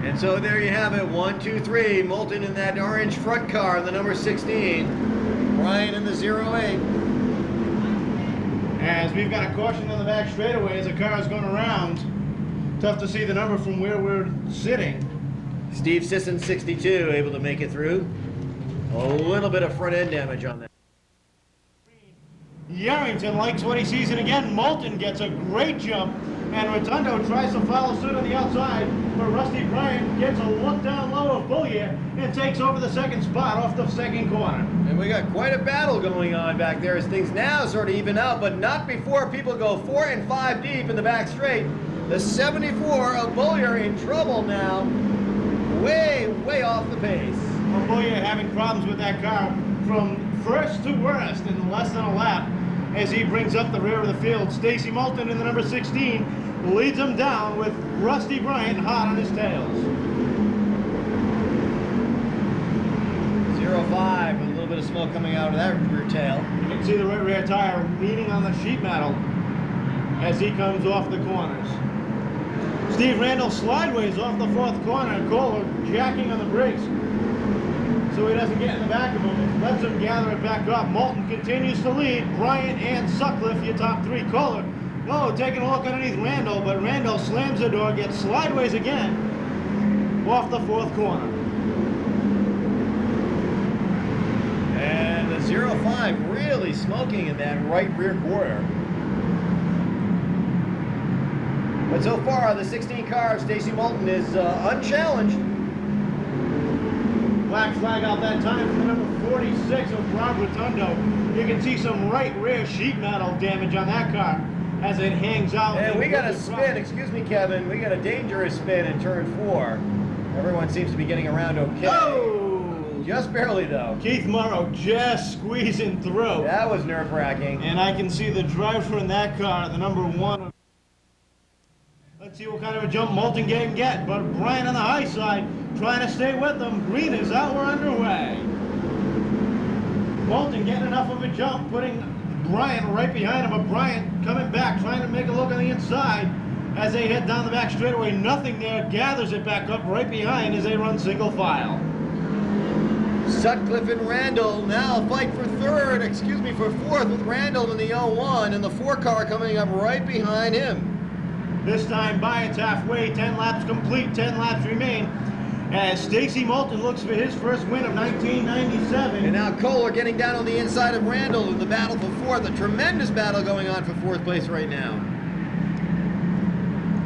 And so there you have it, 1, 2, 3. Moulton in that orange front car, the number 16. Bryant in the 08.
As we've got a caution on the back straightaway as the car is going around. Tough to see the number from where we're sitting.
Steve Sisson, 62, able to make it through. A little bit of front end damage on that.
Yarrington likes what he sees, and again, Moulton gets a great jump, and Rotundo tries to follow suit on the outside, but Rusty Bryant gets a look down low of Bollier and takes over the second spot off the second corner.
And we got quite a battle going on back there as things now sort of even out, but not before people go 4 and 5 deep in the back straight. The 74 of Bollier in trouble now, way off the pace.
Well, Bollier having problems with that car from first to worst in less than a lap as he brings up the rear of the field. Stacy Moulton in the number 16 leads him down with Rusty Bryant hot on his tails.
05 with a little bit of smoke coming out of that rear tail.
You can see the right rear tire leaning on the sheet metal as he comes off the corners. Steve Randall slideways off the fourth corner, and Kohler jacking on the brakes so he doesn't get in the back of him and lets him gather it back up. Moulton continues to lead. Bryant and Sutcliffe, your top 3. Kohler, taking a look underneath Randall, but Randall slams the door, gets slideways again off the fourth corner.
And the 05 really smoking in that right rear quarter. But so far, the 16 car of Stacy Moulton is unchallenged.
Black flag out that time for the number 46 of Rob Rotundo. You can see some right rear sheet metal damage on that car as it hangs out.
And we got a spin, excuse me, Kevin. We got a dangerous spin in turn 4. Everyone seems to be getting around okay.
Oh!
Just barely, though.
Keith Morrow just squeezing through.
That was nerve-wracking.
And I can see the driver in that car, the number 1. Let's see what kind of a jump Moulton can get, but Bryant on the high side trying to stay with them. Green is out, we're underway. Moulton getting enough of a jump, putting Bryant right behind him, but Bryant coming back, trying to make a look on the inside as they head down the back straightaway. Nothing there, gathers it back up right behind as they run single file.
Sutcliffe and Randall now fight for fourth with Randall in the 01, and the 4 car coming up right behind him.
This time Bryant's halfway, 10 laps complete, 10 laps remain, as Stacy Moulton looks for his first win of 1997.
And now Kohler getting down on the inside of Randall in the battle for fourth. A tremendous battle going on for fourth place right now.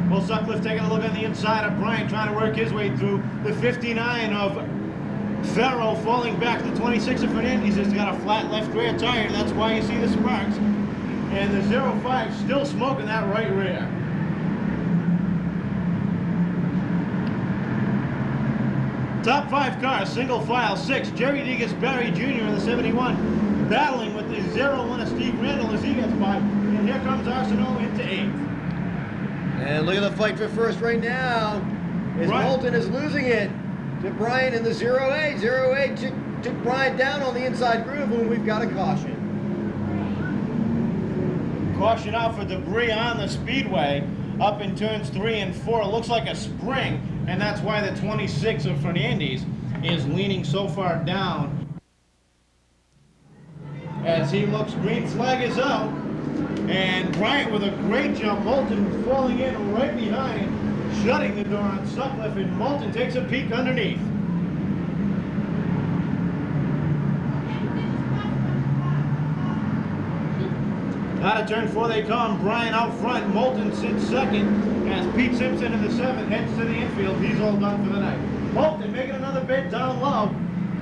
Well, Sutcliffe taking a look on the inside of Bryant, trying to work his way through. The 59 of Farrow falling back. The 26 of Fernandez has got a flat left rear tire. That's why you see the sparks. And the 05 still smoking that right rear. Top 5 cars, single file, 6. Jerry Degas Barry Jr. in the 71, battling with the 01 of Steve Randall as he gets by. And here comes Arsenault into 8th.
And look at the fight for first right now. As Moulton is losing it to Bryant in the 08. 08 took Bryant down on the inside groove, and we've got a caution.
Caution out for debris on the speedway up in turns 3 and 4. It looks like a spring, and that's why the 26 of Fernandez is leaning so far down. As he looks, green flag is out, and Bryant with a great jump. Moulton falling in right behind, shutting the door on Sutcliffe, and Moulton takes a peek underneath. Out of turn 4 they come. Bryant out front. Moulton sits second as Pete Simpson in the 7th heads to the infield. He's all done for the night. Moulton making another bid down low.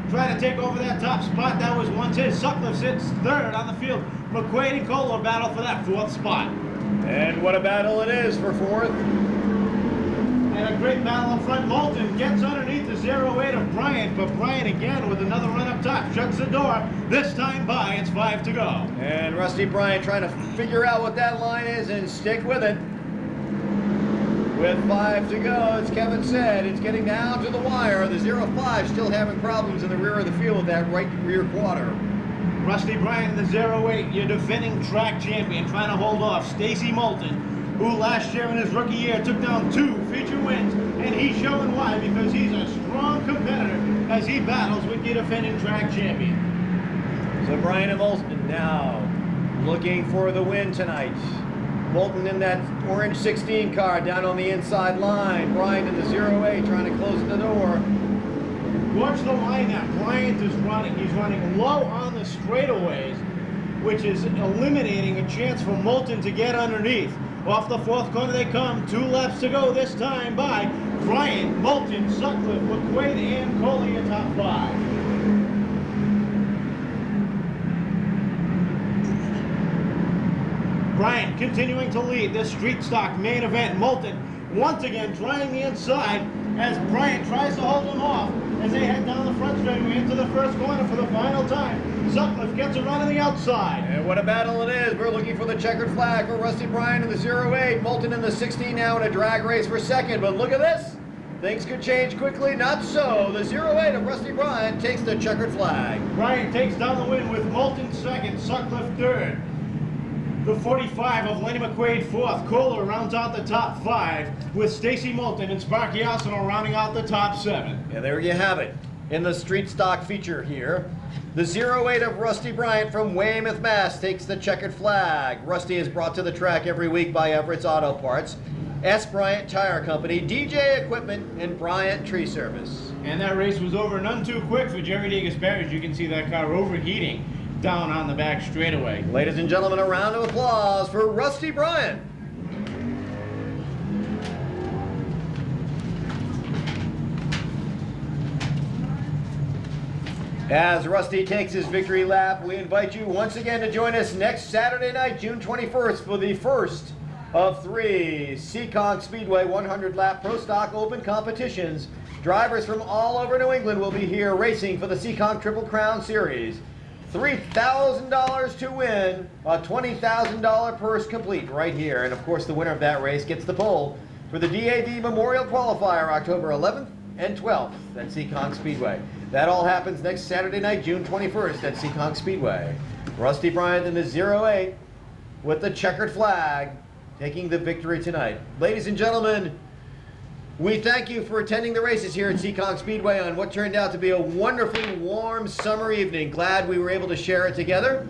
trying to take over that top spot. That was once his. Sutcliffe sits third on the field. McQuaid and Kohler battle for that fourth spot.
And what a battle it is for fourth.
And a great battle up front. Moulton gets underneath the 08 of Bryant, but Bryant again with another run up top. Shuts the door. This time by, it's 5 to go.
And Rusty Bryant trying to figure out what that line is and stick with it. With 5 to go, as Kevin said, it's getting down to the wire. The 05 still having problems in the rear of the field with that right rear quarter.
Rusty Bryant in the 08, your defending track champion, trying to hold off Stacy Moulton, who last year in his rookie year took down 2 feature wins, and he's showing why, because he's a strong competitor as he battles with your defending track champion.
So Bryant and Moulton now looking for the win tonight. Moulton in that orange 16 car down on the inside line. Bryant in the 08 trying to close the door.
Watch the line that Bryant is running. He's running low on the straightaways, which is eliminating a chance for Moulton to get underneath. Off the fourth corner they come. 2 laps to go this time by Bryant, Moulton, Sutcliffe, McQuaid, and Coley in top 5. Bryant continuing to lead this street stock main event. Moulton once again trying the inside as Bryant tries to hold him off as they head down the front straightaway into the first corner for the final time. Sutcliffe gets a run on the outside.
And what a battle it is. We're looking for the checkered flag for Rusty Bryant in the 08. Moulton in the 16 now in a drag race for second. But look at this. Things could change quickly. Not so. The 08 of Rusty Bryant takes the checkered flag.
Bryant takes down the win with Moulton second, Sutcliffe third. The 45 of Lenny McQuaid fourth. Kohler rounds out the top 5 with Stacy Moulton and Sparky Arsenal rounding out the top 7.
And there you have it. In the street stock feature here, the 08 of Rusty Bryant from Weymouth, Mass. takes the checkered flag. Rusty is brought to the track every week by Everett's Auto Parts, S. Bryant Tire Company, DJ Equipment, and Bryant Tree Service.
And that race was over none too quick for Jerry DeGasperi. You can see that car overheating down on the back straightaway.
Ladies and gentlemen, a round of applause for Rusty Bryant. As Rusty takes his victory lap, we invite you once again to join us next Saturday night, June 21st, for the first of 3 Seekonk Speedway 100-lap Pro Stock Open competitions. Drivers from all over New England will be here racing for the Seekonk Triple Crown Series. $3,000 to win, a $20,000 purse complete right here. And of course, the winner of that race gets the pole for the DAV Memorial Qualifier, October 11th and 12th at Seekonk Speedway. That all happens next Saturday night, June 21st at Seekonk Speedway. Rusty Bryant in the 08 with the checkered flag, taking the victory tonight. Ladies and gentlemen, we thank you for attending the races here at Seekonk Speedway on what turned out to be a wonderfully warm summer evening. Glad we were able to share it together.